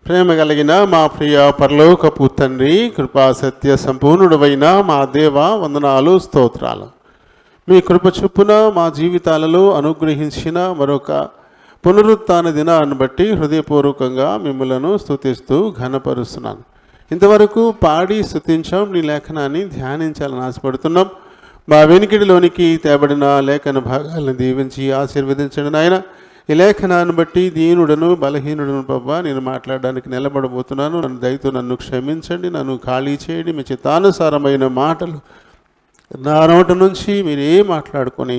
ప్రేమ కలిగిన మా ప్రియ పరలోకపు తండ్రి, కృపా సత్య సంపూర్ణుడైన మా దేవ, వందనాలు, స్తోత్రాలు. మీ కృప చొప్పున మా జీవితాలలో అనుగ్రహించిన మరొక పునరుత్థాన దినాన్ని బట్టి హృదయపూర్వకంగా మిమ్మలను స్తుతిస్తూ ఘనపరుస్తున్నాను. ఇంతవరకు పాడి స్తుతించాం, నీ లేఖనాన్ని ధ్యానించాలని ఆశపడుతున్నాం. మా వెనుకిడిలోనికి తేబడిన లేఖన భాగాలను దీవించి ఆశీర్వదించండి నాయన. ఈ లేఖనాన్ని బట్టి దీనుడను బలహీనుడను ప్రభా నేను మాట్లాడడానికి నిలబడబోతున్నాను. నన్ను దయతో నన్ను క్షమించండి, నన్ను ఖాళీ చేయండి. మీ చిత్తానుసారమైన మాటలు నా నోట నుంచి మీరే మాట్లాడుకొని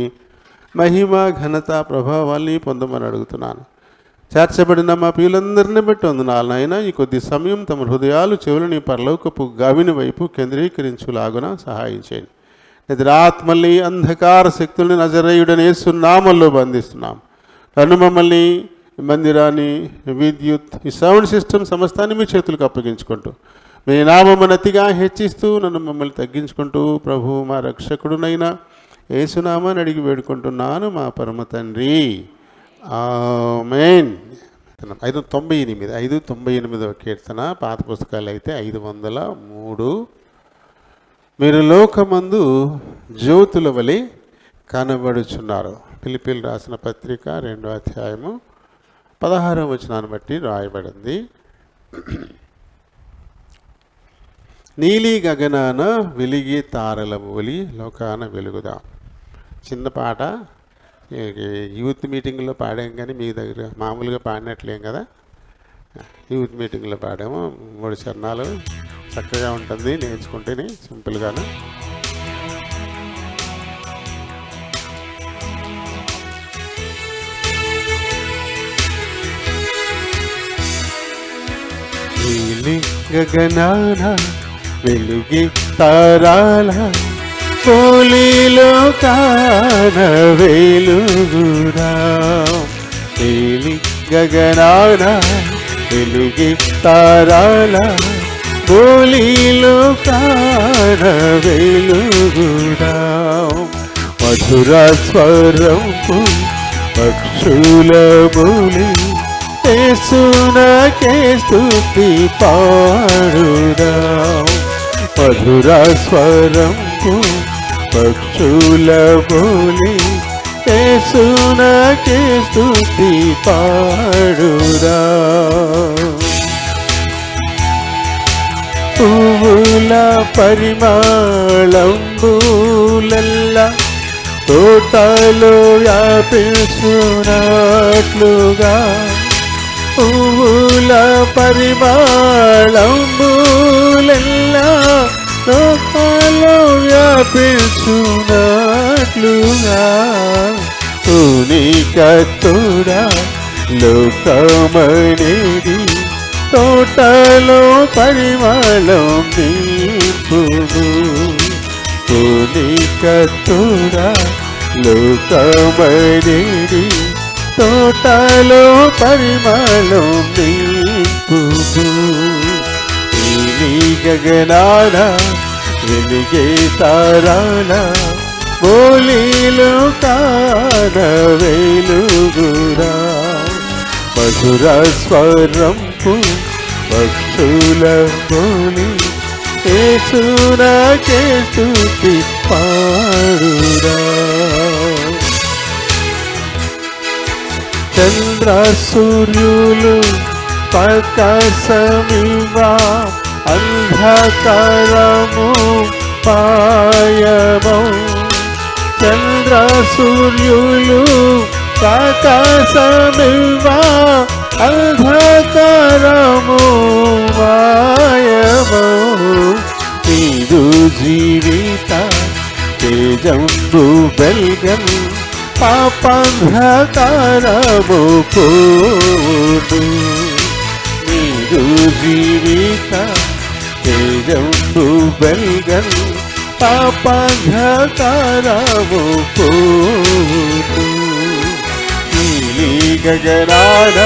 మహిమ ఘనత ప్రభావాల్ని పొందమని అడుగుతున్నాను. చేర్చబడిన మా ప్రియులందరినీ బట్టి వందనాలు నాయన. ఈ కొద్ది సమయం తమ హృదయాలు చెవులని పరలోకపు గవిని వైపు కేంద్రీకరించులాగున సహాయం చేయండి. నిద్రాత్మల్ని అంధకార శక్తుల్ని నజరేయుడని యేసు నామములో బంధిస్తున్నాం. నన్ను, మమ్మల్ని, మందిరాన్ని, విద్యుత్, ఈ సౌండ్ సిస్టమ్ సమస్తాన్ని మీ చేతులకు అప్పగించుకుంటూ మీ నామమును అతిగా హెచ్చిస్తూ నన్ను మమ్మల్ని తగ్గించుకుంటూ ప్రభు మా రక్షకుడునైనా యేసునామాన్ని అడిగి వేడుకుంటున్నాను మా పరమ తండ్రి, ఆమేన్. 598వ కీర్తన, పాత పుస్తకాలు అయితే 503. మీరు లోకమందు జ్యోతుల వలె కనబడుచున్నారు. ఫిలిప్పీయులకు రాసిన పత్రిక 2వ అధ్యాయము 16వ వచనాన్ని బట్టి రాయబడింది. నీలి గగనాన వెలిగి తారల మూలి లోకాన వెలుగుదాం. చిన్న పాట యూత్ మీటింగ్లో పాడాం, కానీ మీ దగ్గర మామూలుగా పాడినట్లేం కదా. యూత్ మీటింగ్లో పాడాము. 3 చరణాలు చక్కగా ఉంటుంది, నేర్చుకుంటేనే సింపుల్గాను. నీలి గగనాన వెలుగి తారాల పోలిలో కాన వెలుగురా. నీలి గగనాన వెలుగి తారాల పోలిలో కాన వెలుగురా. మధుర స్వరంపు పక్షుల బోలి యేసునకే స్తుతి పాడుదాం. మధుర స్వరంపు పక్షుల బోలి యేసునకే స్తుతి పాడుదాం. పువ్వుల పరిమళంబులెల్ల తోటలో వ్యాపించునట్లుగా, పువ్వుల పరిమళంబులెల్లా తోటలో వ్యాపించునట్లుగా, ఉనికత్తుడా లోకమనేది తోటలో పరిమళం నింపును. ఉనికత్తుడా లోకమనేది తోటలో పరిమళం నింపును. నీలి గగనాన వెలుగే తారాల బోలిలో కాన వెలుగురా. మధుర స్వరంపు పక్షుల బోలి యేసునకే స్తుతి పాడురా. చంద్ర సూర్యులు ప్రకాశమివ్వా అంధకారము పాయమౌ. చంద్ర సూర్యులు ప్రకాశమివ్వా అంధకారము మాయమౌ. నీదు జీవిత తేజంబు వెల్గను పాపాంధకారము పోదు. నీదు జీవిత తేజంబు వెల్గను పాపాంధకారము పోదు. నీలి గగనాన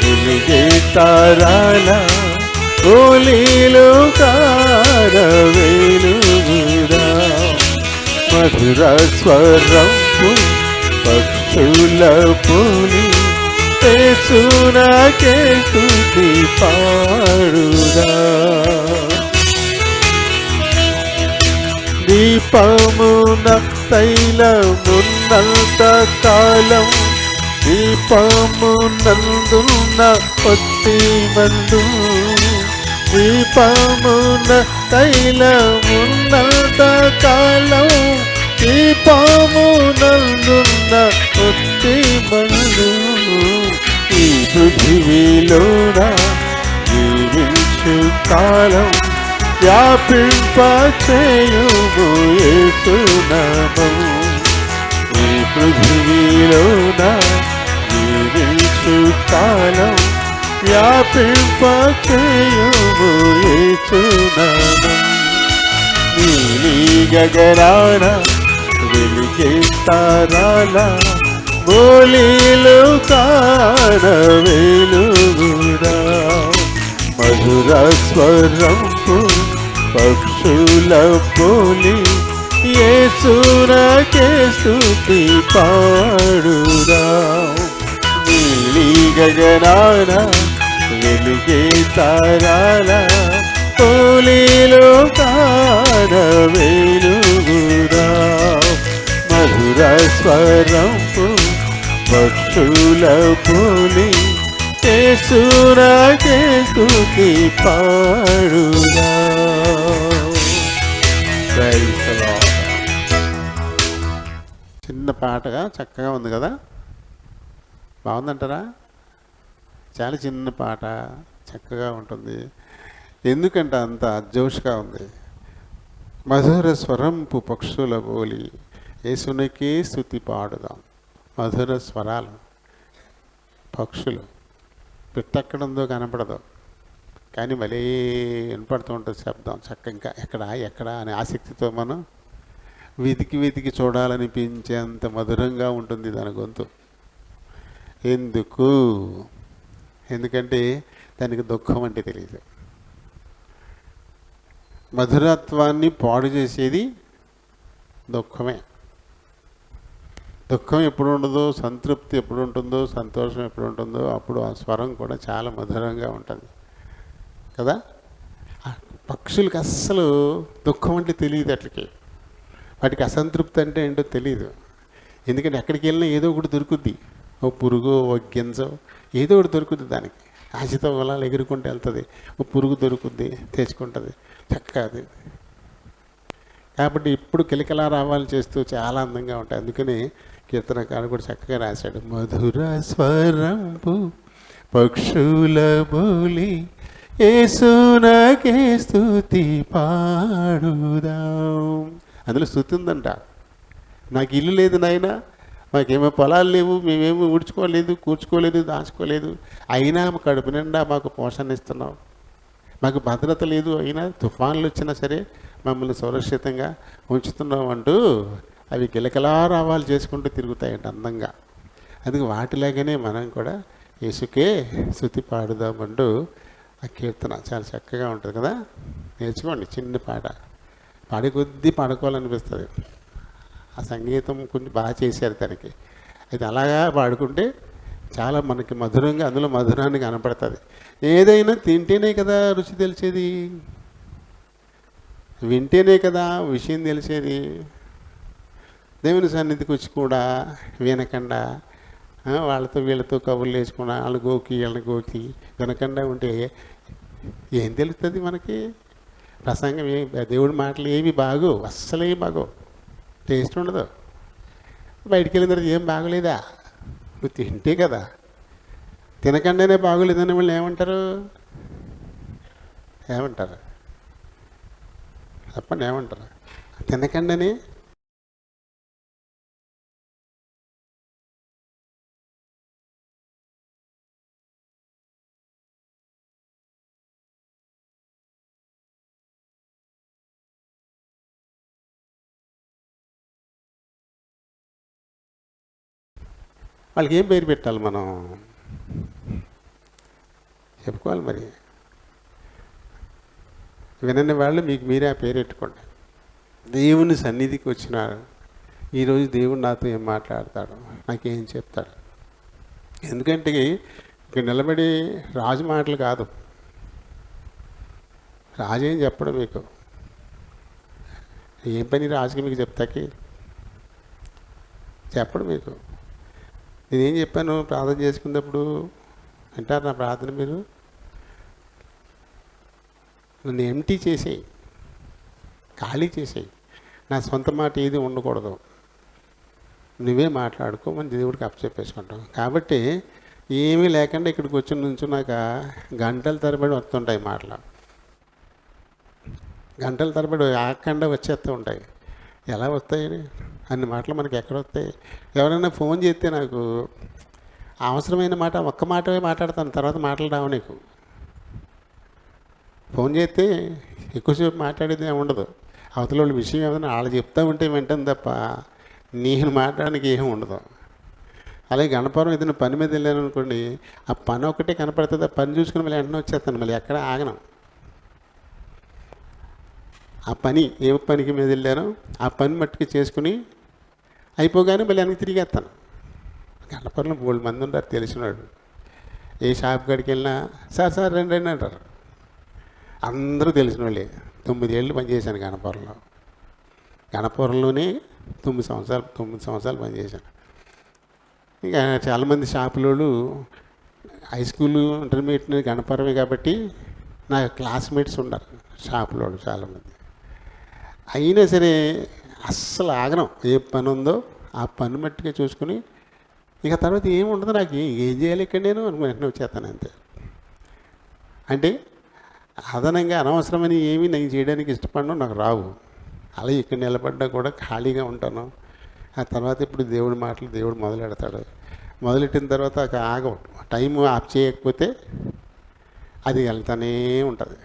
వెలుగే తారాల పోలిలో కాన వెలుగురా. మధుర స్వరంపు పక్షుల పోలి యేసునకే స్తుతి స్తుతి పాడుదా. దీపమున తైలమున్నంత కాలం దీపమునందున్న ఒత్తి మందు దీపమున తైలమున్నంత కాలం దీపమునందున్న ఒత్తి మందు ఈ పృథివీలోన జీవించు కాలం వ్యాపింపచేయుము యేసునామం. ఈ పృథివీలోన జీవించు కాలం వ్యాపింపచేయుము యేసునామం. నీలి గగనాన వెలిగే తారాల బోలీలు కాణ వెలుగురా. మధుర స్వరంపు పక్షుల పోలి యేసునకే స్తుతి పాడురా. నీలి గగనాన వెలుగే తారాల పోలీలో కాణ వెలుగురా. మధుర స్వరంపు పక్షుల పోలి యేసునకే స్తుతి పాడురా. చిన్న పాటగా చక్కగా ఉంది కదా, బాగుందంటారా? చాలా చిన్న పాట చక్కగా ఉంటుంది. ఎందుకంటే అంత జోష్గా ఉంది. మధుర స్వరంపు పక్షుల పోలి యేసునికే స్తుతి పాడుదాం. మధుర స్వరాలు పక్షులు పెట్టెక్కడుందో కనపడదు, కానీ మళ్ళీ వినపడుతూ ఉంటుంది శబ్దం. ఇంకా ఎక్కడా అనే ఆసక్తితో మనం వెతికి చూడాలనిపించేంత మధురంగా ఉంటుంది దాని గొంతు. ఎందుకంటే దానికి దుఃఖం అంటే తెలియదు. మధురత్వాన్ని పాడు చేసేది దుఃఖమే. దుఃఖం ఎప్పుడు ఉండదో, సంతృప్తి ఎప్పుడు ఉంటుందో, సంతోషం ఎప్పుడు ఉంటుందో అప్పుడు ఆ స్వరం కూడా చాలా మధురంగా ఉంటుంది కదా. పక్షులకి అస్సలు దుఃఖం అంటే తెలియదు. వాటికి అసంతృప్తి అంటే ఏంటో తెలియదు. ఎందుకంటే ఎక్కడికి వెళ్ళినా ఏదో ఒకటి దొరుకుద్ది. ఓ పురుగు, ఓ గింజో ఏదో ఒకటి దొరుకుద్ది. దానికి ఆశతో అలా ఎగురుకుంటూ వెళ్తుంది. ఓ పురుగు దొరుకుద్ది, తెచ్చుకుంటుంది చక్కగా. అది కాబట్టి ఇప్పుడు కిలకిలా రావాలు చేస్తూ చాలా అందంగా ఉంటాయి. అందుకని కీర్తనకారుడు కూడా చక్కగా రాశాడు. మధుర స్వరంపు పక్షుల బోలి యేసునకే స్తుతి పాడుదాం. అందులో స్తుతి ఉందంట. నాకు ఇల్లు లేదు నాయనా, మాకేమో పొలాలు లేవు, మేమేమో ఊడ్చుకోలేదు, కూర్చుకోలేదు, దాచుకోలేదు, అయినా కడుపు నిండా మాకు పోషణ ఇస్తున్నావు. మాకు భద్రత లేదు, అయినా తుఫాన్లు వచ్చినా సరే మమ్మల్ని సురక్షితంగా ఉంచుతున్నాం అంటూ అవి గిలకలా రావాలు చేసుకుంటూ తిరుగుతాయంట అందంగా. అందుకే వాటిలాగానే మనం కూడా యేసుకే స్తుతి పాడుదామంటూ ఆ కీర్తన చాలా చక్కగా ఉంటుంది కదా. నేర్చుకోండి, చిన్న పాట పాడే కొద్దీ పాడుకోవాలనిపిస్తుంది. ఆ సంగీతం కొంచెం బాగా చేశారు దానికి. అయితే అలాగా పాడుకుంటే చాలా మనకి మధురంగా, అందులో మధురాన్ని కనపడుతుంది. ఏదైనా తింటేనే కదా రుచి తెలిసేది, వింటేనే కదా విషయం తెలిసేది. దేవుని సన్నిధికి వచ్చి కూడా వినకుండా వాళ్ళతో వీళ్ళతో కబుర్లు వేసుకున్నా, వాళ్ళు గోకి వీళ్ళని గోకి వినకుండా ఉంటే ఏం తెలుస్తుంది మనకి? ప్రసంగం దేవుడి మాటలు ఏమి బాగో, అస్సలు ఏమి బాగో, టేస్ట్ ఉండదు. బయటికి వెళ్ళిన తర్వాత ఏం బాగోలేదా? నువ్వు తింటే కదా. తినకుండానే బాగోలేదని వాళ్ళు ఏమంటారు? చెప్పండి, ఏమంటారు? తినకుండానే వాళ్ళకి ఏం పేరు పెట్టాలి? మనం చెప్పుకోవాలి. మరి వినని వాళ్ళు మీకు మీరే ఆ పేరు పెట్టుకోండి. దేవుని సన్నిధికి వచ్చినారు. ఈరోజు దేవుడు నాతో ఏం మాట్లాడతాడు, నాకేం చెప్తాడు? ఎందుకంటే ఇక్కడ నిలబడి రాజు మాటలు కాదు, రాజు ఏం చెప్పడం మీకు, ఏం పని రాజుకి మీకు చెప్తాకి చెప్పడం మీకు. నేనేం చెప్పాను ప్రార్థన చేసుకున్నప్పుడు, వింటారు నా ప్రార్థన మీరు? నన్ను ఎంటీ చేసేయి, ఖాళీ చేసేయి, నా సొంత మాట ఏది ఉండకూడదు, నువ్వే మాట్లాడుకోమని దేవుడికి అప్పచెప్పేసుకుంటాం. కాబట్టి ఏమీ లేకుండా ఇక్కడికి వచ్చి నుంచున్నాక గంటల తరబడి వస్తుంటాయి మాటలు, గంటల తరబడి ఆకుండా వచ్చేస్తూ ఉంటాయి. ఎలా వస్తాయి అన్ని మాటలు మనకి ఎక్కడ వస్తాయి? ఎవరైనా ఫోన్ చేస్తే నాకు అవసరమైన మాట ఒక్క మాటమే మాట్లాడతాను, తర్వాత మాటలు రావు నీకు. ఫోన్ చేస్తే ఎక్కువసేపు మాట్లాడేది ఏమి ఉండదు, అవతల వాళ్ళ విషయం ఏమైనా వాళ్ళు చెప్తూ ఉంటే వింటాను తప్ప నేను మాట్లాడడానికి ఏమి ఉండదు. అలాగే గణపవరం ఏదైనా పని మీద వెళ్ళాను అనుకోండి, ఆ పని ఒకటే కనపడుతుంది, ఆ పని చూసుకుని మళ్ళీ వెంటనే వచ్చేస్తాను, మళ్ళీ ఎక్కడ ఆగను. ఆ పని ఏ పనికి మీద వెళ్ళానో ఆ పని మట్టుకు చేసుకుని అయిపోగానే మళ్ళీ వెనక్కి తిరిగేస్తాను. గణపవరంలో 3 మంది ఉంటారు తెలిసినాడు. ఏ షాప్ కాడికి వెళ్ళినా సార్ సార్ రండి రండి అంటారు. అందరూ తెలిసిన వాళ్ళే. 9 ఏళ్ళు పనిచేశాను గణపవరంలో. గణపవరంలోనే 9 సంవత్సరాలు పనిచేశాను. ఇక చాలామంది షాపులోళ్ళు హై స్కూలు ఇంటర్మీడియట్ గణపవరమే కాబట్టి నా క్లాస్మేట్స్ ఉన్నారు షాపులోళ్ళు చాలామంది. అయినా సరే అస్సలు ఆగనం. ఏ పని ఉందో ఆ పని మట్టుగా చూసుకుని ఇక తర్వాత ఏమి ఉండదు, నాకు ఏం చేయాలి ఇక్కడ నేను అనుకుని వెంటనే వచ్చేస్తాను అంతే. అంటే అదనంగా అనవసరమని ఏమీ నేను చేయడానికి ఇష్టపడను, నాకు రావు. అలా ఇక్కడ నిలబడ్డా కూడా ఖాళీగా ఉంటాను. ఆ తర్వాత ఇప్పుడు దేవుడి మాటలు దేవుడు మొదలెడతాడు. మొదలెట్టిన తర్వాత ఆగం, టైం ఆఫ్ చేయకపోతే అది వెళ్తానే ఉంటుంది,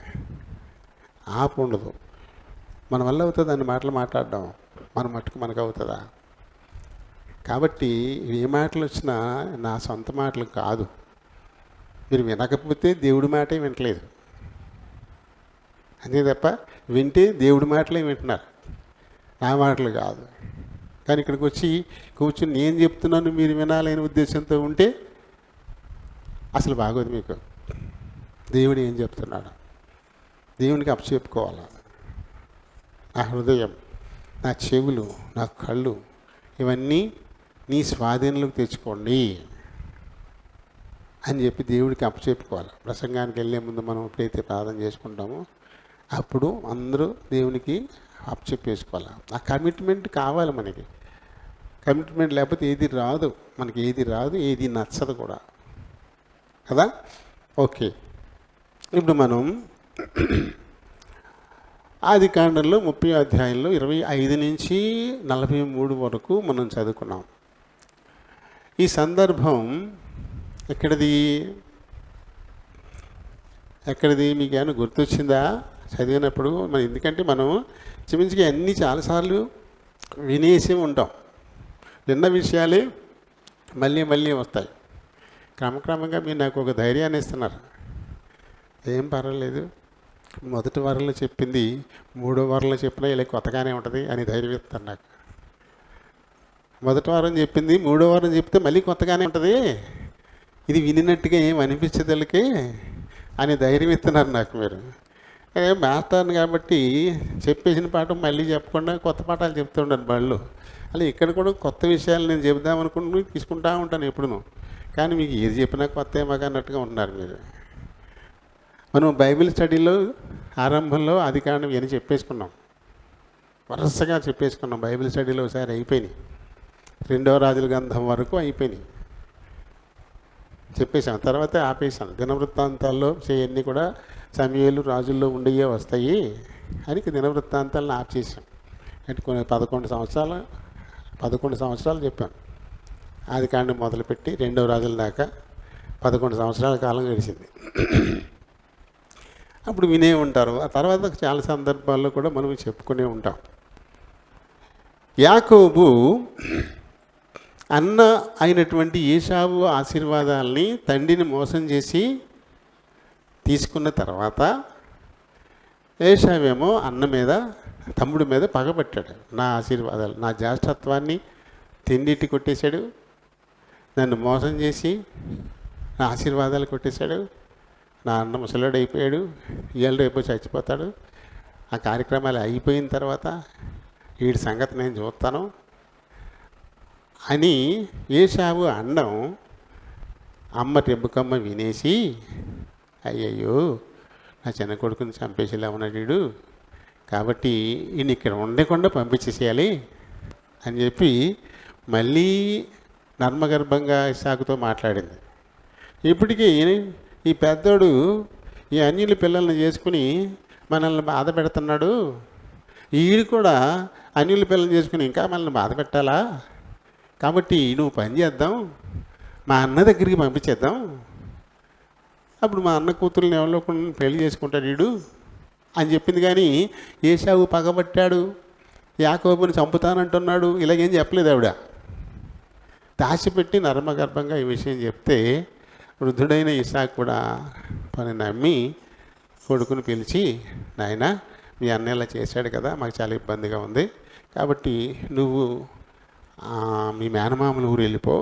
ఆపు ఉండదు. మన వల్ల అవుతుంది అన్ని మాటలు మాట్లాడడం, మన మట్టుకు మనకు అవుతుందా? కాబట్టి ఏ మాటలు వచ్చినా నా సొంత మాటలు కాదు. మీరు వినకపోతే దేవుడి మాటే వినట్లేదు, అంతే తప్ప వింటే దేవుడి మాటలే వింటున్నారు, నా మాటలు కాదు. కానీ ఇక్కడికి వచ్చి కూర్చుని నేను చెప్తున్నాను మీరు వినాలనే ఉద్దేశంతో ఉంటే అసలు బాగోదు మీకు. దేవుడు ఏం చెప్తున్నాడు దేవునికి అప్పచెప్పుకోవాలి. నా హృదయం, నా చెవులు, నా కళ్ళు ఇవన్నీ నీ స్వాధీనంలోకి తెచ్చుకోండి అని చెప్పి దేవుడికి అప్పచెప్పుకోవాలి. ప్రసంగానికి వెళ్ళే ముందు మనం ఎప్పుడైతే ప్రార్థన చేసుకుంటామో అప్పుడు అందరూ దేవునికి అప్పచెప్పేసుకోవాలి. ఆ కమిట్మెంట్ కావాలి మనకి. కమిట్మెంట్ లేకపోతే ఏది రాదు, మనకి ఏది రాదు, ఏది నచ్చదు కూడా కదా. ఓకే, ఇప్పుడు మనం ఆదికాండంలో 30వ అధ్యాయంలో 25 నుంచి 43 వరకు మనం చదువుకున్నాం. ఈ సందర్భం ఎక్కడిది మీకు ఏమైనా గుర్తొచ్చిందా చదివినప్పుడు? ఎందుకంటే మనం చిమించిగా అన్నీ చాలాసార్లు వినేసి ఉంటాం. విన్న విషయాలే మళ్ళీ మళ్ళీ వస్తాయి. క్రమక్రమంగా మీరు నాకు ఒక ధైర్యాన్ని ఇస్తున్నారు. ఏం పర్వాలేదు, మొదటి వారంలో చెప్పింది 3వ వారంలో చెప్పినా ఇలా కొత్తగానే ఉంటుంది అని ధైర్యం ఇస్తారు నాకు. మొదటి వారం చెప్పింది 3వ వారం చెప్తే మళ్ళీ కొత్తగానే ఉంటుంది, ఇది వినినట్టుగా ఏం అనిపించదలకి అని ధైర్యం ఇస్తున్నారు నాకు మీరు. మాస్టర్ని కాబట్టి చెప్పేసిన పాఠం మళ్ళీ చెప్పకుండా కొత్త పాఠాలు చెప్తుంటాను బళ్ళు. అలా ఇక్కడ కూడా కొత్త విషయాలు నేను చెబుదామనుకుంటూ తీసుకుంటూ ఉంటాను ఎప్పుడును. కానీ మీకు ఏది చెప్పినా కొత్త ఏమో అన్నట్టుగా ఉన్నారు మీరు. మనం బైబిల్ స్టడీలో ఆరంభంలో ఆదికాండం అని చెప్పేసుకున్నాం, వరుసగా చెప్పేసుకున్నాం. బైబిల్ స్టడీలో ఒకసారి అయిపోయినాయి, 2వ రాజుల గ్రంథం వరకు అయిపోయినాయి చెప్పేశాం. తర్వాత ఆపేశాను. దినవృత్తాంతాల్లో చేయన్నీ కూడా సమూయేలు రాజుల్లో ఉండయే వస్తాయి అని దినవృత్తాంతాలను ఆఫ్ చేశాం. అంటే కొన్ని 11 సంవత్సరాలు చెప్పాం. ఆదికాండం మొదలుపెట్టి 2వ రాజుల దాకా 11 సంవత్సరాల కాలం గడిచింది. అప్పుడు వినే ఉంటారు. ఆ తర్వాత చాలా సందర్భాల్లో కూడా మనం చెప్పుకునే ఉంటాం. యాకోబు అన్న అయినటువంటి ఏశావు ఆశీర్వాదాలని తండ్రిని మోసం చేసి తీసుకున్న తర్వాత ఏశావేమో అన్న మీద, తమ్ముడి మీద పగబట్టాడు. నా ఆశీర్వాదాలు, నా జ్యేష్ఠత్వాన్ని తిండిటి కొట్టేశాడు, నన్ను మోసం చేసి నా ఆశీర్వాదాలు కొట్టేశాడు, నా అన్న ముసలాడు అయిపోయాడు, ఇవాళ రేపు చచ్చిపోతాడు, ఆ కార్యక్రమాలు అయిపోయిన తర్వాత వీడి సంగతి నేను చూస్తాను అని ఏశావు అనడం అమ్మ రెబ్బకమ్మ వినేసి, అయ్యయ్యో నా చిన్న కొడుకుని చంపేసేలా ఉన్నాడు వీడు, కాబట్టి ఈయన ఇక్కడ ఉండకుండా పంపించేసేయాలి అని చెప్పి మళ్ళీ నర్మగర్భంగా ఇస్సాకుతో మాట్లాడింది. ఇప్పటికీ ఈ పెద్దోడు ఈ అన్యుల పిల్లల్ని చేసుకుని మనల్ని బాధ పెడుతున్నాడు, వీడు కూడా అన్యుల పిల్లల్ని చేసుకుని ఇంకా మనల్ని బాధ పెట్టాలా, కాబట్టి నువ్వు పని చేద్దాం, మా అన్న దగ్గరికి పంపించేద్దాం, అప్పుడు మా అన్న కూతుర్ని ఎవరో పెళ్లి చేసుకుంటాడు వీడు అని చెప్పింది. కానీ ఏశావు పగబట్టాడు, యాకోబుని చంపుతానంటున్నాడు, ఇలాగేం చెప్పలేదు ఆవిడ. దాచిపెట్టి నర్మగర్భంగా ఈ విషయం చెప్తే వృద్ధుడైన ఇస్సాకు కూడా పని నమ్మి కొడుకుని పిలిచి, నాయన మీ అన్న ఇలా చేశాడు కదా, మాకు చాలా ఇబ్బందిగా ఉంది, కాబట్టి నువ్వు మీ మేనమామల ఊరు వెళ్ళిపో,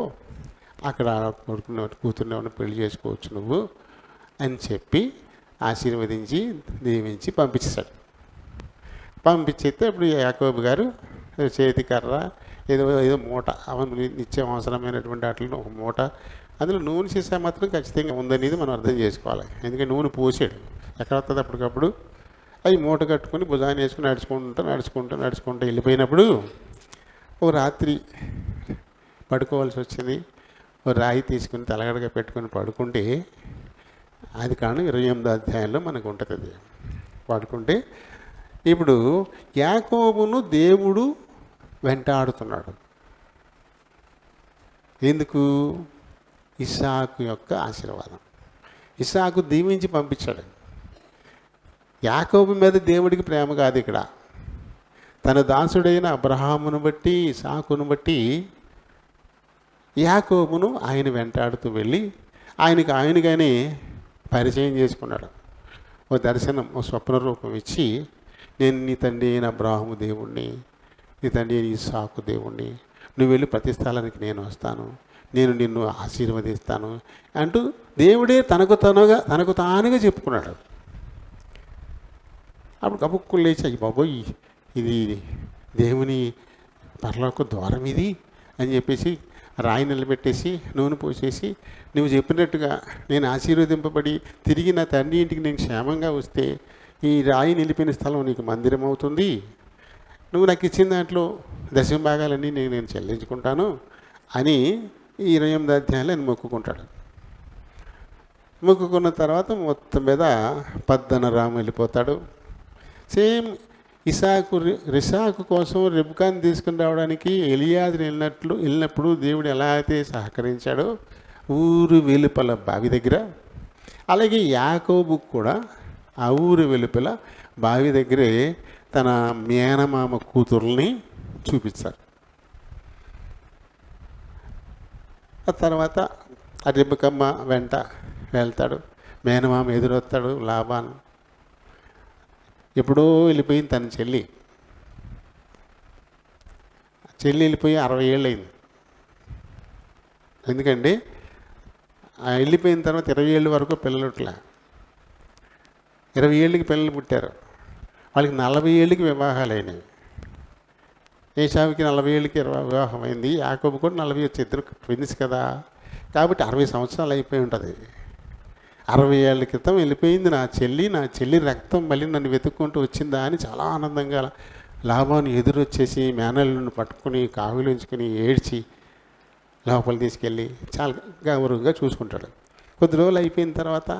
అక్కడ కొడుకుని కూతుర్ని పెళ్లి చేసుకోవచ్చు నువ్వు అని చెప్పి ఆశీర్వదించి దీవించి పంపించేశాడు. పంపించేస్తే ఇప్పుడు యాకోబు గారు చేతి కర్ర ఏదో ఏదో మూట, నిత్యం అవసరమైనటువంటి వాటిలో ఒక మూట, అందులో నూనె సీసా మాత్రం ఖచ్చితంగా ఉందనేది మనం అర్థం చేసుకోవాలి. ఎందుకంటే నూనె పోసాడు, ఎక్కడ వస్తుంది అప్పటికప్పుడు. అవి మూట కట్టుకొని భుజాన్ని వేసుకుని నడుచుకుంటూ వెళ్ళిపోయినప్పుడు ఓ రాత్రి పడుకోవాల్సి వచ్చింది. ఓ రాయి తీసుకుని తలగడగా పెట్టుకొని పడుకుంటే, అది కాను 28వ అధ్యాయంలో మనకు ఉంటుంది. పడుకుంటే ఇప్పుడు యాకోబును దేవుడు వెంటాడుతున్నాడు. ఎందుకు? ఇస్సాకు యొక్క ఆశీర్వాదం. ఇస్సాకు దీవించి పంపించాడు. యాకోబు మీద దేవుడికి ప్రేమ కాదు ఇక్కడ, తన దాసుడైన అబ్రహామును బట్టి ఇస్సాకును బట్టి యాకోబును ఆయన వెంటాడుతూ వెళ్ళి ఆయనగానే పరిచయం చేసుకున్నాడు. ఓ దర్శనం, ఓ స్వప్న రూపం ఇచ్చి, నేను నీ తండ్రి అయిన అబ్రహాము దేవుణ్ణి, నీ తండ్రి అయిన ఇస్సాకు దేవుణ్ణి, నువ్వు వెళ్ళి ప్రతి స్థలానికి నేను వస్తాను, నేను నిన్ను ఆశీర్వదిస్తాను అంటూ దేవుడే తనకు తానుగా చెప్పుకున్నాడు. అప్పుడు కబుక్కులు లేచి, అయ్యి బాబోయ్ ఇది దేవుని పరలోక ద్వారం ఇది అని చెప్పేసి రాయి నిలబెట్టేసి నూనె పోసేసి, నువ్వు చెప్పినట్టుగా నేను ఆశీర్వదింపబడి తిరిగి నా తండ్రి ఇంటికి నేను క్షేమంగా వస్తే ఈ రాయి నిలిపిన స్థలం నీకు మందిరం అవుతుంది, నువ్వు నాకు ఇచ్చిన దాంట్లో దశమ భాగాలన్నీ నేను చెల్లించుకుంటాను అని ఈ 28వ అధ్యాయంలో ఆయన మొక్కుకుంటాడు. మొక్కుకున్న తర్వాత మొత్తం మీద పద్దనరాము వెళ్ళిపోతాడు. సేమ్ ఇస్సాకు కోసం రెబ్కాను తీసుకుని రావడానికి ఎలియాజరు వెళ్ళినప్పుడు దేవుడు ఎలా అయితే సహకరించాడో ఊరు వెలుపల బావి దగ్గర, అలాగే యాకోబు కూడా ఆ ఊరు వెలుపల బావి దగ్గరే తన మేనమామ కూతుర్ని చూపించారు. ఆ తర్వాత ఆ రెబెక్కమ్మ వెంట వెళ్తాడు, మేనమామ ఎదురొస్తాడు లాబాను. ఎప్పుడో వెళ్ళిపోయింది తన చెల్లి వెళ్ళిపోయి 60 ఏళ్ళు అయింది. ఎందుకంటే వెళ్ళిపోయిన తర్వాత 20 ఏళ్ళ వరకు పిల్లలు పుట్టలే. 20 ఏళ్ళకి పిల్లలు పుట్టారు, వాళ్ళకి 40 ఏళ్ళకి వివాహాలు అయినాయి. ఏశావుకి 40 ఏళ్ళకి వివాహం అయింది, యాకోబు కూడా 40 వచ్చి, ఇద్దరు ట్విన్స్ కదా, కాబట్టి 60 సంవత్సరాలు అయిపోయి ఉంటుంది. 60 ఏళ్ళ క్రితం వెళ్ళిపోయింది నా చెల్లి రక్తం మళ్ళీ నన్ను వెతుక్కుంటూ వచ్చిందా అని చాలా ఆనందంగా లాబాను ఎదురొచ్చేసి మేనల్ని పట్టుకుని కావిలించుకుని ఏడ్చి లోపల తీసుకెళ్ళి చాలా గౌరవంగా చూసుకుంటాడు. కొద్ది రోజులు అయిపోయిన తర్వాత,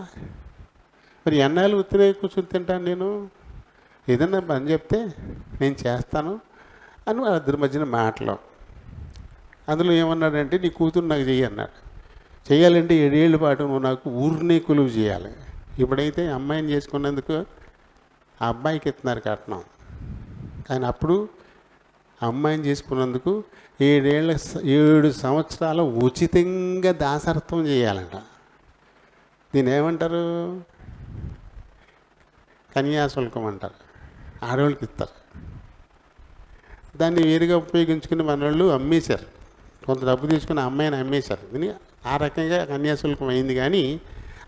మరి ఎన్నాళ్ళు ఉత్తినే కూర్చొని తింటాను, నేను ఏదన్నా పని చెప్తే నేను చేస్తాను అని వాళ్ళిద్దరి మధ్యన మాటలు. అందులో ఏమన్నాడంటే, నీ కూతురు నాకు చెయ్యి అన్నాడు. చేయాలంటే 7 ఏళ్ళ పాటు నువ్వు నాకు ఊరినే కొలువు చేయాలి. ఇప్పుడైతే అమ్మాయిని చేసుకున్నందుకు ఆ అబ్బాయికి ఇస్తున్నారు కట్నం, కానీ అప్పుడు అమ్మాయిని చేసుకున్నందుకు 7 సంవత్సరాల ఉచితంగా దాసరత్వం చేయాలంట. దీన్ని ఏమంటారు? కన్యాశుల్కం అంటారు, ఆడవాళ్ళకి ఇస్తారు. దాన్ని వేరుగా ఉపయోగించుకుని మన వాళ్ళు అమ్మేశారు, కొంత డబ్బు తీసుకుని అమ్మాయిని అమ్మేశారు. దీన్ని ఆ రకంగా కన్యాశుల్కం అయింది. కానీ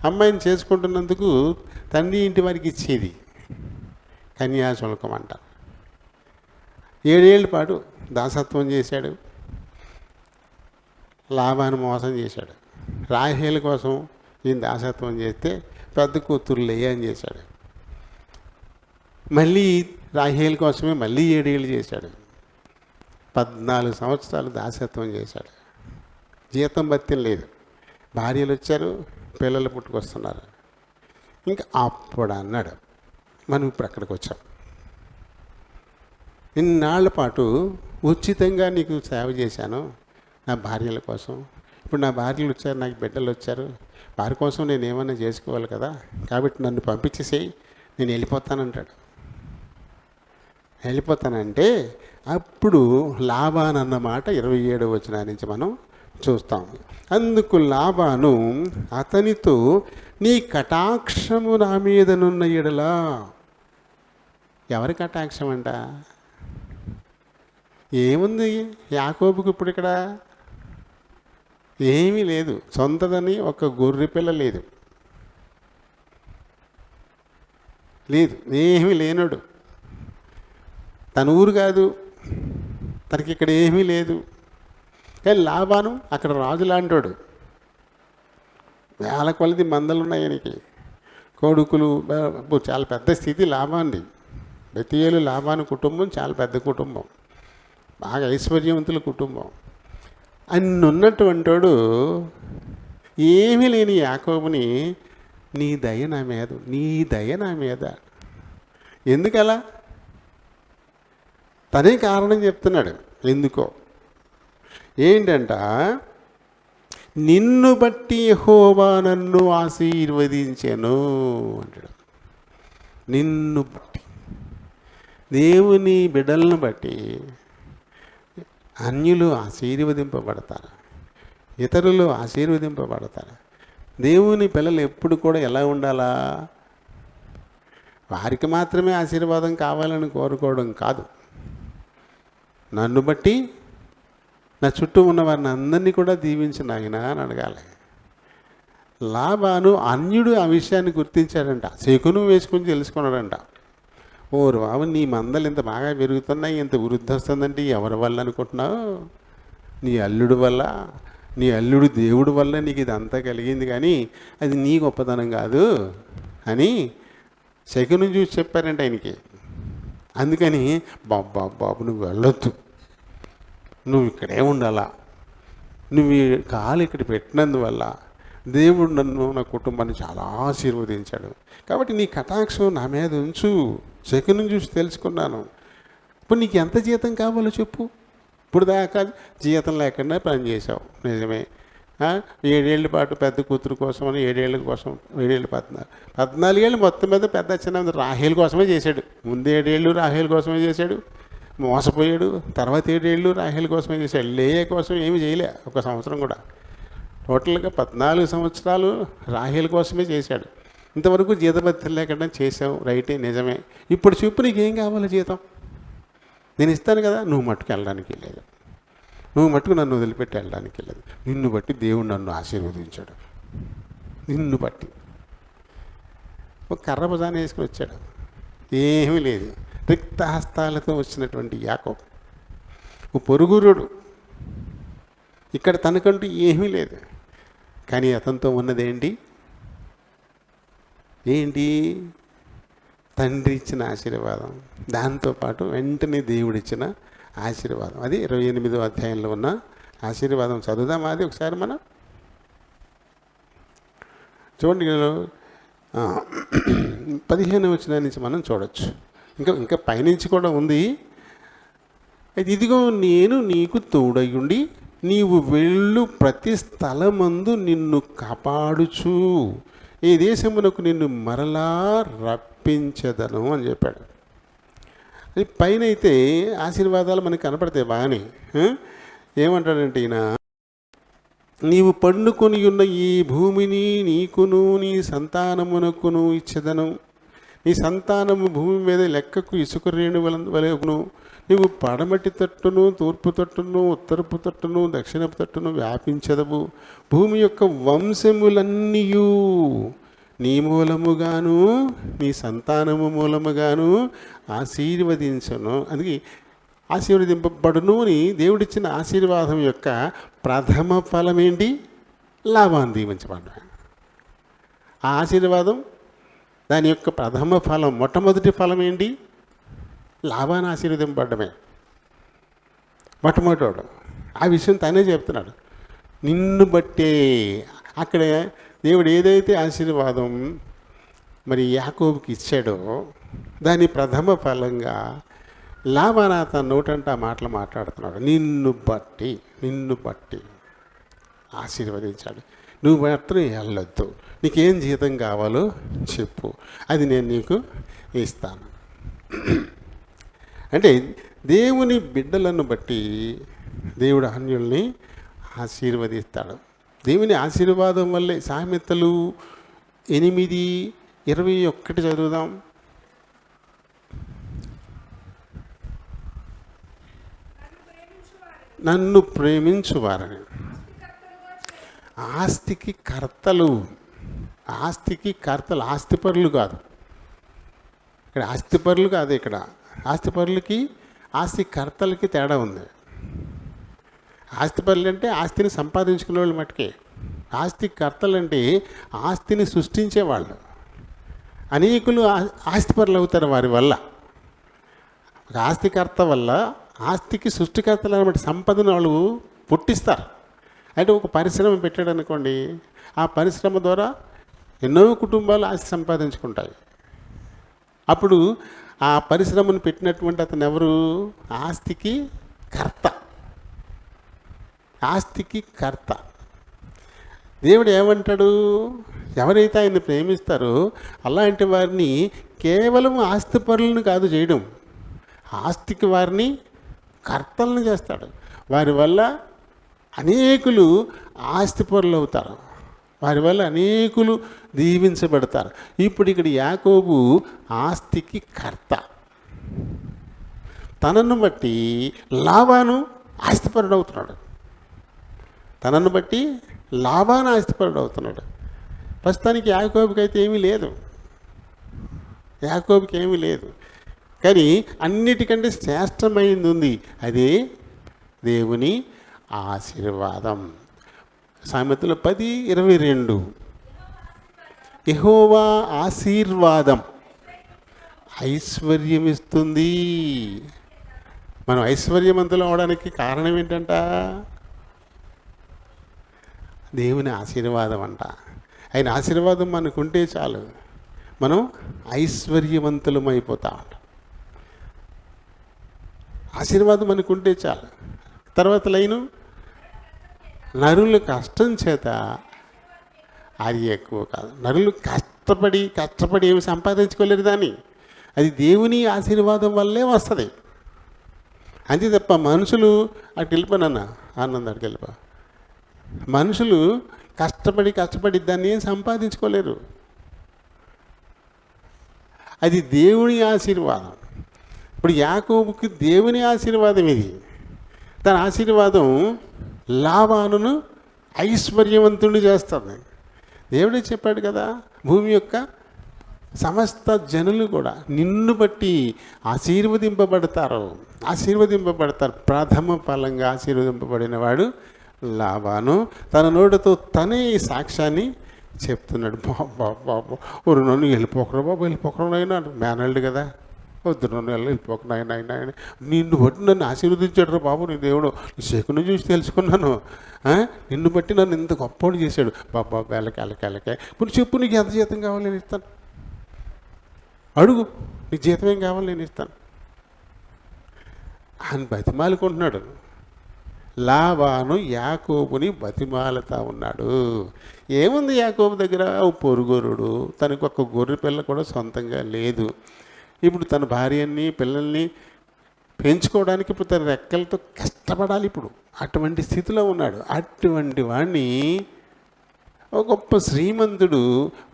అమ్మాయిని చేసుకుంటున్నందుకు తండ్రి ఇంటి వారికి ఇచ్చేది కన్యాశుల్కం అంట. 7 ఏళ్ళ పాటు దాసత్వం చేశాడు, లాభాన్ని మోసం చేశాడు. రాహేలు కోసం ఈయన దాసత్వం చేస్తే పెద్ద కూతురు లేయని చేశాడు. మళ్ళీ రాహేలు కోసమే మళ్ళీ 7 ఏళ్ళు చేశాడు. 14 సంవత్సరాలు దాసత్వం చేశాడు. జీతం భత్యం లేదు. భార్యలు వచ్చారు, పిల్లలు పుట్టుకొస్తున్నారు. ఇంకా అప్పుడు అన్నాడు, మనం ఇప్పుడు అక్కడికి వచ్చాం. ఇన్నాళ్ల పాటు ఉచితంగా నీకు సేవ చేశాను నా భార్యల కోసం. ఇప్పుడు నా భార్యలు వచ్చారు, నాకు బిడ్డలు వచ్చారు, వారి కోసం నేను ఏమన్నా చేసుకోవాలి కదా, కాబట్టి నన్ను పంపించేసేయి, నేను వెళ్ళిపోతానంటాడు. వెళ్ళిపోతానంటే అప్పుడు లాబాను అన్నమాట 27వ వచనం నుంచి మనం చూస్తాం. అందుకు లాబాను అతనితో, నీ కటాక్షము నా మీదనున్న ఎడలా. ఎవరి కటాక్షం అంట? ఏముంది యాకోబుకు ఇప్పుడు ఇక్కడ? ఏమీ లేదు. సొంతదని ఒక గొర్రె పిల్ల లేదు, ఏమీ లేనోడు. తన ఊరు కాదు, తనకి ఇక్కడ ఏమీ లేదు. కానీ లాబాను అక్కడ రాజు లాంటోడు. వేల కొలది మందలు ఉన్నాయి ఆయనకి, కొడుకులు. చాలా పెద్ద స్థితి లాబాంది. బెతీయేలు లాబాను కుటుంబం చాలా పెద్ద కుటుంబం, బాగా ఐశ్వర్యవంతుల కుటుంబం. అన్నున్నటువంటి వాడు ఏమీ లేని యాకోబుని, నీ దయ నా మీద, నీ దయ నా మీద. ఎందుకలా? తనే కారణం చెప్తున్నాడు. ఎందుకో ఏంటంట, నిన్ను బట్టి యెహోవా నన్ను ఆశీర్వదించెను అంటాడు. నిన్ను బట్టి, దేవుని బిడ్డలను బట్టి అన్యులు ఆశీర్వదింపబడతారు, ఇతరులు ఆశీర్వదింపబడతారు. దేవుని పిల్లలు ఎప్పుడు కూడా ఎలా ఉండాలా? వారికి మాత్రమే ఆశీర్వాదం కావాలని కోరుకోవడం కాదు, నన్ను బట్టి నా చుట్టూ ఉన్న వారిని అందరినీ కూడా దీవించిన ఆయన అని అడగాలి. లాబాను అన్యుడు ఆ విషయాన్ని గుర్తించాడంట, శకునం వేసుకుని తెలుసుకున్నాడంట. ఓరు బాబు, నీ మందలు ఇంత బాగా పెరుగుతున్నాయి, ఇంత వృద్ధి వస్తుందంటే ఎవరి వల్ల అనుకుంటున్నావు? నీ అల్లుడు వల్ల, నీ అల్లుడు దేవుడు వల్ల నీకు ఇదంతా కలిగింది, కానీ అది నీ గొప్పతనం కాదు అని శకునం చూసి చెప్పారంట ఆయనకి. అందుకని బాబు నువ్వు వెళ్ళొద్దు, నువ్వు ఇక్కడే ఉండాలా, నువ్వు ఈ కాలు ఇక్కడ పెట్టినందువల్ల దేవుడు నన్ను, నా కుటుంబాన్ని చాలా ఆశీర్వదించాడు, కాబట్టి నీ కటాక్షం నా మీద ఉంచు. శకునం చూసి తెలుసుకున్నాను. ఇప్పుడు నీకు ఎంత జీతం కావాలో చెప్పు. ఇప్పుడు దాకా జీతం లేకుండా పనిచేసావు, నిజమే. 7 ఏళ్ళ పాటు పెద్ద కూతురు కోసం అని 7 ఏళ్ళ కోసం, 7 ఏళ్ళు 14 ఏళ్ళు మొత్తం మీద పెద్ద చిన్న రాహేల్ కోసమే చేశాడు. ముందు 7 ఏళ్ళు రాహేల్ కోసమే చేశాడు, మోసపోయాడు. తర్వాత 7 ఏళ్ళు రాహేల్ కోసమే చేశాడు, లేయ కోసం ఏమి చేయలే ఒక సంవత్సరం కూడా. టోటల్గా 14 సంవత్సరాలు రాహేల్ కోసమే చేశాడు. ఇంతవరకు జీతభత్యం లేకుండా చేసావు, రైటే, నిజమే. ఇప్పుడు చెప్పు నీకేం కావాలో జీతం, నేను ఇస్తాను కదా. నువ్వు మట్టుకు వెళ్ళడానికి లేదు, నువ్వు మట్టుకు నన్ను వదిలిపెట్టి వెళ్ళడానికి లేదు. నిన్ను బట్టి దేవుడు నన్ను ఆశీర్వదించాడు, నిన్ను బట్టి. ఒక కర్ర భుజాన్ని వేసుకుని వచ్చాడు, ఏమీ లేదు, రిక్త హస్తాలతో వచ్చినటువంటి యాకోబు ఓ పొరుగురుడు. ఇక్కడ తనకంటూ ఏమీ లేదు, కానీ అతనితో ఉన్నదేంటి? తండ్రి ఇచ్చిన ఆశీర్వాదం, దాంతోపాటు వెంటనే దేవుడిచ్చిన ఆశీర్వాదం. అది 28వ అధ్యాయంలో ఉన్న ఆశీర్వాదం. చదువుదాం అది ఒకసారి మనం. చూడండి, 15వ వచనం నుంచి మనం చూడొచ్చు. ఇంకా పైనుంచి కూడా ఉంది. అయితే ఇదిగో నేను నీకు తోడయుండి నీవు వెళ్ళు ప్రతి స్థలమందు నిన్ను కాపాడుచు ఈ దేశమునకు నిన్ను మరలా రప్పించదను అని చెప్పాడు. అది పైన అయితే ఆశీర్వాదాలు మనకు కనపడతాయి బాగానే. ఏమంటాడంటే ఈయన, నీవు పండుకొని ఉన్న ఈ భూమిని నీకును నీ సంతానమునకును ఇచ్చేదను, నీ సంతానము భూమి మీద లెక్కకు ఇసుక రేణు వలెను. నీవు పడమటి తట్టును, తూర్పు తట్టును, ఉత్తరపు తట్టును, దక్షిణపు తట్టును వ్యాపించదవు. భూమి యొక్క వంశములన్నీయు నీ మూలముగాను నీ సంతానము మూలముగాను ఆశీర్వదించును. అందుకే ఆశీర్వదింపబడును అని దేవుడిచ్చిన ఆశీర్వాదం యొక్క ప్రథమ ఫలం ఏంటి? లాభాన్ని దీవించబడ్డా. ఆ ఆశీర్వాదం దాని యొక్క ప్రథమ ఫలం, మొట్టమొదటి ఫలం ఏంటి? లాభాన్ని ఆశీర్వదింపబడ్డమే మొట్టమొదటి. ఆ విషయం తనే చెప్తున్నాడు. నిన్ను బట్టే అక్కడ దేవుడు ఏదైతే ఆశీర్వాదం మరి యాకోబుకి ఇచ్చాడో దాని ప్రథమ ఫలంగా లాభాన తన నోటంటే ఆ మాటలు మాట్లాడుతున్నాడు. నిన్ను బట్టి ఆశీర్వదించాడు. నువ్వు మాత్రం వెళ్ళొద్దు, నీకేం జీతం కావాలో చెప్పు, అది నేను నీకు ఇస్తాను. అంటే దేవుని బిడ్డలను బట్టి దేవుడు అన్యుల్ని ఆశీర్వదిస్తాడు. దేవుని ఆశీర్వాదం వల్లే సామెతలు 8:21 చదువుదాం. నన్ను ప్రేమించువారని ఆస్తికి కర్తలు. ఆస్తిపరులు కాదు ఇక్కడ. ఆస్తిపరులు కాదు ఇక్కడ. ఆస్తిపరులకి ఆస్తి కర్తలకి తేడా ఉంది. ఆస్తిపరులు అంటే ఆస్తిని సంపాదించుకునే వాళ్ళు మట్టుకే. ఆస్తి కర్తలు అంటే ఆస్తిని సృష్టించేవాళ్ళు. అనేకులు ఆస్తిపరులు అవుతారు వారి వల్ల. ఒక ఆస్తికర్త వల్ల ఆస్తికి సృష్టికర్తలు అనమాట. సంపదను వాళ్ళు పుట్టిస్తారు. అంటే ఒక పరిశ్రమ పెట్టాడు అనుకోండి, ఆ పరిశ్రమ ద్వారా ఎన్నో కుటుంబాలు ఆస్తి సంపాదించుకుంటాయి. అప్పుడు ఆ పరిశ్రమను పెట్టినటువంటి అతను ఎవరు? ఆస్తికి కర్త. దేవుడు ఏమంటాడు? ఎవరైతే ఆయన్ని ప్రేమిస్తారో అలాంటి వారిని కేవలం ఆస్తిపరులను కాదు చేయడం, ఆస్తికి వారిని కర్తలను చేస్తాడు. వారి వల్ల అనేకులు ఆస్తిపరులు అవుతారు. వారి వల్ల అనేకులు దీవించబడతారు. ఇప్పుడు ఇక్కడ యాకోబు ఆస్తికి కర్త. తనను బట్టి లాభాను ఆస్తిపరుడు అవుతున్నాడు. ప్రస్తుతానికి యాకోబుకి అయితే ఏమీ లేదు. కానీ అన్నిటికంటే శ్రేష్టమైంది ఉంది. అదే దేవుని ఆశీర్వాదం. సామెతలు 10:22 యెహోవా ఆశీర్వాదం ఐశ్వర్యం ఇస్తుంది. మనం ఐశ్వర్యవంతులు అవడానికి కారణం ఏంటంట? దేవుని ఆశీర్వాదం అంట. ఆయన ఆశీర్వాదం మనకుంటే చాలు, మనం ఐశ్వర్యవంతులం అయిపోతామంట. ఆశీర్వాదం మనకుంటే చాలు. తర్వాత లైను, నరుల కష్టం చేత అది ఎక్కువ కాదు. నరులు కష్టపడి ఏమి సంపాదించుకోలేరు దాన్ని. అది దేవుని ఆశీర్వాదం వల్లే వస్తుంది. అంతే తప్ప మనుషులు అటు వెళ్ళిపోనన్న ఆనందానికి వెళ్ళిపో. మనుషులు కష్టపడి దాన్ని ఏం సంపాదించుకోలేరు. అది దేవుని ఆశీర్వాదం. ఇప్పుడు యాకోబుకి దేవుని ఆశీర్వాదం ఇది. తన ఆశీర్వాదం లాభాను ఐశ్వర్యవంతుడు చేస్తుంది. దేవుడే చెప్పాడు కదా, భూమి యొక్క సమస్త జనులు కూడా నిన్ను బట్టి ఆశీర్వదింపబడతారు. ప్రథమ ఫలంగా ఆశీర్వదింపబడిన వాడు లాభాను. తన నోటితో తనే ఈ సాక్ష్యాన్ని చెప్తున్నాడు. బాబు నన్ను వెళ్ళిపోకరు అయినా మేనల్డ్ కదా, వద్దు నన్ను వెళ్ళిపోకుండా ఆయన నిన్ను బట్టి నన్ను ఆశీర్వదించాడు బాబు. నీ దేవుడు నీ శకుని చూసి తెలుసుకున్నాను. నిన్ను బట్టి నన్ను ఇంత గొప్పవాడు చేశాడు. బాబా వెళ్ళకే ఇప్పుడు చెప్పు, నీకు ఎంత జీతం కావాలి నేను ఇస్తాను. అడుగు, నీకు జీతం ఏం కావాలి నేను ఇస్తాను అని బతిమాలుకుంటున్నాడు. లాబాను యాకోబుని బతిమాలుతా ఉన్నాడు. ఏముంది యాకోబు దగ్గర? పొరుగురుడు, తనకు ఒక గొర్రె పిల్ల కూడా సొంతంగా లేదు. ఇప్పుడు తన భార్యని పిల్లల్ని పెంచుకోవడానికి ఇప్పుడు తన రెక్కలతో కష్టపడాలి. ఇప్పుడు అటువంటి స్థితిలో ఉన్నాడు. అటువంటి వాడిని ఒక గొప్ప శ్రీమంతుడు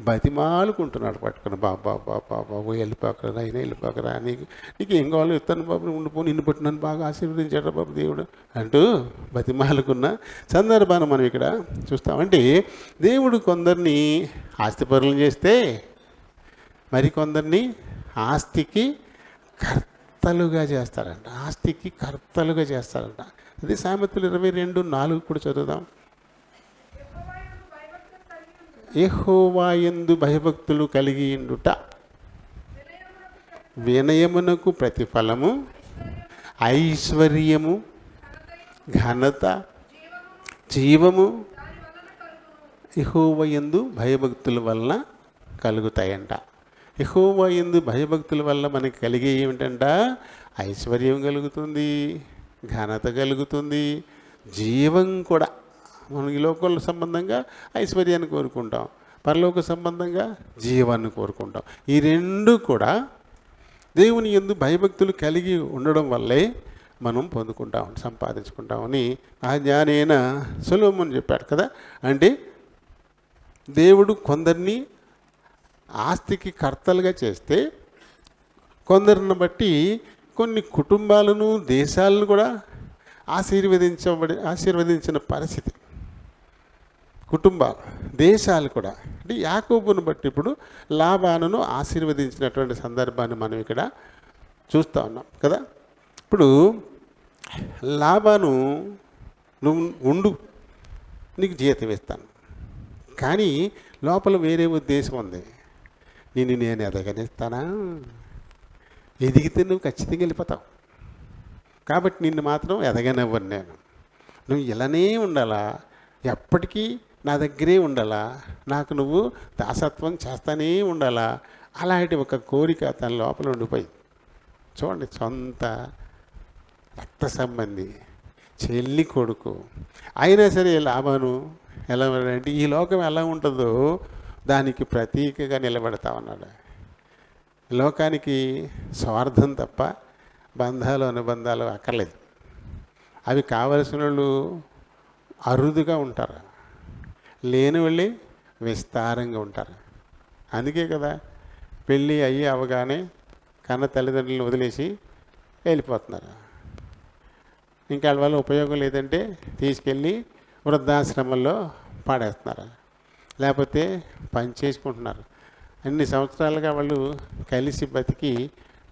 బతిమాలుకుంటున్నాడు పట్టుకుని, బాబా బాబా బాబు వెళ్ళిపోకరా అయినా వెళ్ళిపోకరా, నీకు ఏం కావాలో ఇస్తాను బాబు, ఉండిపో, నిన్ను పట్టి నన్ను బాగా ఆశీర్వదించాడు బాబు దేవుడు అంటూ బతిమాలుకున్న సందర్భాన్ని మనం ఇక్కడ చూస్తామంటే, దేవుడు కొందరిని ఆస్తిపరులను చేస్తే మరికొందరిని ఆస్తికి కర్తలుగా చేస్తారంట. ఆస్తికి కర్తలుగా చేస్తారంట. అది సామెతలు 22:4 కూడా చదువుదాం. యెహోవా యందు భయభక్తులు కలిగి ఉండుట వినయమునకు ప్రతిఫలము, ఐశ్వర్యము, ఘనత, జీవము యెహోవా యందు భయభక్తుల వలన కలుగుతాయంట. యెహోవా యందు భయభక్తుల వల్ల మనకి కలిగే ఏమిటంట? ఐశ్వర్యం కలుగుతుంది, ఘనత కలుగుతుంది, జీవం కూడా. మనం ఈ లోకల సంబంధంగా ఐశ్వర్యాన్ని కోరుకుంటాం, పరలోక సంబంధంగా జీవాన్ని కోరుకుంటాం. ఈ రెండు కూడా దేవుని యందు భయభక్తులు కలిగి ఉండడం వల్లే మనం పొందుకుంటాం, సంపాదించుకుంటామని ఆ జ్ఞాని అయిన సొలొమోను చెప్పాడు కదా. అంటే దేవుడు కొందరిని ఆస్తికి కర్తలుగా చేస్తే, కొందరిని బట్టి కొన్ని కుటుంబాలను, దేశాలను కూడా ఆశీర్వదించిన పరిస్థితి. కుటుంబాలు, దేశాలు కూడా. అంటే యాకోబును బట్టి ఇప్పుడు లాబానును ఆశీర్వదించినటువంటి సందర్భాన్ని మనం ఇక్కడ చూస్తూ ఉన్నాం కదా. ఇప్పుడు లాబాను, నువ్వు ఉండు, నీకు జీతం ఇస్తాను, కానీ లోపల వేరే ఉద్దేశం ఉంది. నేను ఎదగనిస్తానా? ఎదిగితే నువ్వు ఖచ్చితంగా వెళ్ళిపోతావు, కాబట్టి నిన్ను మాత్రం ఎదగనివ్వను నేను. నువ్వు ఇలానే ఉండాలా, ఎప్పటికీ నా దగ్గరే ఉండాలా, నాకు నువ్వు దాసత్వం చేస్తానే ఉండాలా, అలాంటి ఒక కోరిక తన లోపల ఉండిపోయి. చూడండి, సొంత రక్త సంబంధి, చెల్లి కొడుకు అయినా సరే లాబాను ఎలా అంటే ఈ లోకం ఎలా ఉంటుందో దానికి ప్రతీకగా నిలబెడతా ఉన్నాడు. లోకానికి స్వార్థం తప్ప బంధాలు, అనుబంధాలు అక్కర్లేదు. అవి కావలసిన వాళ్ళు అరుదుగా ఉంటారు, లేని వాళ్ళే విస్తారంగా ఉంటారు. అందుకే కదా పెళ్ళి అయ్యి అవగానే కన్న తల్లిదండ్రులను వదిలేసి వెళ్ళిపోతున్నారు. ఇంకా వాళ్ళ ఉపయోగం లేదంటే తీసుకెళ్ళి వృద్ధాశ్రమంలో పాడేస్తున్నారు, లేకపోతే పని చేసుకుంటున్నారు. అన్ని సంవత్సరాలుగా వాళ్ళు కలిసి బతికి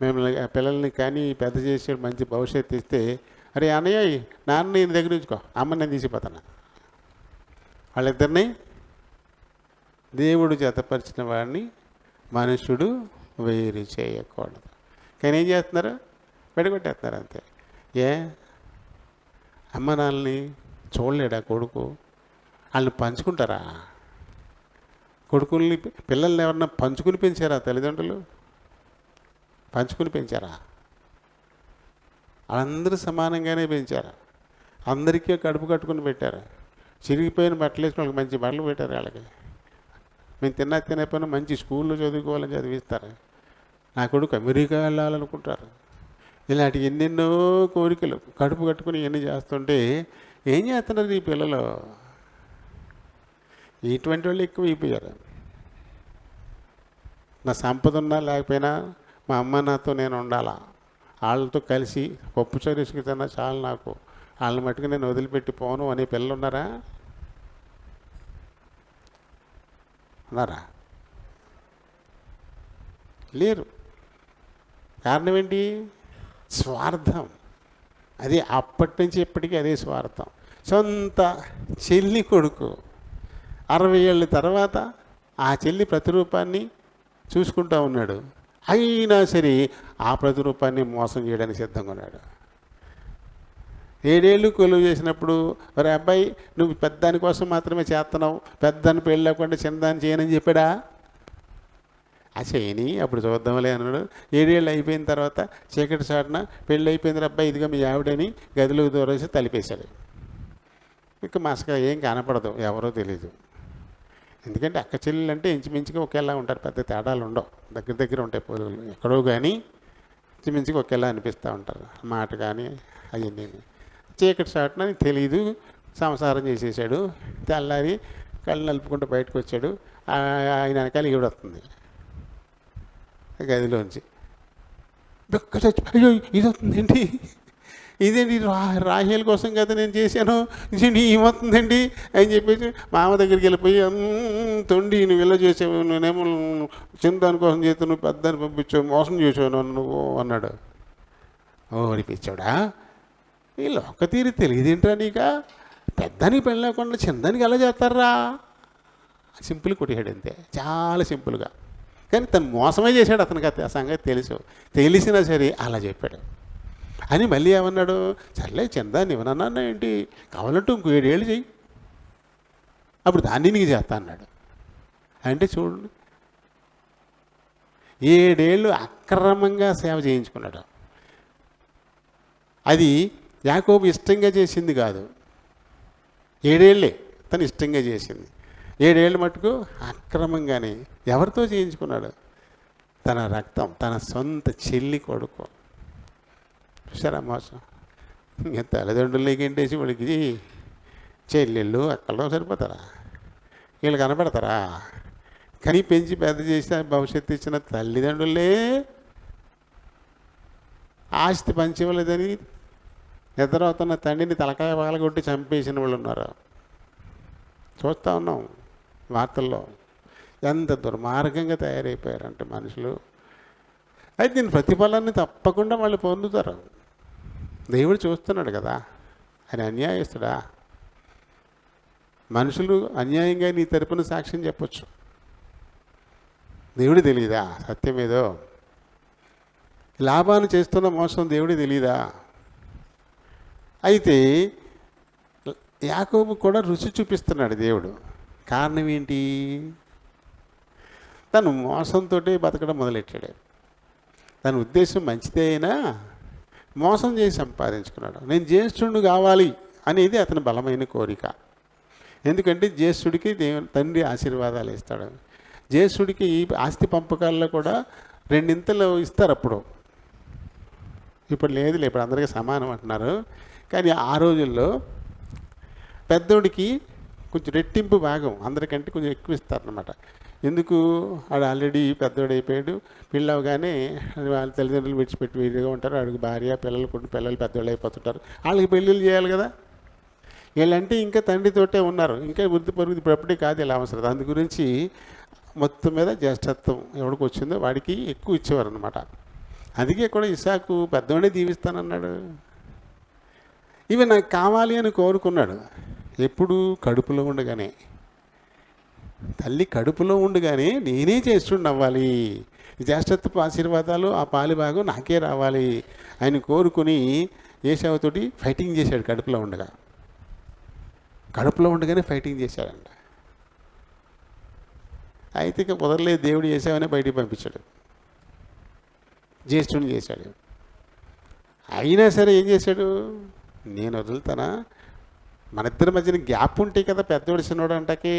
మిమ్మల్ని పిల్లల్ని కానీ పెద్ద చేసే మంచి భవిష్యత్తు ఇస్తే, అరే అన్నయ్య నాన్న నేను దగ్గర ఉంచుకో, అమ్మ నేను తీసిపోతాను. వాళ్ళిద్దరిని దేవుడు జతపరిచిన వాడిని మనుషుడు వేరు చేయకూడదు. కానీ ఏం చేస్తున్నారు? విడగొట్టేస్తున్నారు అంతే. అమ్మ నాన్నని చూడలేడా కొడుకు? వాళ్ళని పంచుకుంటారా? కొడుకుల్ని, పిల్లల్ని ఎవరన్నా పంచుకుని పెంచారా? తల్లిదండ్రులు పంచుకుని పెంచారా? వాళ్ళందరూ సమానంగానే పెంచారు. అందరికీ కడుపు కట్టుకుని పెట్టారు. చిరిగిపోయిన బట్టలు వేసుకుని వాళ్ళకి మంచి బట్టలు పెట్టారు. వాళ్ళకి మేము తినకపోయినా మంచి స్కూల్లో చదువుకోవాలని చదివిస్తారు. నా కొడుకు అమెరికా వెళ్ళాలనుకుంటారు. ఇలాంటి ఎన్నెన్నో కోరికలు కడుపు కట్టుకుని ఇవన్నీ చేస్తుంటే ఏం చేస్తున్నారు ఈ పిల్లలు? ఇటువంటి వాళ్ళు ఎక్కువ అయిపోయారు. నా సంపద ఉన్నా లేకపోయినా మా అమ్మ నాతో నేను ఉండాలా, వాళ్ళతో కలిసి పప్పు చోరేసుకు తిన్నా చాలు నాకు, వాళ్ళని మట్టుకు నేను వదిలిపెట్టి పోను అనే పిల్లలు ఉన్నారా? ఉన్నారా? లేరు. కారణం ఏంటి? స్వార్థం. అది అప్పటి నుంచి ఇప్పటికీ అదే స్వార్థం. సొంత చెల్లి కొడుకు 60 ఏళ్ళ తర్వాత ఆ చెల్లి ప్రతిరూపాన్ని చూసుకుంటూ ఉన్నాడు. అయినా సరే ఆ ప్రతిరూపాన్ని మోసం చేయడానికి సిద్ధంగా ఉన్నాడు. 7 ఏళ్ళు కొలువు చేసినప్పుడు, మరి అబ్బాయి నువ్వు పెద్దాని కోసం మాత్రమే చేస్తున్నావు, పెద్దాన్ని పెళ్ళి లేకుండా చిన్నదాన్ని చేయనని చెప్పాడా? ఆ చేయని అప్పుడు చూద్దాంలే అన్నాడు. 7 ఏళ్ళు అయిపోయిన తర్వాత చీకటి చాటున పెళ్ళి అయిపోయింది అబ్బాయి, ఇదిగా మీ ఆవిడని గదిలోకి దూరేసి తలిపేశాడు. ఇక మసక ఏం కనపడదు, ఎవరో తెలీదు. ఎందుకంటే అక్క చెల్లెలు అంటే ఇంచుమించుగా ఒకేలా ఉంటారు, పెద్ద తేడాలు ఉండవు, దగ్గర దగ్గర ఉంటాయి పొరుగులు. ఎక్కడో కానీ ఇంచుమించుగా ఒకేలా అనిపిస్తూ ఉంటారు, మాట కానీ అవన్నీ. చీకటి చాటున తెలీదు, సంసారం చేసేసాడు. తెల్లారి కళ్ళు నలుపుకుంటూ బయటకు వచ్చాడు. ఆయన వెనకాల ఈవిడ వస్తుంది గదిలోంచి. అయ్యో ఇది వస్తుందండి, ఇదేంటి రాహేల్ కోసం కదా నేను చేశాను, ఇదేంటి ఏమవుతుందండి అని చెప్పేసి మామ దగ్గరికి వెళ్ళిపోయి, తొండి నువ్వు ఇలా చేసావు, నేనేమో చిన్నదాని కోసం చేస్తే నువ్వు పెద్దాన్ని పంపించావు, మోసం చేసావు నువ్వు అన్నాడు. ఓడిపించాడా, వీళ్ళు ఒక్క తీరు తెలియదేంట్రా నీకా, పెద్దానికి పెళ్ళి లేకుండా చిన్నదానికి ఎలా చేస్తారా, సింపుల్ కొట్టేశాడు అంతే, చాలా సింపుల్గా. కానీ తను మోసమే చేశాడు, అతనికి ఆ సంగతి తెలిసినా సరే అలా చెప్పాడు. అని మళ్ళీ ఏమన్నాడు, సర్లే చందాన్ని ఇవ్వనన్నా ఏంటి, కావాలంటే ఇంకో 7 ఏళ్ళు చెయ్యి, అప్పుడు దాన్ని నీకు చేస్తా అన్నాడు. అంటే చూడండి, 7 ఏళ్ళు అక్రమంగా సేవ చేయించుకున్నాడు. అది యాకోబు ఇష్టంగా చేసింది కాదు, 7 ఏళ్ళే తను ఇష్టంగా చేసింది. 7 ఏళ్ళు మటుకు అక్రమంగానే ఎవరితో చేయించుకున్నాడు, తన రక్తం, తన సొంత చెల్లి కొడుకు. చూసారా మోసం. ఇంకా తల్లిదండ్రులు ఏంటేసి వాడికి చెల్లెళ్ళు అక్కడో సరిపోతారా, వీళ్ళు కనపడతారా, కానీ పెంచి పెద్ద చేసి భవిష్యత్తు ఇచ్చిన తల్లిదండ్రులే ఆస్తి పంచివ్వలేదని నిద్రవుతున్న తండ్రిని తలకాయ పగలగొట్టి చంపేసిన వాళ్ళు ఉన్నారు. చూస్తూ ఉన్నాం వార్తల్లో, ఎంత దుర్మార్గంగా తయారైపోయారంటే మనుషులు. అయితే దీని ప్రతిఫలాన్ని తప్పకుండా వాళ్ళు పొందుతారు. దేవుడు చూస్తున్నాడు కదా, ఆయన అన్యాయస్తుడా. మనుషులు అన్యాయంగా నీ తరపున సాక్ష్యం చెప్పొచ్చు, దేవుడు తెలియదా సత్యమేదో, లాభాన్ని చేస్తున్న మోసం దేవుడు తెలియదా. అయితే యాకోబు కూడా రుచి చూపిస్తున్నాడు దేవుడు. కారణం ఏంటి, తను మోసంతో బతకడం మొదలెట్టాడు. తన ఉద్దేశం మంచిదే అయినా మోసం చేసి సంపాదించుకున్నాడు. నేను జ్యేష్ఠుడు కావాలి అనేది అతని బలమైన కోరిక. ఎందుకంటే జ్యేష్ఠుడికి తండ్రి ఆశీర్వాదాలు ఇస్తాడు. జ్యేష్ఠుడికి ఆస్తి పంపకాల్లో కూడా 2 ఇస్తారు అప్పుడు. ఇప్పుడు లేదులే, ఇప్పుడు అందరికీ సమానం అంటున్నారు. కానీ ఆ రోజుల్లో పెద్దోడికి కొంచెం రెట్టింపు భాగం, అందరికంటే కొంచెం ఎక్కువ ఇస్తారనమాట. ఎందుకు, వాడు ఆల్రెడీ పెద్దోడు అయిపోయాడు, పిల్లవగానే వాళ్ళ తల్లిదండ్రులు విడిచిపెట్టి వీడిగా ఉంటారు, వాడికి భార్య పిల్లలు పెద్దోళ్ళు అయిపోతుంటారు, వాళ్ళకి పెళ్ళిళ్ళు చేయాలి కదా. వీళ్ళంటే ఇంకా తండ్రితోటే ఉన్నారు, ఇంకా వృద్ధి పరుగుది ఇప్పుడప్పుడే కాదు ఇలా అవసరం. అందు గురించి మొత్తం మీద జ్యేష్ఠత్వం ఎవరికి వచ్చిందో వాడికి ఎక్కువ ఇచ్చేవారు అనమాట. అందుకే కూడా ఇస్సాకు పెద్దోడే దీవిస్తానన్నాడు. ఇవి నాకు కావాలి అని కోరుకున్నాడు. ఎప్పుడు కడుపులో ఉండగానే, తల్లి కడుపులో ఉండగానే నేనే చేస్తుండి అవ్వాలి, జ్యేష్ఠత్వపు ఆశీర్వాదాలు ఆ పాలి భాగం నాకే రావాలి ఆయన కోరుకుని ఏశావుతోటి ఫైటింగ్ చేశాడు. కడుపులో ఉండగానే ఫైటింగ్ చేశాడంట. అయితే ఇక కుదరలేదు, దేవుడు ఏశావనే బయటికి పంపించాడు, జ్యేష్ఠుని చేశాడు. అయినా సరే ఏం చేశాడు, నేను వదులుతానా, మన ఇద్దరి మధ్యన గ్యాప్ ఉంటాయి కదా, పెద్దోడు చిన్నోడు అంటకి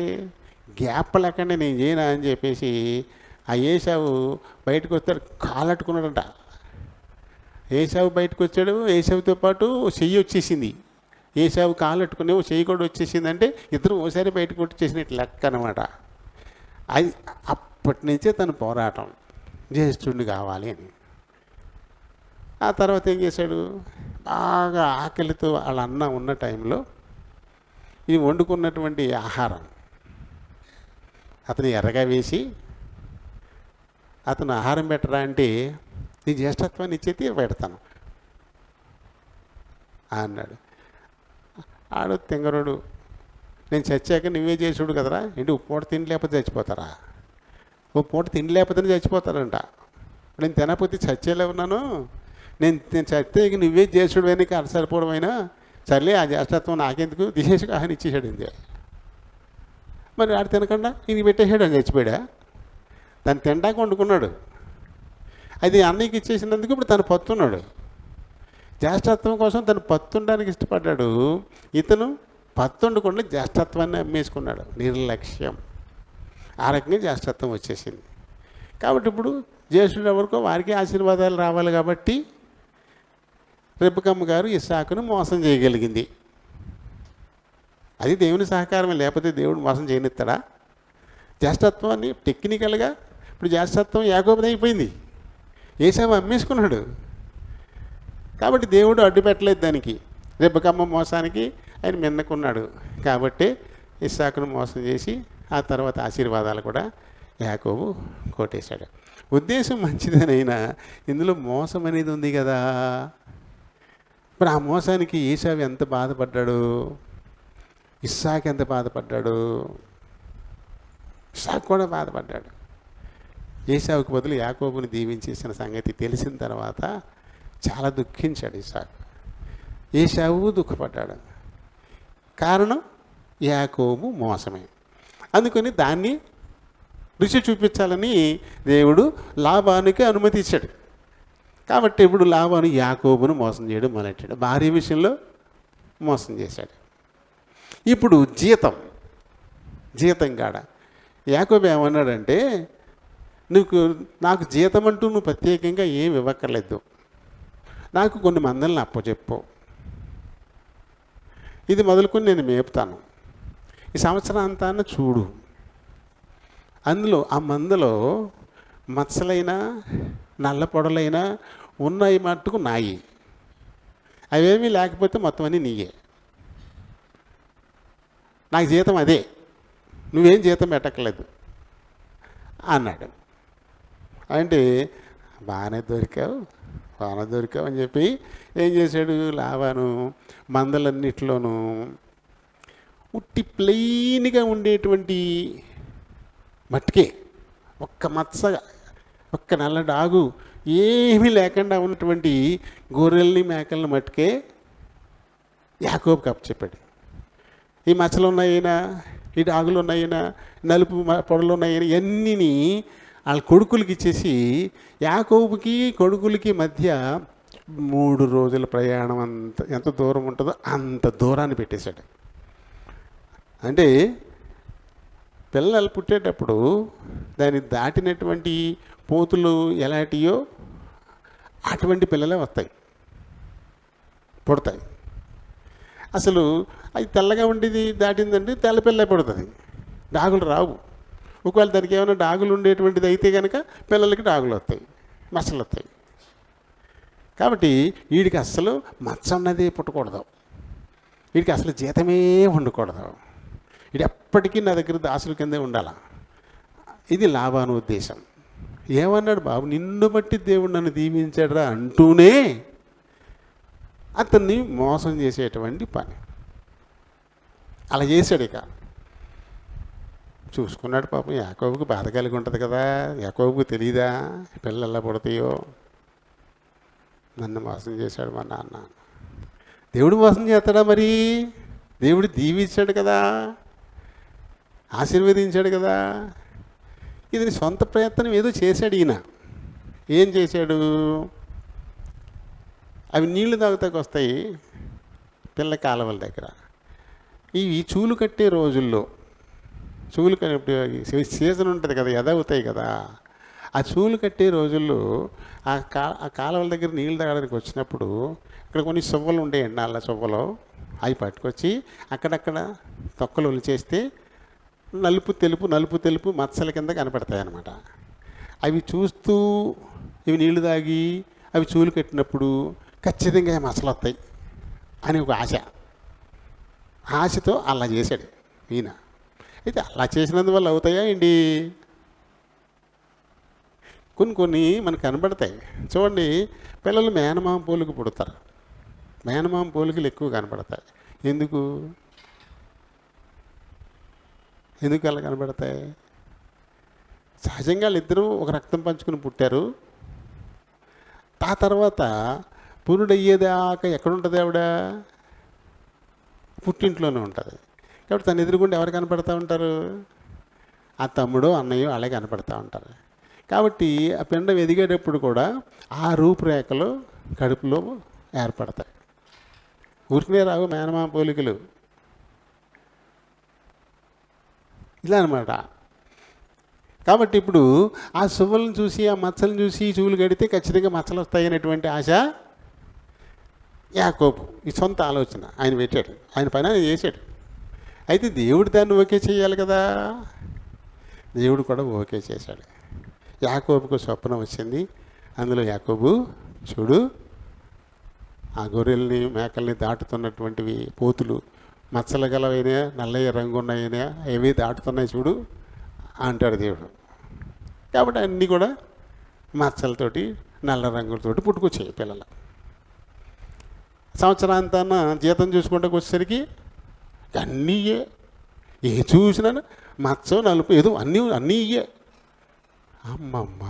గ్యాప్ లేకుండా నేను చేయనా అని చెప్పేసి ఆ ఏశావు బయటకు వస్తాడు, కాలట్టుకున్నాడంట. ఏశావు బయటకు వచ్చాడు, ఏశావుతో పాటు చెయ్యి వచ్చేసింది, ఏశావు కాలట్టుకునే చెయ్యి కూడా వచ్చేసిందంటే ఇద్దరు ఓసారి బయటకు వచ్చేసినట్టు లెక్క అనమాట. అది అప్పటి నుంచే తన పోరాటం, జ్యేష్ఠుడిని కావాలి అని. ఆ తర్వాత ఏం చేశాడు, బాగా ఆకలితో వాళ్ళ అన్న ఉన్న టైంలో ఇది వండుకున్నటువంటి ఆహారం అతను ఎర్రగా వేసి, అతను ఆహారం పెట్టరా అంటే నీ జ్యేష్ఠత్వాన్ని ఇచ్చేది పెడతాను అన్నాడు. ఆడు తింగరుడు, నేను చచ్చాక నువ్వే చేసుడు కదరా, ఏంటి పూట తిండి లేకపోతే చచ్చిపోతారా, పూట తిండి లేకపోతే చచ్చిపోతారంట, నేను తినకపోతే చచ్చేలా ఉన్నాను, నేను చస్తే నువ్వే చేసుడు వెనక సరిపోవడమైనా సర్లే ఆ జ్యేష్ఠత్వం నాకెందుకు తీసేసి ఆహారం ఇచ్చేసాడు ఇంతే. మరి ఆడు తినకుండా ఇంక పెట్టేసాడు అని చచ్చిపోయాడా, తను తినడానికి వండుకున్నాడు, అది అన్నయ్యకి ఇచ్చేసినందుకు ఇప్పుడు తను పత్తున్నాడు. జ్యేష్ఠత్వం కోసం తను పత్తుండడానికి ఇష్టపడ్డాడు. ఇతను పత్తుండకుండా జ్యేష్ఠత్వాన్ని అమ్మేసుకున్నాడు, నిర్లక్ష్యం. ఆ రకంగా జ్యేష్ఠత్వం వచ్చేసింది. కాబట్టి ఇప్పుడు జ్యేష్ఠుడు ఎవరికో వారికి ఆశీర్వాదాలు రావాలి కాబట్టి రెబెక్కమ్మ గారు ఇస్సాకును మోసం చేయగలిగింది. అది దేవుని సహకారమే, లేకపోతే దేవుడు మోసం చేయనిస్తాడా? జ్యేష్ఠత్వాన్ని టెక్నికల్గా ఇప్పుడు జ్యేష్ఠత్వం యాకోబుది అయిపోయింది, ఏసావు అమ్మేసుకున్నాడు. కాబట్టి దేవుడు అడ్డు పెట్టలేదు దానికి. రెబెక్కమ్మ మోసానికి ఆయన మిన్నకున్నాడు కాబట్టి ఇస్సాకును మోసం చేసి ఆ తర్వాత ఆశీర్వాదాలు కూడా యాకోబు కొట్టేశాడు. ఉద్దేశం మంచిదనైనా ఇందులో మోసం అనేది ఉంది కదా. మరి ఆ మోసానికి ఏసావు ఎంత బాధపడ్డాడు, ఇస్సాకు ఎంత బాధపడ్డాడు, ఇస్సాకు కూడా బాధపడ్డాడు. ఏసావుకు బదులు యాకోబుని దీవించేసిన సంగతి తెలిసిన తర్వాత చాలా దుఃఖించాడు ఇస్సాకు. ఏసావు దుఃఖపడ్డాడు. కారణం యాకోబు మోసమే. అందుకని దాన్ని రుచి చూపించాలని దేవుడు లాబానుకి అనుమతి ఇచ్చాడు. కాబట్టి ఇప్పుడు లాబాను యాకోబును మోసం చేయడం మొదలెట్టాడు. భార్య విషయంలో మోసం చేశాడు. ఇప్పుడు జీతం కాడ యాకోబు ఏమన్నాడంటే, నాకు జీతం అంటూ నువ్వు ప్రత్యేకంగా ఏమి ఇవ్వక్కర్లేదు, నాకు కొన్ని మందలను అప్పచెప్పు, ఇది మొదలుకొని నేను మేపుతాను, ఈ సంవత్సరం అంతా చూడు, అందులో ఆ మందలో మచ్చలైనా నల్ల పొడలైనా ఉన్నాయి మట్టుకు నాయి, అవేమీ లేకపోతే మొత్తం అన్నీ నీయే, నాకు జీతం అదే, నువ్వేం జీతం పెట్టక్కర్లేదు అన్నాడు. అంటే బాగానే దొరికావు అని చెప్పి ఏం చేశాడు లాబాను, మందలన్నిటిలోనూ ఉట్టి ప్లెయిన్గా ఉండేటువంటి మట్టికే, ఒక్క మచ్చ, ఒక్క నల్ల డాగు ఏమీ లేకుండా ఉన్నటువంటి గొర్రెల్ని మేకల్ని మట్టుకే యాకోబుకి అప్పచెప్పాడు. ఈ మచ్చలు ఉన్నాయినా, ఈ డాగులు ఉన్నాయినా, నలుపు పొడలు ఉన్నాయినా, ఇవన్నీ వాళ్ళ కొడుకులకి ఇచ్చేసి యాకోబుకి కొడుకులకి మధ్య 3 రోజుల ప్రయాణం ఎంత దూరం ఉంటుందో అంత దూరాన్ని పెట్టేశాడు. అంటే పిల్లలు పుట్టేటప్పుడు దాన్ని దాటినటువంటి పోతులు ఎలాంటియో అటువంటి పిల్లలే పుడతాయి. అసలు అది తెల్లగా ఉండేది దాటిందంటే తెల్ల పిల్ల పుడుతుంది, డాగులు రావు. ఒకవేళ దానికి ఏమైనా డాగులు ఉండేటువంటిది అయితే కనుక పిల్లలకి డాగులు వస్తాయి, మచ్చలు వస్తాయి. కాబట్టి వీడికి అస్సలు మచ్చ అన్నది పుట్టకూడదు, వీడికి అసలు జీతమే ఉండకూడదు, వీడు ఎప్పటికీ నా దగ్గర దాసుల కిందే ఉండాల. ఇది లాబాను ఉద్దేశం. ఏమన్నాడు, బాబు నిన్ను బట్టి దేవుడు నన్ను దీవించాడురా అంటూనే అతన్ని మోసం చేసేటువంటి పని అలా చేశాడు. ఇక చూసుకున్నాడు పాపం. యాకోబుకి బాధ కలిగి ఉంటుంది కదా, యాకోబుకి తెలియదా పిల్లలు ఎలా పుడతాయో, నన్ను మోసం చేశాడు మా నాన్న. దేవుడు మోసం చేస్తాడా మరి? దేవుడు దీవించాడు కదా, ఆశీర్వదించాడు కదా. ఇది సొంత ప్రయత్నం ఏదో చేశాడు ఈయన. ఏం చేశాడు? అవి నీళ్లు తాగుతాకి వస్తాయి పిల్ల కాలువల దగ్గర. ఈ చూలు కట్టే రోజుల్లో, చూలు సీజన్ ఉంటుంది కదా, ఎదవుతాయి కదా, ఆ చూలు కట్టే రోజుల్లో ఆ కాలువల దగ్గర నీళ్ళు తాగడానికి వచ్చినప్పుడు ఇక్కడ కొన్ని సువ్వలు ఉంటాయండి, నల్ల సువ్వలు. అవి పట్టుకొచ్చి అక్కడక్కడ తొక్కలు ఒలిచేస్తే నలుపు తెలుపు మచ్చల కింద కనపడతాయి అన్నమాట. అవి చూస్తూ ఇవి నీళ్లు తాగి అవి చూలు కట్టినప్పుడు ఖచ్చితంగా మచ్చలు వస్తాయి అని ఒక ఆశతో అలా చేశాడు ఈయన. అయితే అలా చేసినందువల్ల అవుతాయా ఏంటి? కొన్ని మనకు కనబడతాయి. చూడండి, పిల్లలు మేనమామ పోలికి పుడతారు, మేనమామ పోలికలు ఎక్కువ కనబడతాయి. ఎందుకు అలా కనబడతాయి? సహజంగా వాళ్ళిద్దరూ ఒక రక్తం పంచుకుని పుట్టారు. ఆ తర్వాత పురుడయ్యేదాకా ఎక్కడుంటుంది ఆవిడ? పుట్టింట్లోనే ఉంటుంది. కాబట్టి తను ఎదురుగుండా ఎవరు కనపడతా ఉంటారు? ఆ తమ్ముడో అన్నయ్యో అలాగే కనపడతా ఉంటారు. కాబట్టి ఆ పిండం ఎదిగేటప్పుడు కూడా ఆ రూపురేఖలు కడుపులో ఏర్పడతాయి. ఊరికనే రావు మేనమామ పోలికలు. ఇలా అనమాట. కాబట్టి ఇప్పుడు ఆ సువ్వలను చూసి ఆ మచ్చలను చూసి చూలు కడితే ఖచ్చితంగా మచ్చలు వస్తాయి అనేటువంటి ఆశ యాకోబు. ఈ సొంత ఆలోచన ఆయన పెట్టాడు, ఆయన పని ఆయన చేశాడు. అయితే దేవుడు దాన్ని ఓకే చేయాలి కదా. దేవుడు కూడా ఓకే చేశాడు. యాకోబుకు స్వప్నం వచ్చింది. అందులో యాకోబు చూడు, ఆ గొర్రెల్ని మేకల్ని దాటుతున్నటువంటివి పోతులు మచ్చలు గలవైనా నల్లయ్య రంగు ఉన్నాయినా ఏవి దాటుతున్నాయి చూడు అంటాడు దేవుడు. కాబట్టి అన్నీ కూడా మచ్చలతోటి నల్ల రంగులతోటి పుట్టుకొచ్చాయి పిల్లలు. సంవత్సరాంతాన జీతం చూసుకుంటూ వచ్చేసరికి అన్నీ ఏ చూసినా మచ్చ నలుపు ఏదో అన్నీ ఇయ్యే. అమ్మమ్మ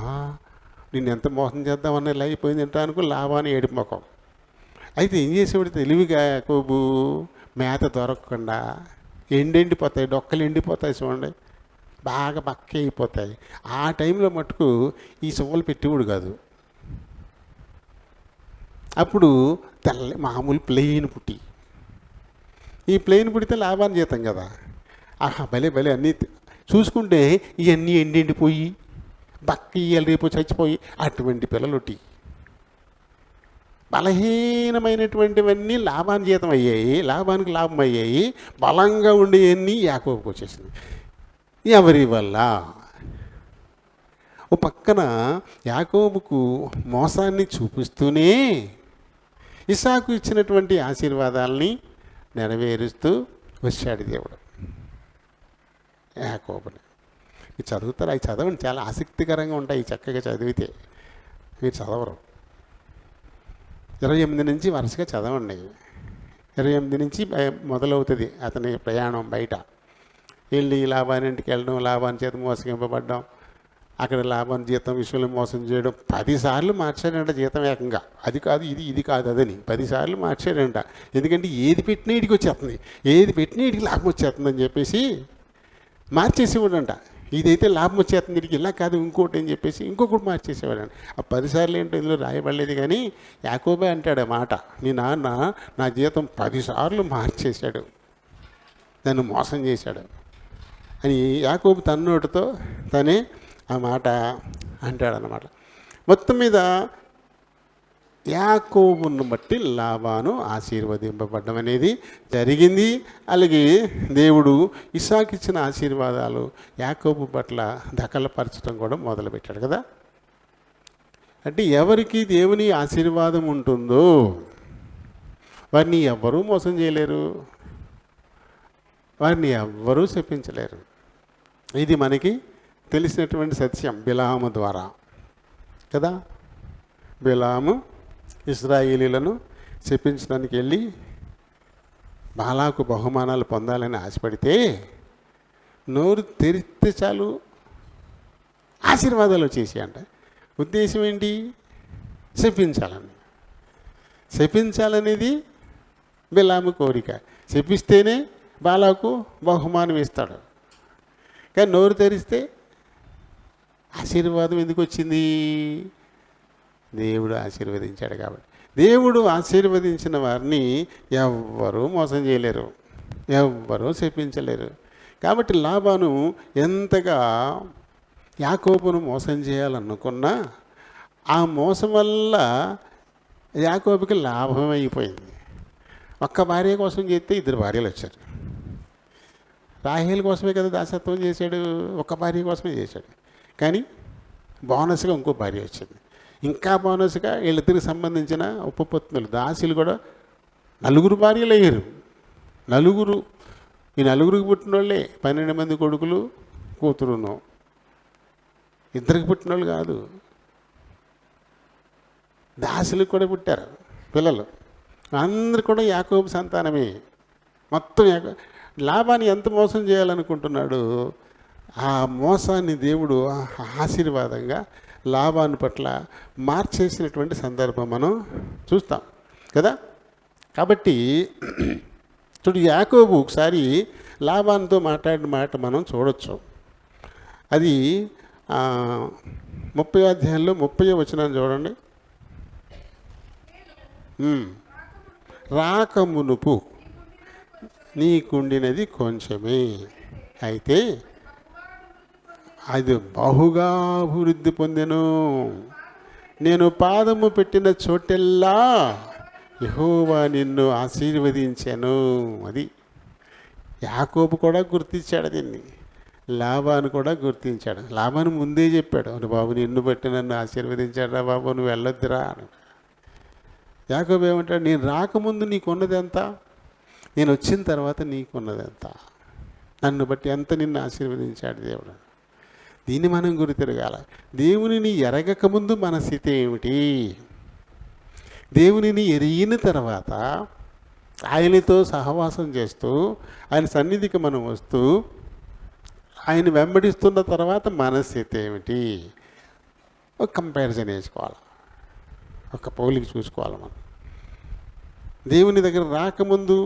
నిన్ను ఎంత మోసం చేద్దామని ఇలా అయిపోయింది అంటే అనుకో లాభాన్ని ఏడుపు మొఖం. అయితే ఏం చేసేవాడు తెలివిగా యాకోబు, మేత దొరకకుండా ఎండిపోతాయి, డొక్కలు ఎండిపోతాయి చూడండి, బాగా బక్క అయిపోతాయి. ఆ టైంలో మటుకు ఈ సువ్వలు పెట్టేవాడు కాదు. అప్పుడు మామూలు ప్లెయిన్ పుట్టి, ఈ ప్లెయిన్ పుడితే లాభాన్ని చేతాం కదా. ఆహా భలే అన్నీ చూసుకుంటే ఇవన్నీ ఎండిపోయి బక్క ఇయ్యాలి రేపు చచ్చిపోయి అటువంటి పిల్లలుటి బలహీనమైనటువంటివన్నీ లాభాన్ని జీతం అయ్యాయి, లాభానికి లాభం అయ్యాయి. బలంగా ఉండేవన్నీ యాకోబుకి వచ్చేసింది. ఎవరి వల్ల? ఓ పక్కన యాకోబుకు మోసాన్ని చూపిస్తూనే ఇస్సాకు ఇచ్చినటువంటి ఆశీర్వాదాలని నెరవేరుస్తూ వచ్చాడు దేవుడు యాకోబుని. మీరు చదువుతారు, అవి చదవండి, చాలా ఆసక్తికరంగా ఉంటాయి. చక్కగా చదివితే మీరు చదవరు. 28 నుంచి వరుసగా చదవండి. 28 నుంచి మొదలవుతుంది అతని ప్రయాణం. బయట వెళ్ళి లాభాన్ని ఇంటికి వెళ్ళడం, లాభాన్ని చేత మోసగింపబడ్డం, అక్కడ లాభాన్ని జీతం విషయంలో మోసం చేయడం. 10 సార్లు మార్చాడంట జీతం ఏకంగా. అది కాదు ఇది కాదు అదని 10 సార్లు మార్చాడంట. ఎందుకంటే ఏది పెట్టినా ఇడికి వచ్చేస్తుంది, ఏది పెట్టినా ఇడికి లాభం వచ్చేస్తుందని చెప్పేసి మార్చేసేవాడంట. ఇదైతే లాభం వచ్చేస్తుంది ఇడికి, ఇలా కాదు ఇంకోటి అని చెప్పేసి ఇంకొకటి మార్చేసేవాడంట. ఆ 10 సార్లు ఏంటో ఇందులో రాయబడలేదు, కానీ యాకోబే అంటాడు మాట, నీ నాన్న నా జీతం 10 సార్లు మార్చేశాడు, నన్ను మోసం చేశాడు అని యాకోబు తన నోటితో తనే ఆ మాట అంటాడనమాట. మొత్తం మీద యాకోబును బట్టి లాబాను ఆశీర్వదింపబడ్డం అనేది జరిగింది. అలాగే దేవుడు ఇస్సాకు ఇచ్చిన ఆశీర్వాదాలు యాకోబు పట్ల దఖలపరచడం కూడా మొదలుపెట్టాడు కదా. అంటే ఎవరికి దేవుని ఆశీర్వాదం ఉంటుందో వారిని ఎవ్వరూ మోసం చేయలేరు, వారిని ఎవ్వరూ శపించలేరు. ఇది మనకి తెలిసినటువంటి సత్యం బిలాము ద్వారా కదా. బిలాము ఇశ్రాయేలీలను శపించడానికి వెళ్ళి బాలాకు బహుమానాలు పొందాలని ఆశపడితే నోరు తెరిస్తే చాలు ఆశీర్వాదాలు వచ్చేసి అంట. ఉద్దేశం ఏంటి? శపించాలనేది బిలాము కోరిక. శపిస్తేనే బాలాకు బహుమానం ఇస్తాడు. కానీ నోరు తెరిస్తే ఆశీర్వాదం ఎందుకు వచ్చింది? దేవుడు ఆశీర్వదించాడు కాబట్టి. దేవుడు ఆశీర్వదించిన వారిని ఎవ్వరూ మోసం చేయలేరు, ఎవ్వరూ శపించలేరు. కాబట్టి లాబాను ఎంతగా యాకోబును మోసం చేయాలనుకున్నా ఆ మోసం వల్ల యాకోబుకి లాభం అయిపోయింది. ఒక్క భార్య కోసం చేస్తే 2 భార్యలు వచ్చారు. రాహేల్ కోసమే కదా దాసత్వం చేశాడు, ఒక్క భార్య కోసమే చేశాడు. కానీ బోనస్గా ఇంకో భార్య వచ్చింది. ఇంకా బోనస్గా వీళ్ళిద్దరికి సంబంధించిన ఉపపత్నులు దాసులు కూడా 4 భార్యలు అయ్యారు. 4 ఈ 4కి పుట్టిన వాళ్ళే 12 మంది కొడుకులు కూతురును. 2కి పుట్టిన వాళ్ళు కాదు, దాసులకు కూడా పుట్టారు పిల్లలు. అందరు కూడా యాకోబు సంతానమే. మొత్తం లాభాన్ని ఎంత మోసం చేయాలనుకుంటున్నాడు, ఆ మోసాన్ని దేవుడు ఆశీర్వాదంగా లాభాన్ని పట్ల మార్చేసినటువంటి సందర్భం మనం చూస్తాం కదా. కాబట్టి చూడు, యాకోబు ఒకసారి లాభాన్తో మాట్లాడిన మాట మనం చూడొచ్చు. అది 30వ అధ్యాయంలో 30వ వచనాన్ని చూడండి. రాకమునుపు నీకుండినది కొంచెమే, అయితే అది బహుగా అభివృద్ధి పొందెను. నేను పాదము పెట్టిన చోటెల్లా యెహోవా నిన్ను ఆశీర్వదించెను. అది యాకోబు కూడా గుర్తించాడు దీన్ని, లాబాను కూడా గుర్తించాడు. లాబాను ముందే చెప్పాడు, "అవును బాబు, నిన్ను బట్టి నన్ను ఆశీర్వదించాడు రా బాబు, నువ్వు వెళ్ళొద్దురా" అని. యాకోబు ఏమంటాడు, "నేను రాకముందు నీకున్నది ఎంత, నేను వచ్చిన తర్వాత నీకున్నది ఎంత, నన్ను బట్టి ఎంత నిన్ను ఆశీర్వదించాడు దేవుడు." దీన్ని మనం గుర్తిరగాల. దేవునిని ఎరగకముందు మన స్థితి ఏమిటి, దేవునిని ఎరిగిన తర్వాత ఆయనతో సహవాసం చేస్తూ ఆయన సన్నిధికి మనం వస్తూ ఆయన వెంబడిస్తున్న తర్వాత మన స్థితి ఏమిటి, ఒక కంపారిజన్ వేసుకోవాలి, ఒక పోలిక చూసుకోవాలి. మనం దేవుని దగ్గర రాకముందు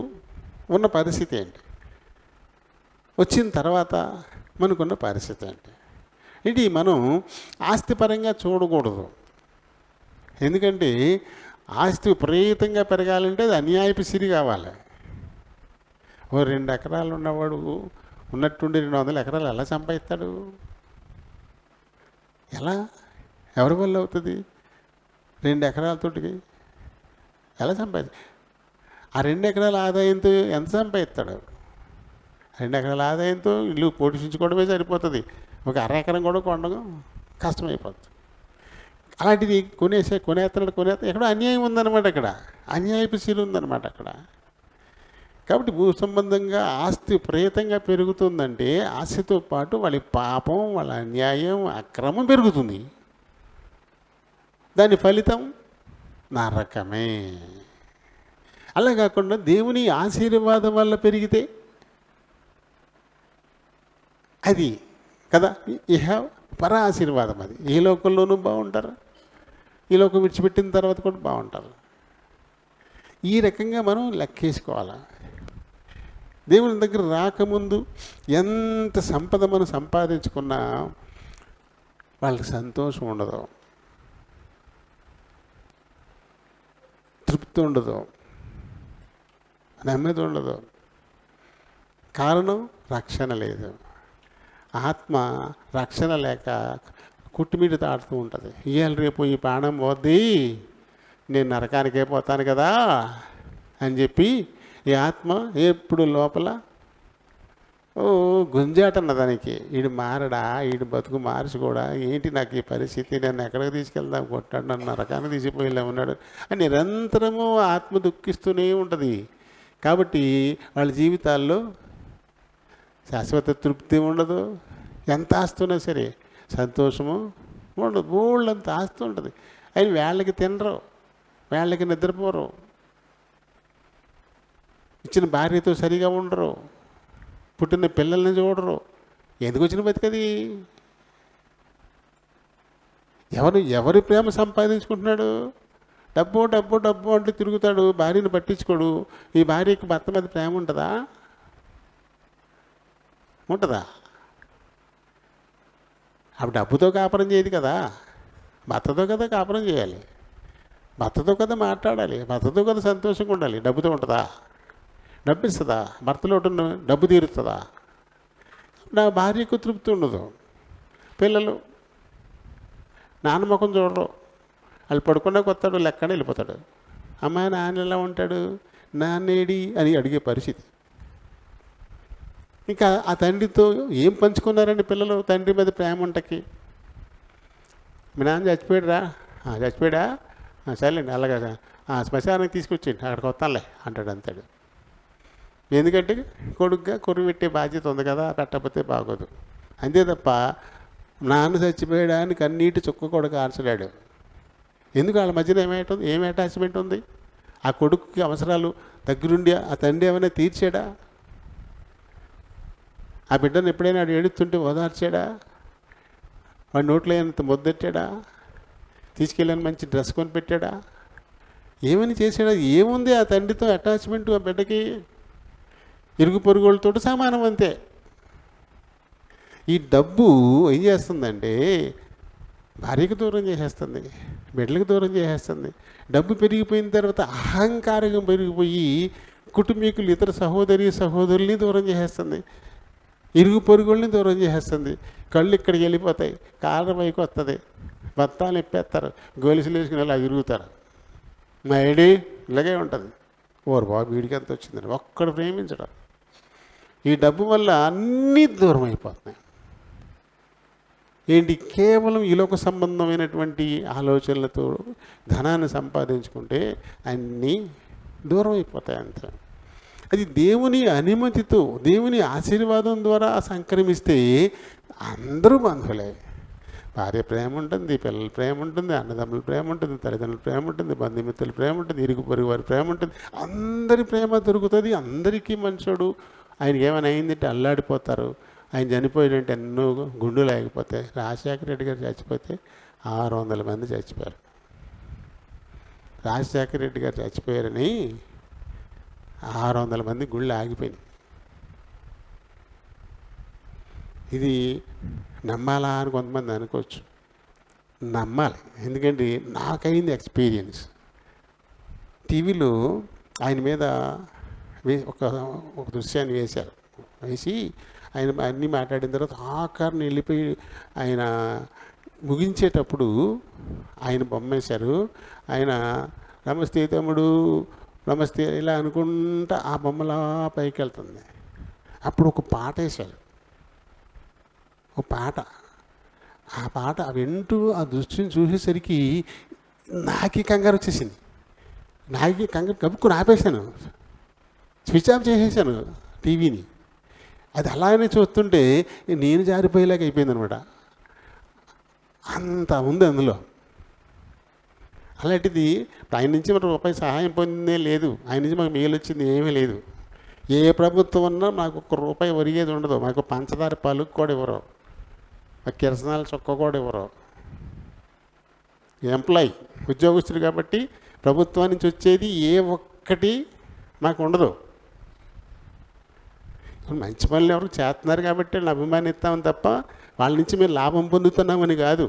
ఉన్న పరిస్థితి ఏంటి, వచ్చిన తర్వాత మనకున్న పరిస్థితి ఏంటి. ఇది మనం ఆస్తిపరంగా చూడకూడదు. ఎందుకంటే ఆస్తి విపరీతంగా పెరగాలంటే అది అన్యాయపు సిరి కావాలి. ఓ 2 ఎకరాలు ఉన్నవాడు ఉన్నట్టుండి 200 ఎకరాలు ఎలా సంపాదిస్తాడు? ఎలా, ఎవరి వల్ల అవుతుంది? 2 ఎకరాలతోటికి ఎలా సంపాది? ఆ 2 ఎకరాల ఆదాయంతో ఎంత సంపాదిస్తాడు? 2 ఎకరాల ఆదాయంతో ఇల్లు పోషించుకోవడమే సరిపోతుంది. ఒక అర ఎకరం కూడా కొనడం కష్టమైపోతుంది. అలాంటిది కొనేస్తాడు. ఎక్కడో అన్యాయం ఉందన్నమాట, అక్కడ అన్యాయపు సిరి ఉందన్నమాట అక్కడ. కాబట్టి భూ సంబంధంగా ఆస్తి విపరీతంగా పెరుగుతుందంటే ఆస్తితో పాటు వాళ్ళ పాపం, వాళ్ళ అన్యాయం, అక్రమం పెరుగుతుంది. దాని ఫలితం నరకమే. అలా కాకుండా దేవుని ఆశీర్వాదం వల్ల పెరిగితే అది కదా ఇహ పర ఆశీర్వాదం. అది ఏ లోకంలోనూ బాగుంటారు, ఈ లోకం విడిచిపెట్టిన తర్వాత కూడా బాగుంటారు. ఈ రకంగా మనం లెక్కేసుకోవాలి. దేవుని దగ్గర రాకముందు ఎంత సంపద మనం సంపాదించుకున్నా వాళ్ళకి సంతోషం ఉండదు, తృప్తి ఉండదు, నెమ్మది ఉండదు. కారణం రక్షణ లేదు. ఆత్మ రక్షణ లేక కుట్టుమిడి తాడుతూ ఉంటుంది. ఇవాళ రేపు ఈ ప్రాణం పోద్ది, నేను నరకానికే పోతాను కదా అని చెప్పి ఈ ఆత్మ ఎప్పుడు లోపల గుంజాటన్న దానికి, వీడు మారడా, వీడు బతుకు మార్చి కూడా ఏంటి నాకు ఈ పరిస్థితి, నన్ను ఎక్కడికి తీసుకెళ్దాం, కొట్టాడు, నన్ను నరకాన్ని తీసిపోయేలా ఉన్నాడు అని నిరంతరము ఆత్మ దుఃఖిస్తూనే ఉంటుంది. కాబట్టి వాళ్ళ జీవితాల్లో శాశ్వత తృప్తి ఉండదు. ఎంత ఆస్తున్నా సరే సంతోషము ఉండదు. బోళ్ళంత ఆస్తి ఉంటుంది, అవి వేళ్ళకి తినరు, వేళ్ళకి నిద్రపోరు, ఇచ్చిన భార్యతో సరిగా ఉండరు, పుట్టిన పిల్లల్ని చూడరు. ఎందుకు వచ్చిన బతికది? ఎవరి ప్రేమ సంపాదించుకుంటున్నాడు? డబ్బు డబ్బు డబ్బు అంటూ తిరుగుతాడు, భార్యను పట్టించుకోడు. ఈ భార్యకి భర్త మీద ప్రేమ ఉంటుందా? ఉంటుందా? అప్పుడు డబ్బుతో కాపురం చేయదు కదా, భర్తతో కదా కాపురం చేయాలి, భర్తతో కదా మాట్లాడాలి, భర్తతో కదా సంతోషంగా ఉండాలి. డబ్బుతో ఉంటుందా? డబ్బు ఇస్తుందా? భర్తలో డబ్బు తీరుతుందా? నా భార్యకు తృప్తి ఉండదు. పిల్లలు నాన్న ముఖం చూడరు, వాళ్ళు పడుకున్నాక వస్తాడు, లెక్కనే వెళ్ళిపోతాడు. అమ్మాయి నాన్న ఎలా ఉంటాడు, నాన్నేడి అని అడిగే పరిస్థితి. ఇంకా ఆ తండ్రితో ఏం పంచుకున్నారండి పిల్లలు తండ్రి మీద ప్రేమ ఉంటకి? మీ నాన్న చచ్చిపోయాడురా, చచ్చిపోయాడా, సరేలేండి అలాగా శ్మశానానికి తీసుకొచ్చేయండి, అక్కడికి వస్తానులే అంటాడు. అంతాడు. ఎందుకంటే కొడుకుగా కొరువు పెట్టే బాధ్యత ఉంది కదా, పెట్టకపోతే బాగోదు. అంతే తప్ప నాన్న చచ్చిపోయాడా అని కన్నీటి చుక్క కొడుకు ఆర్చలేడు. ఎందుకు వాళ్ళ మధ్యన ఏం అటాచ్మెంట్ ఉంది? ఆ కొడుకుకి అవసరాలు దగ్గరుండి ఆ తండ్రి ఏమైనా తీర్చాడా? ఆ బిడ్డను ఎప్పుడైనా వాడు ఏడుస్తుంటే ఓదార్చాడా? వాడి నోట్లో ఎంత ముద్దెట్టాడా? తీసుకెళ్ళని మంచి డ్రెస్ కొని పెట్టాడా? ఏమని చేశాడా? ఏముంది ఆ తండ్రితో అటాచ్మెంట్? ఆ బిడ్డకి ఇరుగు పొరుగులతో సమానం అంతే. ఈ డబ్బు ఏం చేస్తుందంటే భార్యకు దూరం చేసేస్తుంది, బిడ్డలకు దూరం చేసేస్తుంది. డబ్బు పెరిగిపోయిన తర్వాత అహంకారం పెరిగిపోయి కుటుంబీకులు ఇతర సహోదరుల్ని దూరం చేసేస్తుంది, ఇరుగు పొరుగుల్ని దూరం చేసేస్తుంది. కళ్ళు ఇక్కడికి వెళ్ళిపోతాయి, కాళ్ళ పైకి వస్తుంది, బత్తాలు ఎప్పేస్తారు, గోలిసులు వేసుకుని అలా తిరుగుతారు. మా ఐడి ఇలాగే ఉంటుంది. ఓరు బాబు వీడికి ఎంత వచ్చిందని ఒక్కడు ప్రేమించడం. ఈ డబ్బు వల్ల అన్నీ దూరం అయిపోతున్నాయి. ఏంటి, కేవలం ఈలోక సంబంధమైనటువంటి ఆలోచనలతో ధనాన్ని సంపాదించుకుంటే అన్నీ దూరం అయిపోతాయి అంతే. అది దేవుని అనుమతితో, దేవుని ఆశీర్వాదం ద్వారా సంక్రమిస్తే అందరూ బంధువులే. భార్య ప్రేమ ఉంటుంది, పిల్లల ప్రేమ ఉంటుంది, అన్నదమ్ముల ప్రేమ ఉంటుంది, తల్లిదండ్రుల ప్రేమ ఉంటుంది, బంధుమిత్రుల ప్రేమ ఉంటుంది, ఇరుగు పొరుగు వారి ప్రేమ ఉంటుంది. అందరి ప్రేమ దొరుకుతుంది. అందరికీ మంచోడు. ఆయనకి ఏమైనా అయిందంటే అల్లాడిపోతారు. ఆయన చనిపోయాడంటే ఎన్నో గుండెలు ఆగిపోతాయి. రాజశేఖర రెడ్డి గారు చచ్చిపోతే 600 మంది చచ్చిపోయారు. రాజశేఖర రెడ్డి గారు చచ్చిపోయారని 600 మంది గుళ్ళు ఆగిపోయినాయి. ఇది నమ్మాలా అని కొంతమంది అనుకోవచ్చు. నమ్మాలి. ఎందుకంటే నాకైంది ఎక్స్పీరియన్స్. టీవీలో ఆయన మీద ఒక దృశ్యాన్ని వేసి ఆయన అన్నీ మాట్లాడిన తర్వాత ఆఖరిని వెళ్ళిపోయి ఆయన ముగించేటప్పుడు ఆయన బొమ్మ వేశారు. ఆయన నమస్తే తమ్ముడు, నమస్తే ఇలా అనుకుంటా ఆ బొమ్మలా పైకి వెళ్తుంది. అప్పుడు ఒక పాట వేశారు. ఒక పాట, ఆ పాట వింటూ ఆ దృష్టిని చూసేసరికి నాకే కంగారు వచ్చేసింది. నాకే కంగారు కప్పుకుని ఆపేశాను, స్విచ్ ఆఫ్ చేసేసాను టీవీని. అది అలానే చూస్తుంటే నేను జారిపోయేలాగా అయిపోయింది అనమాట. అంత ఉంది అందులో. అలాంటిది ఆయన నుంచి మన రూపాయి సహాయం పొందిందే లేదు. ఆయన నుంచి మాకు మేలు వచ్చింది ఏమీ లేదు. ఏ ప్రభుత్వం ఉన్నా మాకు ₹1 ఒరిగేది ఉండదు. మాకు పంచదార పలుకు కూడా ఇవ్వరు, మాకు కిరసనాల చొక్క కూడా ఇవ్వరు. ఎంప్లాయీ, ఉద్యోగస్తుడు కాబట్టి ప్రభుత్వం నుంచి వచ్చేది ఏ ఒక్కటి మాకు ఉండదు. మంచి పనులు ఎవరు చేస్తున్నారు కాబట్టి వాళ్ళని అభిమానిస్తామని తప్ప వాళ్ళ నుంచి మేము లాభం పొందుతున్నామని కాదు.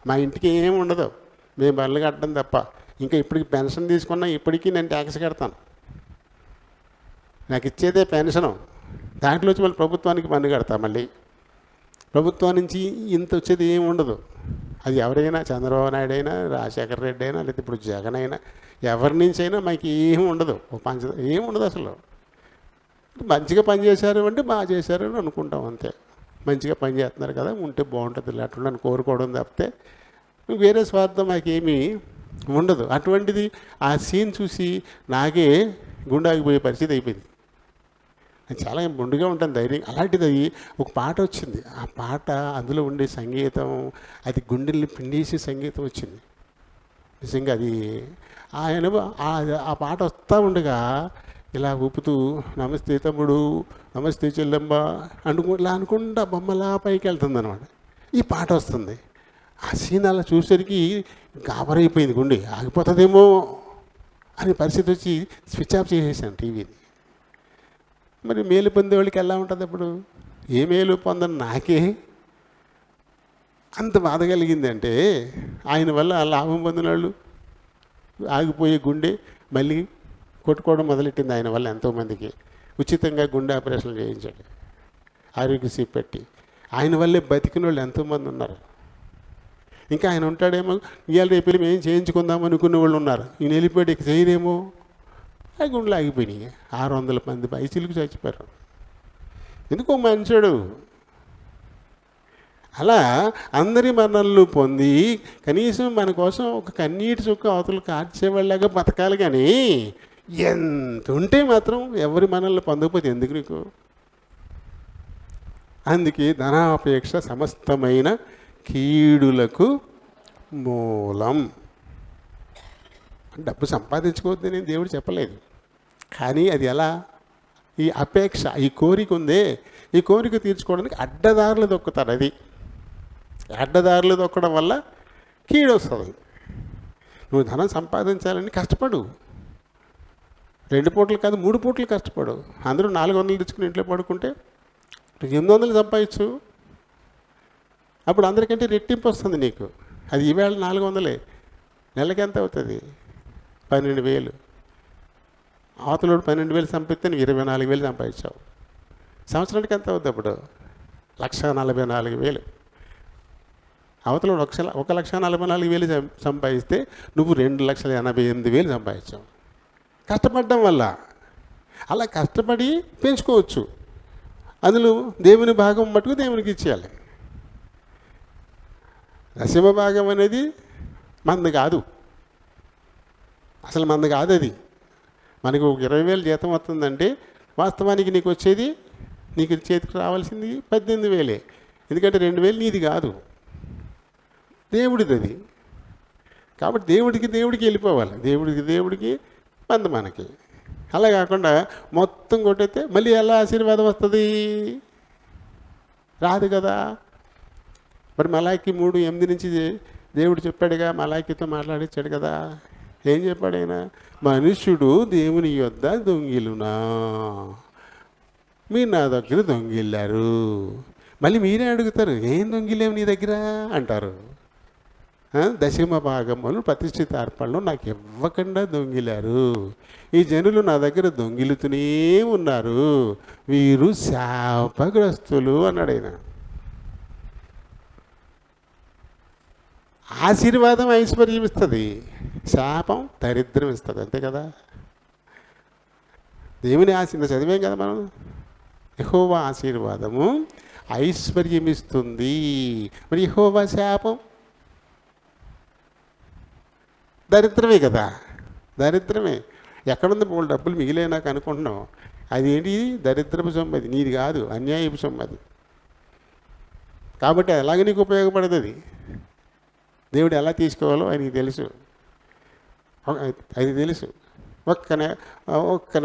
మా ఇంటికి ఏమి ఉండదు, మేము బళ్ళు కట్టడం తప్ప. ఇంకా ఇప్పటికి పెన్షన్ తీసుకున్నా ఇప్పటికీ నేను ట్యాక్స్ కడతాను. నాకు ఇచ్చేదే పెన్షను. దాంట్లోంచి మళ్ళీ ప్రభుత్వానికి పన్ను కడతా. మళ్ళీ ప్రభుత్వం నుంచి ఇంత వచ్చేది ఏమి ఉండదు. అది ఎవరైనా, చంద్రబాబు నాయుడు అయినా, రాజశేఖర రెడ్డి అయినా, లేదా ఇప్పుడు జగన్ అయినా, ఎవరి నుంచి అయినా మాకు ఏమి ఉండదు. ఏమి ఉండదు అసలు. మంచిగా పనిచేశారు అంటే బాగా చేశారు అని అనుకుంటాం అంతే. మంచిగా పని చేస్తున్నారు కదా, ఉంటే బాగుంటుంది లేకుండా అని కోరుకోవడం తప్పితే వేరే స్వార్థం మాకేమీ ఉండదు. అటువంటిది ఆ సీన్ చూసి నాకే గుండాగిపోయే పరిస్థితి అయిపోయింది. చాలా మొండిగా ఉంటాను, ధైర్యం. అలాంటిది ఒక పాట వచ్చింది. ఆ పాట, అందులో ఉండే సంగీతం, అది గుండెల్ని పిండేసి సంగీతం వచ్చింది. నిజంగా అది ఆ పాట వస్తూ ఉండగా ఇలా ఊపుతూ నమస్తే తమ్ముడు, నమస్తే చెల్లెమ్మ ఇలా అనుకుంటా బొమ్మలా పైకి వెళ్తుంది అనమాట. ఈ పాట వస్తుంది. ఆ సీన్ అలా చూసేసరికి గాబరైపోయింది, గుండె ఆగిపోతుందేమో అనే పరిస్థితి వచ్చి స్విచ్ ఆఫ్ చేసేసాను టీవీని. మరి మేలు పొందే వాళ్ళకి ఎలా ఉంటుంది అప్పుడు? ఏ మేలు పొందని నాకే అంత బాధ కలిగింది అంటే, ఆయన వల్ల లాభం పొందిన వాళ్ళు ఆగిపోయే గుండె మళ్ళీ కొట్టుకోవడం మొదలెట్టింది. ఆయన వల్ల ఎంతోమందికి ఉచితంగా గుండె ఆపరేషన్లు చేయించాడు, ఆరోగ్యశ్రీ పెట్టి. ఆయన వల్లే బతికిన వాళ్ళు ఎంతోమంది ఉన్నారు. ఇంకా ఆయన ఉంటాడేమో, ఇవాళ రేపు వెళ్ళి మేము చేయించుకుందాం అనుకునే వాళ్ళు ఉన్నారు. ఈయన వెళ్ళిపోయి ఇక చేయరేమో, ఆ గుండెలు ఆగిపోయినాయి. 600 మంది పైసలకు చచ్చిపోయారు. ఎందుకో మంచోడు అలా అందరి మన్ననలు పొంది కనీసం మన కోసం ఒక కన్నీటి చుక్క అవతలు కార్చేవాళ్ళగా బతకాలి. కానీ ఎంత ఉంటే మాత్రం ఎవరి మనల్ని పొందకపోతే ఎందుకు నీకు? అందుకే ధనాపేక్ష సమస్తమైన కీడులకు మూలం. డబ్బు సంపాదించుకోవద్దని నేను దేవుడు చెప్పలేదు. కానీ అది ఎలా? ఈ అపేక్ష, ఈ కోరిక ఉందే, ఈ కోరిక తీర్చుకోవడానికి అడ్డదారులు దొక్కుతారు. అది అడ్డదారులు దొక్కడం వల్ల కీడు వస్తుంది. నువ్వు ధనం సంపాదించాలని కష్టపడు. 2 పూటలు కాదు, 3 పూటలు కష్టపడు. అందరూ 400 తెచ్చుకుని ఇంట్లో పడుకుంటే 800 సంపాదించు. అప్పుడు అందరికంటే రెట్టింపు వస్తుంది నీకు. అది ఈవేళ 400, నెలకి ఎంత అవుతుంది? 12,000. అవతలోడు 12,000 సంపాదిస్తే నువ్వు 24,000 సంపాదించావు. సంవత్సరానికి ఎంత అవుతుంది అప్పుడు? 1,44,000. అవతలోడు 1,44,000 సంపాదిస్తే నువ్వు 2,88,000 సంపాదించావు. కష్టపడడం వల్ల. అలా కష్టపడి పెంచుకోవచ్చు. అందులో దేవుని భాగం మటుకు దేవునికి ఇచ్చేయాలి. దశమ భాగం అనేది మంది కాదు, అసలు మంది కాదు. అది మనకు 20,000 జీతం వస్తుందంటే వాస్తవానికి నీకు వచ్చేది, నీకు చేతికి రావాల్సింది 18,000. ఎందుకంటే 2,000 నీది కాదు, దేవుడిది అది. కాబట్టి దేవుడికి వెళ్ళిపోవాలి, దేవుడికి మంది మనకి. అలా కాకుండా మొత్తం కొట్టయితే మళ్ళీ ఎలా ఆశీర్వాదం వస్తుంది? రాదు కదా. మరి మలాకి 3:8 నుంచి దేవుడు చెప్పాడుగా, మలాకితో మాట్లాడించాడు కదా. ఏం చెప్పాడు ఆయన? మనుష్యుడు దేవుని యొద్ద దొంగిలునా, మీరు నా దగ్గర దొంగిల్లారు. మళ్ళీ మీరే అడుగుతారు, ఏం దొంగిలేవు నీ దగ్గర అంటారు. దశమ భాగములు ప్రతిష్ఠిత అర్పణలు నాకు ఇవ్వకుండా దొంగిలారు. ఈ జనులు నా దగ్గర దొంగిలుతూనే ఉన్నారు, వీరు శాపగ్రస్తులు అన్నాడు ఆయన. ఆశీర్వాదం ఐశ్వర్యం ఇస్తుంది, శాపం దరిద్రం ఇస్తుంది, అంతే కదా. దేవుని చదివాం కదా మనం, యెహోవా ఆశీర్వాదము ఐశ్వర్యం ఇస్తుంది. మరి యెహోవా శాపం దరిద్రమే కదా, దరిద్రమే. ఎక్కడుంది పోలు డబ్బులు మిగిలే నాకు అనుకుంటున్నావు, అది ఏంటి? దరిద్రపు సొమ్ము, అది నీది కాదు, అన్యాయపు సొమ్ము అది. కాబట్టి అలాగే నీకు ఉపయోగపడదు. అది దేవుడు ఎలా తీసుకోవాలో ఆయనకి తెలుసు, అది తెలుసు. ఒక్క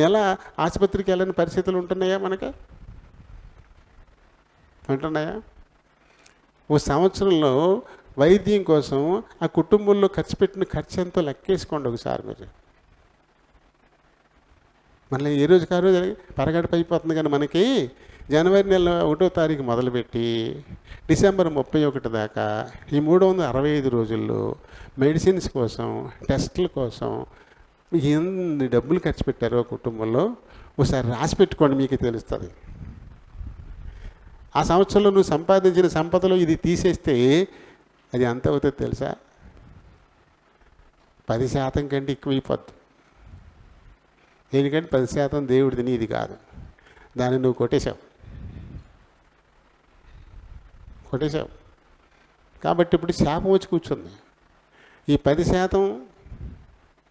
నెల ఆసుపత్రికి వెళ్ళని పరిస్థితులు ఉంటున్నాయా మనకి? ఉంటున్నాయా? ఓ సంవత్సరంలో వైద్యం కోసం ఆ కుటుంబంలో ఖర్చు పెట్టిన ఖర్చు ఎంతో లెక్కేసుకోండి ఒకసారి మీరు. మళ్ళీ ఏ రోజుకి ఆ రోజు పరగడపు అయిపోతుంది. కానీ మనకి జనవరి నెల 1వ తారీఖు మొదలుపెట్టి డిసెంబర్ 31 దాకా ఈ 365 రోజుల్లో మెడిసిన్స్ కోసం, టెస్టుల కోసం ఎన్ని డబ్బులు ఖర్చు పెట్టారో కుటుంబంలో ఒకసారి రాసి పెట్టుకోండి, మీకు తెలుస్తుంది. ఆ సంవత్సరంలో నువ్వు సంపాదించిన సంపదలో ఇది తీసేస్తే అది ఎంత అవుతుందో తెలుసా? 10% కంటే ఎక్కువైపోద్ది. ఎందుకంటే 10% దేవుడిది, నీది కాదు. దాన్ని నువ్వు కొట్టేశావు. కాబట్టి ఇప్పుడు శాపం వచ్చి కూర్చుంది. ఈ 10%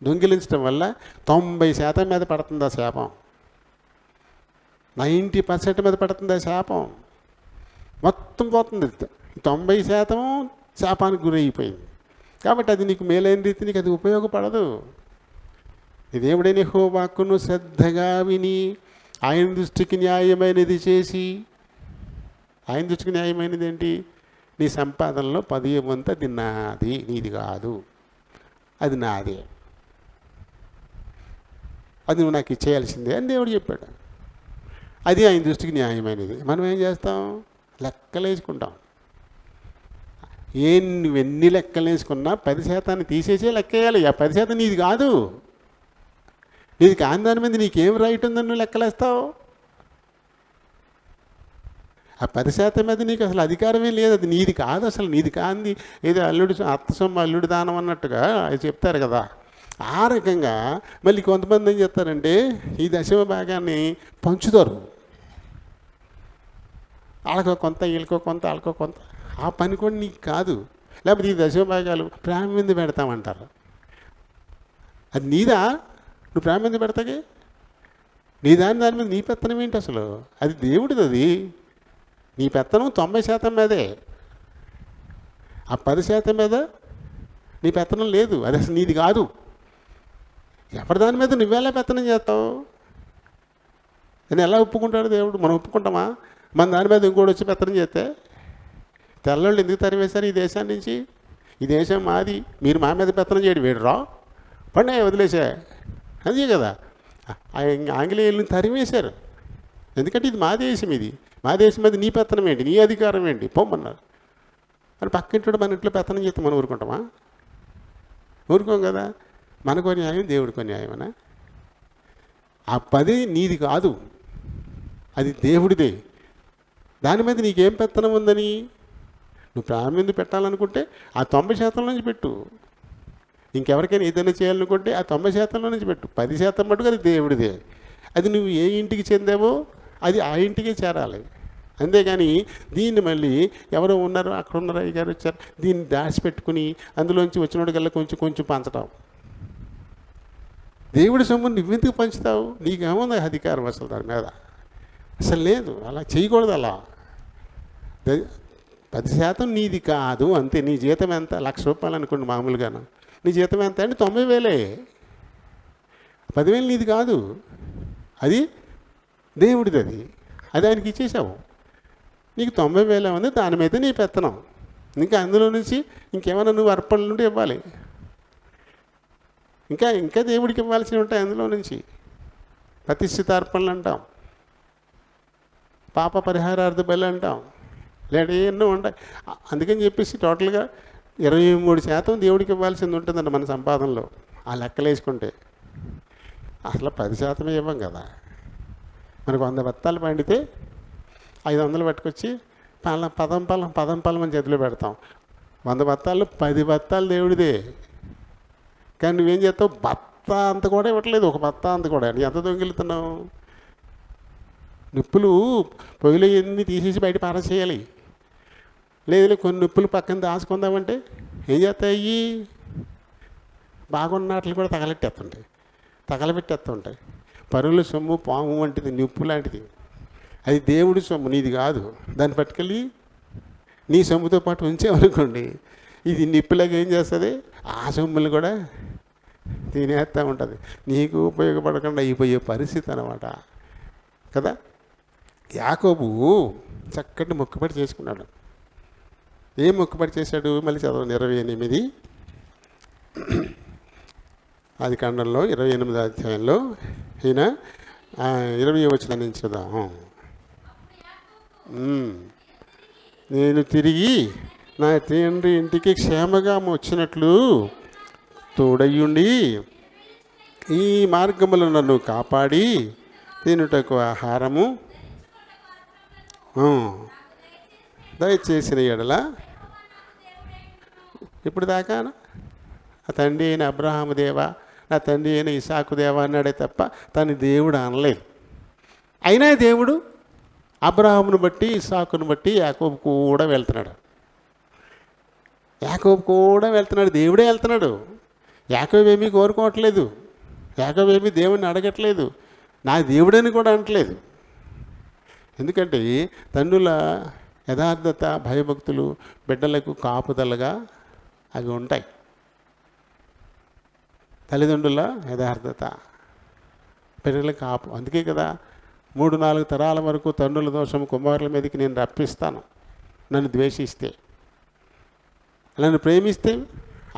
దొంగిలించడం వల్ల 90% మీద పడుతుంది ఆ శాపం, 90% మీద పడుతుంది ఆ శాపం. మొత్తం పోతుంది. 90% శాపానికి గురైపోయింది. కాబట్టి అది నీకు మేలైన రీతి నీకు అది ఉపయోగపడదు. దేవుడైన యెహోవా వాక్కును శ్రద్ధగా విని ఆయన దృష్టికి న్యాయమైనది చేసి, ఆయన దృష్టికి న్యాయమైనది ఏంటి? నీ సంపాదనలో 10వ వంతు అది నాది, నీది కాదు, అది నాదే, అది నువ్వు నాకు ఇచ్చేయాల్సిందే అని దేవుడు చెప్పాడు. అది ఆయన దృష్టికి న్యాయమైనది. మనం ఏం చేస్తాం? లెక్కలు వేసుకుంటాం. నువ్వెన్ని లెక్కలు వేసుకున్నా 10% తీసేసే లెక్కేయాలి. ఆ 10% నీది కాదు. నీది కాని దాని మీద నీకేం రైట్ ఉందని నువ్వు లెక్కలేస్తావు? ఆ 10% మీద నీకు అసలు అధికారమే లేదు, అది నీది కాదు, అసలు నీది కాంది. ఏదో అత్త సొమ్ము అల్లుడి దానం అన్నట్టుగా అది చెప్తారు కదా. ఆ రకంగా మళ్ళీ కొంతమంది ఏం చెప్తారంటే ఈ దశమ భాగాన్ని పంచుతారు. వాళ్ళకో కొంత, వీళ్ళకో కొంత, వాళ్ళకో కొంత. ఆ పని కూడా నీకు కాదు. లేకపోతే ఈ దశమ భాగాలు ప్రేమ మీద పెడతామంటారు. అది నీదా? నువ్వు ప్రేమ మీద పెడతాగే నీ దాని మీద నీ పెత్తనం ఏంటి అసలు? అది దేవుడిది. అది నీ పెత్తనం 90% మీదే, ఆ 10% మీద నీ పెత్తనం లేదు. అది అసలు నీది కాదు. ఎవరి దాని మీద నువ్వేలా పెత్తనం చేస్తావు? నేను ఎలా ఒప్పుకుంటాడు దేవుడు? మనం ఒప్పుకుంటామా? మన దాని మీద ఇంకోటి వచ్చి పెత్తనం చేస్తే? తెల్లోళ్ళు ఎందుకు తరివేశారు ఈ దేశాన్ని నుంచి? ఈ దేశం మాది, మీరు మా మీద పెత్తనం చేయడం వేడురా, పండే వదిలేసా, అదే కదా. ఆంగ్లేయులను తరివేశారు. ఎందుకంటే ఇది మా దేశం, ఇది మా దేశం మీద నీ పెత్తనం ఏంటి, నీ అధికారం ఏంటి, పొమ్మన్నారు. మరి పక్కింటాడు మన ఇంట్లో పెత్తనం చేస్తే మనం ఊరుకుంటామా? ఊరుకోం కదా. మనకో న్యాయం, దేవుడికో న్యాయమనా? ఆ 10 నీది కాదు, అది దేవుడిదే. దాని మీద నీకేం పెత్తనం ఉందని? నువ్వు ప్రాణం మీద పెట్టాలనుకుంటే ఆ 90% నుంచి పెట్టు. ఇంకెవరికైనా ఏదైనా చేయాలనుకుంటే ఆ 90% నుంచి పెట్టు. 10% మటుకు అది దేవుడిదే. అది నువ్వు ఏ ఇంటికి చెందావో అది ఆ ఇంటికే చేరాలి. అంతేగాని దీన్ని మళ్ళీ ఎవరో ఉన్నారు, అక్కడ ఉన్నారు, అయ్యగారు వచ్చారు, దీన్ని దాచిపెట్టుకుని అందులోంచి వచ్చినోడికల్లా కొంచెం కొంచెం పంచడం. దేవుడి సొమ్ము నువ్వెందుకు పంచుతావు? నీకేముంది అధికారం అసలు దాని మీద? అసలు లేదు. అలా చేయకూడదు. అలా 10% నీది కాదు అంతే. నీ జీతం ఎంత? ₹1,00,000 అనుకోండి మామూలుగాను. నీ జీతం ఎంత అంటే 90,000. 10,000 నీది కాదు, అది దేవుడిది. అది ఆయనకి ఇచ్చేసావు. నీకు 90,000 ఉంది, దాని మీద నీ పెత్తనం. ఇంకా అందులో నుంచి ఇంకేమైనా నువ్వు అర్పణలు నుండి ఇవ్వాలి. ఇంకా ఇంకా దేవుడికి ఇవ్వాల్సినవి ఉంటాయి అందులో నుంచి. ప్రతిష్ఠిత అర్పణలు అంటాం, పాప పరిహారార్థ బలి అంటాం, లేదా ఎన్నో ఉంటాయి. అందుకని చెప్పేసి టోటల్గా 23% దేవుడికి ఇవ్వాల్సింది ఉంటుందండి మన సంపాదనలో. ఆ లెక్కలు వేసుకుంటే అసలు 10% ఇవ్వం కదా. మనకు 100 బత్తాలు పండితే 500 పట్టుకొచ్చి పదం పలం అని చేతిలో పెడతాం. 100 బత్తాలు 10 బత్తాలు దేవుడిదే. కానీ నువ్వేం చేస్తావు? బత్త అంత కూడా ఇవ్వట్లేదు. ఒక బత్త అంత కూడా. నీ ఎంత దొంగిలుతున్నావు? నిప్పులు పొయ్యిలో ఎన్ని తీసేసి బయట పారేసేయాలి. లేదు కొన్ని నిప్పులు పక్కన దాచుకుందామంటే ఏం చేస్తాయి? బాగున్నట్లు కూడా తగలబెట్టేస్తుంటాయి. పరుల సొమ్ము పాము వంటిది, నిప్పు లాంటిది. అది దేవుడి సొమ్ము, నీది కాదు. దాన్ని పట్టుకెళ్ళి నీ సొమ్ముతో పాటు ఉంచామనుకోండి, ఇది నిప్పులాగా ఏం చేస్తుంది? ఆ సొమ్ములు కూడా తినేస్తూ ఉంటుంది. నీకు ఉపయోగపడకుండా అయిపోయే పరిస్థితి అన్నమాట కదా. యాకోబు చక్కటి మొక్కుబడి చేసుకున్నాడు. ఏం మొక్కుబడి చేశాడు? మళ్ళీ చదవండి 28 ఆదికాండంలో 28వ అధ్యాయంలో ఈయన 20వ వచనం నుంచి చూద్దాం. నేను తిరిగి నా తండ్రి ఇంటికి క్షేమగా వచ్చినట్లు తోడయ్యుండి ఈ మార్గములో నన్ను కాపాడి తినుటకు ఆహారము దయచేసిన ఎడల. ఇప్పుడు దాకా నా తండ్రి అయిన అబ్రహాము దేవా, నా తండ్రి అయిన ఇసాకు దేవా అన్నాడే తప్ప తను దేవుడు అనలేదు. అయినా దేవుడు అబ్రహామును బట్టి ఇసాకును బట్టి యాకోబు కూడా వెళ్తున్నాడు. దేవుడే వెళ్తున్నాడు. యాకోబు ఏమీ కోరుకోవట్లేదు. యాకోబు ఏమీ దేవుడిని అడగట్లేదు. నా దేవుడని కూడా అనట్లేదు. ఎందుకంటే తండ్రుల యథార్థత, భయభక్తులు బిడ్డలకు కాపుదలగా అవి ఉంటాయి. తల్లిదండ్రుల యథార్థత బిడ్డలకు కాపు. అందుకే కదా 3-4 తరాల వరకు తండ్రుల దోషం కుమారుల మీదకి నేను రప్పిస్తాను. నన్ను ద్వేషిస్తే, నన్ను ప్రేమిస్తే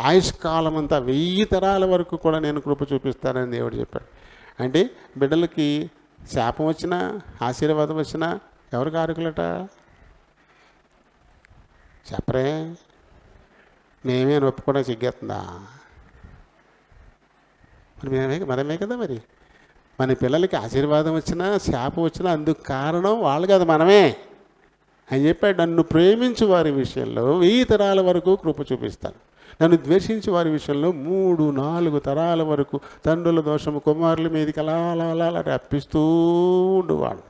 ఆయుష్కాలం అంతా 1000 తరాల వరకు కూడా నేను కృప చూపిస్తానని దేవుడు చెప్పాడు. అంటే బిడ్డలకి శాపం వచ్చినా ఆశీర్వాదం వచ్చినా ఎవరు కారకులట? చెప్పరే. మేమే ఒప్పుకోవడం సిగ్గేస్తుందా? మనమే కదా. మరి మన పిల్లలకి ఆశీర్వాదం వచ్చినా శాపం వచ్చినా అందుకు కారణం వాళ్ళు కాదు, మనమే అని చెప్పాడు. నన్ను ప్రేమించు వారి విషయంలో 1000 తరాల వరకు కృప చూపిస్తాను. నన్ను ద్వేషించి వారి విషయంలో 3-4 తరాల వరకు తండ్రుల దోషము కుమారుల మీదకి అలా రప్పిస్తూ ఉండేవాడు.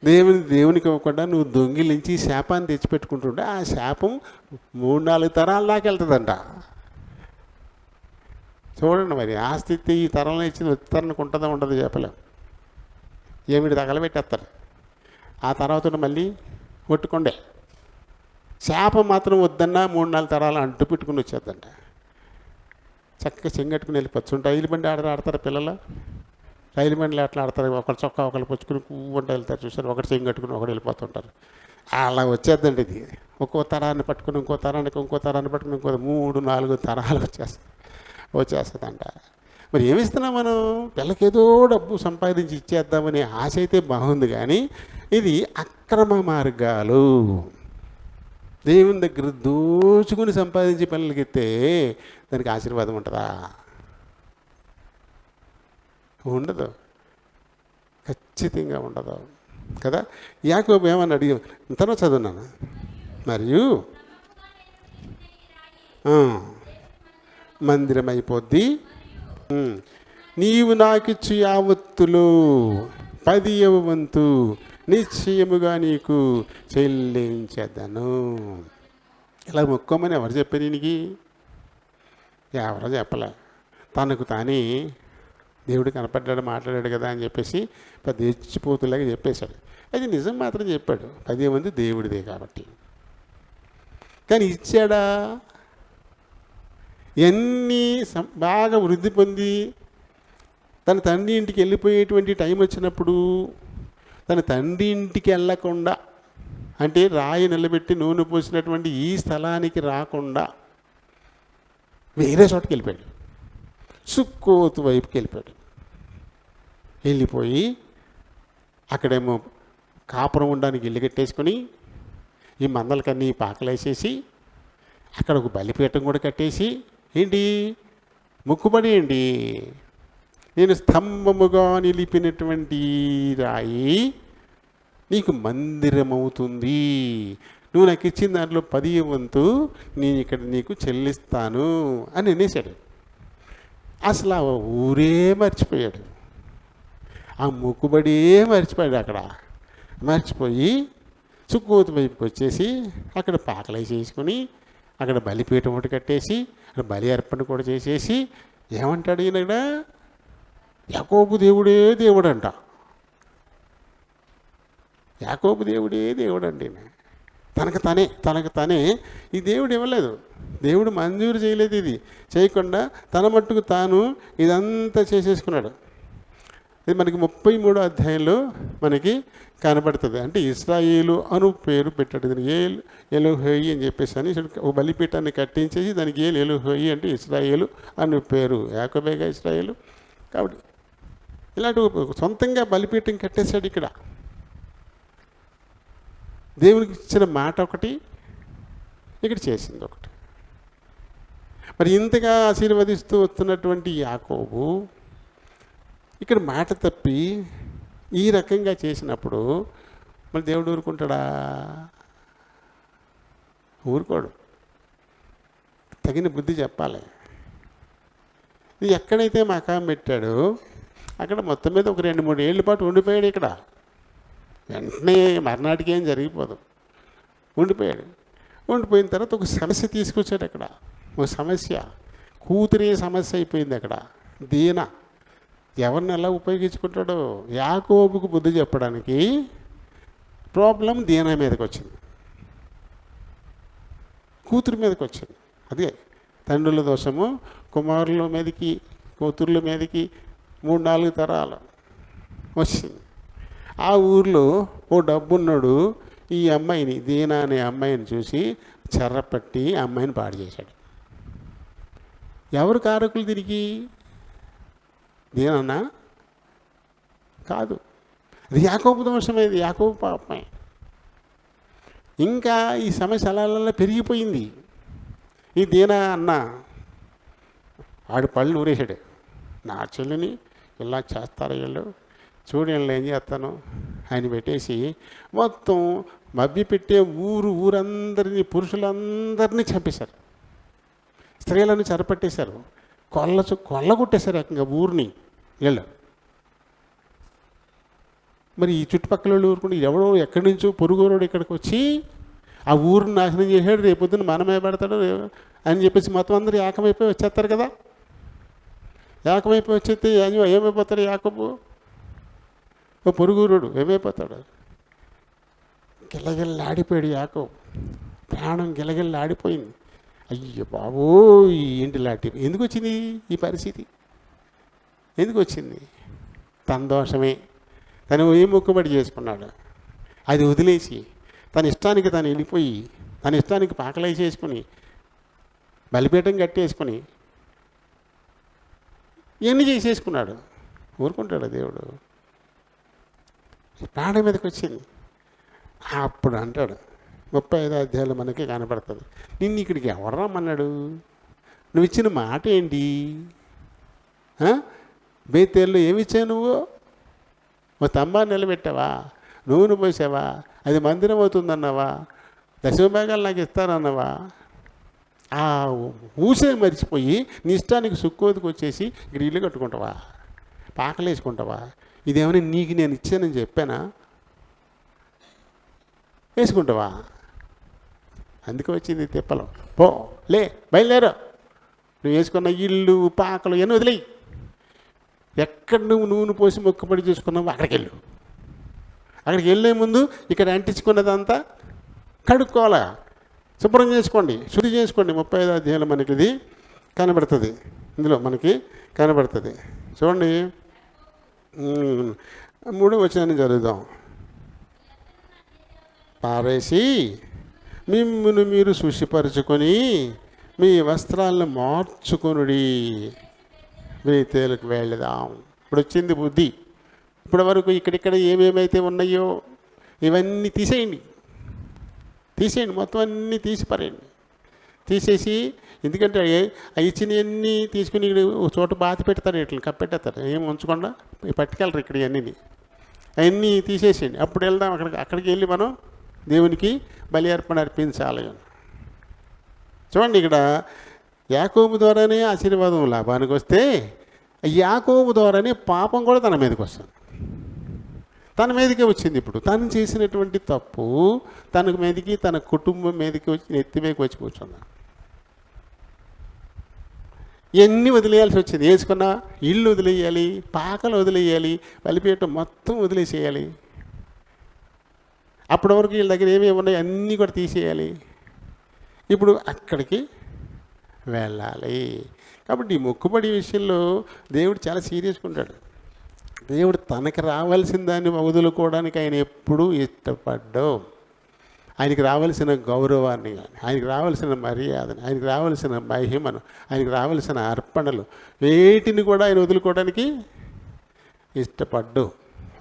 దేవునికి ఇవ్వకుండా నువ్వు దొంగిలించి శాపాన్ని తెచ్చిపెట్టుకుంటుంటే ఆ శాపం 3-4 తరాల దాకా వెళ్తుందంట. చూడండి మరి ఆ స్థితి ఈ తరంలో ఇచ్చింది ఉత్తరానికి ఉంటుందా ఉండదు చెప్పలేం. ఏమిటి తగలబెట్టేస్తారు. ఆ తర్వాత మళ్ళీ కొట్టుకోండే. శాపం మాత్రం వద్దన్నా 3-4 తరాలు అంటు పెట్టుకుని వచ్చేద్దంట. చక్కగా చెంగట్టుకుని వెళ్ళిపోవచ్చు. రైలు బండి ఆడతారు పిల్లలు. రైలు బండిలో అట్లా ఆడతారు. ఒకరు చొక్కా ఒకరు పుచ్చుకుని కూవంట వెళ్తారు. చూసారు, ఒకటి చెంగట్టుకుని ఒకటి వెళ్ళిపోతుంటారు. అలా వచ్చేద్దండి ఇది. ఒక్కో తరాన్ని పట్టుకుని ఇంకో తరానికి, ఇంకో తరాన్ని పట్టుకుని ఇంకో 3-4 తరాలు వచ్చేస్తుందంట. మరి ఏమిస్తున్నాం మనం? పిల్లకేదో డబ్బు సంపాదించి ఇచ్చేద్దామనే ఆశ అయితే బాగుంది, కానీ ఇది అక్రమ మార్గాలు. దేవుని దగ్గర దోచుకుని సంపాదించి పిల్లలకి ఇస్తే దానికి ఆశీర్వాదం ఉంటుందా? ఉండదు, ఖచ్చితంగా ఉండదు కదా. యాకోబు ఏమని అడిగి తర్వాత చదువున్నాను. మరియు మందిరం అయిపోద్ది, నీవు నాకిచ్చు యావత్తులు 10వ వంతు నిశ్చయముగా నీకు చెల్లించేదను. ఇలా మొక్కోమని ఎవరు చెప్పారు ఈయనకి? ఎవరో చెప్పలే. తనకు తానే దేవుడు కనపడ్డాడు, మాట్లాడాడు కదా అని చెప్పేసి పెద్ద ఎచ్చిపోతులాగా చెప్పేశాడు. అది నిజం మాత్రం చెప్పాడు, 10వ వంతు దేవుడిదే కాబట్టి. కానీ ఇచ్చాడా? ఎన్ని బాగా వృద్ధి పొంది తన తండ్రి ఇంటికి వెళ్ళిపోయేటువంటి టైం వచ్చినప్పుడు తన తండ్రి ఇంటికి వెళ్ళకుండా, అంటే రాయి నిలబెట్టి నూనె పోసినటువంటి ఈ స్థలానికి రాకుండా వేరే చోటుకి వెళ్ళిపోయాడు. సుక్కోతు వైపుకి వెళ్ళిపోయాడు. వెళ్ళిపోయి అక్కడేమో కాపురం ఉండడానికి ఇల్లు కట్టేసుకొని ఈ మందలకన్నీ పాకలేసేసి అక్కడ ఒక బలిపీఠం కూడా కట్టేసి, ఏంటి మొక్కుబడి ఏంటి, నేను స్తంభముగా నిలిపినటువంటి రాయి నీకు మందిరం అవుతుంది, నువ్వు నాకు ఇచ్చిన దాంట్లో 10వ వంతు నేను ఇక్కడ నీకు చెల్లిస్తాను అని అనేసాడు. అసలు ఆ ఊరే మర్చిపోయాడు, ఆ మొక్కుబడే మర్చిపోయాడు. అక్కడ మర్చిపోయి సుక్కోతు వైపుకి వచ్చేసి అక్కడ పాకలై చేసుకుని అక్కడ బలిపీఠం ఒకటి కట్టేసి అక్కడ బలి అర్పణ కూడా చేసేసి ఏమంటాడు ఈయన? యాకోబు దేవుడే దేవుడంట. యాకోబు దేవుడే దేవుడండి. తనకు తనే ఈ దేవుడు ఇవ్వలేదు, దేవుడు మంజూరు చేయలేదు, ఇది చేయకుండా తన మట్టుకు తాను ఇదంతా చేసేసుకున్నాడు. ఇది మనకి 33వ అధ్యాయంలో మనకి కనబడుతుంది. అంటే ఇశ్రాయేలు అను పేరు పెట్టాడు. దీనికి ఎలోహోయి అని చెప్పేసి అని ఒక బలిపీఠాన్ని కట్టించేసి దానికి ఎలోహోయి అంటే ఇశ్రాయేలు అను పేరు. యాకోబేగా ఇశ్రాయేలు కాబట్టి ఇలాంటి సొంతంగా బలిపీఠం కట్టేశాడు. ఇక్కడ దేవునికి ఇచ్చిన మాట ఒకటి, ఇక్కడ చేసింది ఒకటి. మరి ఇంతగా ఆశీర్వదిస్తూ వస్తున్నటువంటి యాకోబు ఇక్కడ మాట తప్పి ఈ రకంగా చేసినప్పుడు మరి దేవుడు ఊరుకుంటాడా? ఊరుకోడు. తగిన బుద్ధి చెప్పాలి. ఇది ఎక్కడైతే మకాం పెట్టాడో అక్కడ మొత్తం మీద ఒక 2-3 ఏళ్ళ పాటు ఉండిపోయాడు. ఇక్కడ వెంటనే మర్నాటికి ఏం జరిగిపోదు, ఉండిపోయాడు. ఉండిపోయిన తర్వాత ఒక సమస్య తీసుకొచ్చాడు. అక్కడ ఒక సమస్య, కూతురే సమస్య అయిపోయింది. అక్కడ దీన ఎవరిని ఎలా ఉపయోగించుకుంటాడో, యాకోబుకు బుద్ధి చెప్పడానికి ప్రాబ్లం దీనా మీదకి వచ్చింది, కూతురు మీదకి వచ్చింది. అదే తండ్రుల దోషము కుమారుల మీదకి కూతుర్ల మీదకి 3-4 తరాలు వచ్చింది. ఆ ఊర్లో ఓ డబ్బున్నాడు ఈ అమ్మాయిని, దీనా అనే అమ్మాయిని చూసి చెర్రపట్టి అమ్మాయిని పాడు చేశాడు. ఎవరు కారకులు తిరిగి? దీనన్నా కాదు, అది యాకోబు దోషమేది, యాకోబు పాపమే. ఇంకా ఈ సమస్య అలా పెరిగిపోయింది. ఈ దీనా అన్న ఆడు పళ్ళు ఊరేసాడు. నా చెల్లిని ఇలా చేస్తారు వీళ్ళు, చూడండి ఏం చేస్తాను ఆయన పెట్టేసి మొత్తం మభ్యపెట్టే ఊరందరినీ, పురుషులందరినీ చంపేశారు, స్త్రీలను చెరపట్టేశారు, కొల్లగొట్టేశారు ఏకంగా ఊరిని వీళ్ళు. మరి ఈ చుట్టుపక్కల వాళ్ళు ఊరుకుంటే ఎవడో ఎక్కడి నుంచో పొరుగురోడు ఇక్కడికి వచ్చి ఆ ఊరిని నాశనం చేశాడు, రేపొద్దున మనమే పెడతాడు అని చెప్పేసి మొత్తం అందరూ ఏకమైపోయి వచ్చేస్తారు కదా. ఏకమైపోయి వచ్చేస్తే ఏమైపోతాడు యాకోబు? ఓ పొరుగురుడు ఏమైపోతాడు? గిలగిల్లాడిపోయాడు యాకోబు, ప్రాణం గిలగిల్లాడిపోయింది. అయ్యో బాబో ఏంటి లాంటి ఎందుకు వచ్చింది ఈ పరిస్థితి? ఎందుకు వచ్చింది? తన దోషమే. తను ఏ మొక్కుబడి చేసుకున్నాడు, అది వదిలేసి తన ఇష్టానికి తను వెళ్ళిపోయి తన ఇష్టానికి పాకలై చేసుకుని బలిపీఠం కట్టేసుకుని ఇవన్నీ చేసేసుకున్నాడు. ఊరుకుంటాడు దేవుడు? ప్రాణం మీదకి వచ్చింది. అప్పుడు అంటాడు 35వ అధ్యాయంలో మనకి కనపడుతుంది, నిన్ను ఇక్కడికి ఎవరు రమ్మన్నాడు? నువ్వు ఇచ్చిన మాట ఏంటి? బేతేల్లో ఏమిచ్చావు నువ్వు? ఓ స్తంభాన్ని నిలబెట్టావా? నూనె పోసావా? అది మందిరం అవుతుందన్నావా? 10వ భాగాలు నాకు ఇస్తానన్నావా? ఆ ఊసే మర్చిపోయి నీ ఇష్టానికి సుక్కోదికి వచ్చేసి ఇక్కడ ఇల్లు కట్టుకుంటావా, పాకలేసుకుంటావా, ఇదేమైనా నీకు నేను ఇచ్చానని చెప్పానా? వేసుకుంటావా? అందుకే వచ్చింది తిప్పలు. పో, లే, బయలుదేరు. నువ్వు వేసుకున్న ఇల్లు పాకలు ఎన్ని వదిలేయి. ఎక్కడ నువ్వు నూనె పోసి మొక్కుబడి చేసుకున్నావు అక్కడికి వెళ్ళు. అక్కడికి వెళ్ళే ముందు ఇక్కడ అంటించుకున్నదంతా కడుక్కోవాలా, శుభ్రం చేసుకోండి, శుద్ధి చేసుకోండి. 35వ అధ్యాయంలో మనకి ఇది కనబడుతుంది. ఇందులో మనకి కనబడుతుంది. చూడండి, 3వ వచనాన్ని చదువుదాం. పారేసి మిమ్మును మీరు శుచిపరచుకొని మీ వస్త్రాలను మార్చుకొనుడి, బేతేలుకు వెళదాం. ఇప్పుడు వచ్చింది బుద్ధి. ఇప్పటి వరకు ఇక్కడిక్కడ ఏమేమైతే ఉన్నాయో ఇవన్నీ తీసేయండి, మొత్తం అన్నీ తీసిపారేయండి. తీసేసి, ఎందుకంటే ఆ ఇచ్చినవన్నీ తీసుకుని ఒక చోట బాతి పెడతారు, ఇట్లా కప్పెట్టేస్తారు, ఏం ఉంచకుండా పట్టుకెళ్ళరు ఇక్కడ అన్నీ. అవన్నీ తీసేసేయండి. అప్పుడు వెళ్దాం అక్కడికి వెళ్ళి మనం దేవునికి బలి అర్పణ అర్పించాలి. చూడండి, ఇక్కడ యాకోబు ద్వారానే ఆశీర్వాదం లాభానికి వస్తే, యాకోబు ద్వారానే పాపం కూడా తన మీదకి వస్తుంది. తన మీదకే వచ్చింది. ఇప్పుడు తను చేసినటువంటి తప్పు తన మీదకి, తన కుటుంబం మీదకి వచ్చి, నెత్తి మీదకి వచ్చి కూర్చుంది. ఇవన్నీ వదిలేయాల్సి వచ్చింది. వేసుకున్న ఇల్లు వదిలేయాలి, పాకలు వదిలేయాలి, బలిపీఠం మొత్తం వదిలేసేయాలి. అప్పటి వరకు వీళ్ళ దగ్గర ఏమేమి ఉన్నాయి అన్నీ కూడా తీసేయాలి. ఇప్పుడు అక్కడికి వెళ్ళాలి. కాబట్టి ఈ మొక్కుబడి విషయంలో దేవుడు చాలా సీరియస్గా ఉంటాడు. దేవుడు తనకి రావాల్సిన దాన్ని వదులుకోవడానికి ఆయన ఎప్పుడూ ఇష్టపడ్డాడు. ఆయనకి రావాల్సిన గౌరవాన్ని కానీ, ఆయనకి రావాల్సిన మర్యాదను, ఆయనకి రావాల్సిన మహిమను, ఆయనకి రావాల్సిన అర్పణలు వేటిని కూడా ఆయన వదులుకోవడానికి ఇష్టపడ్డు.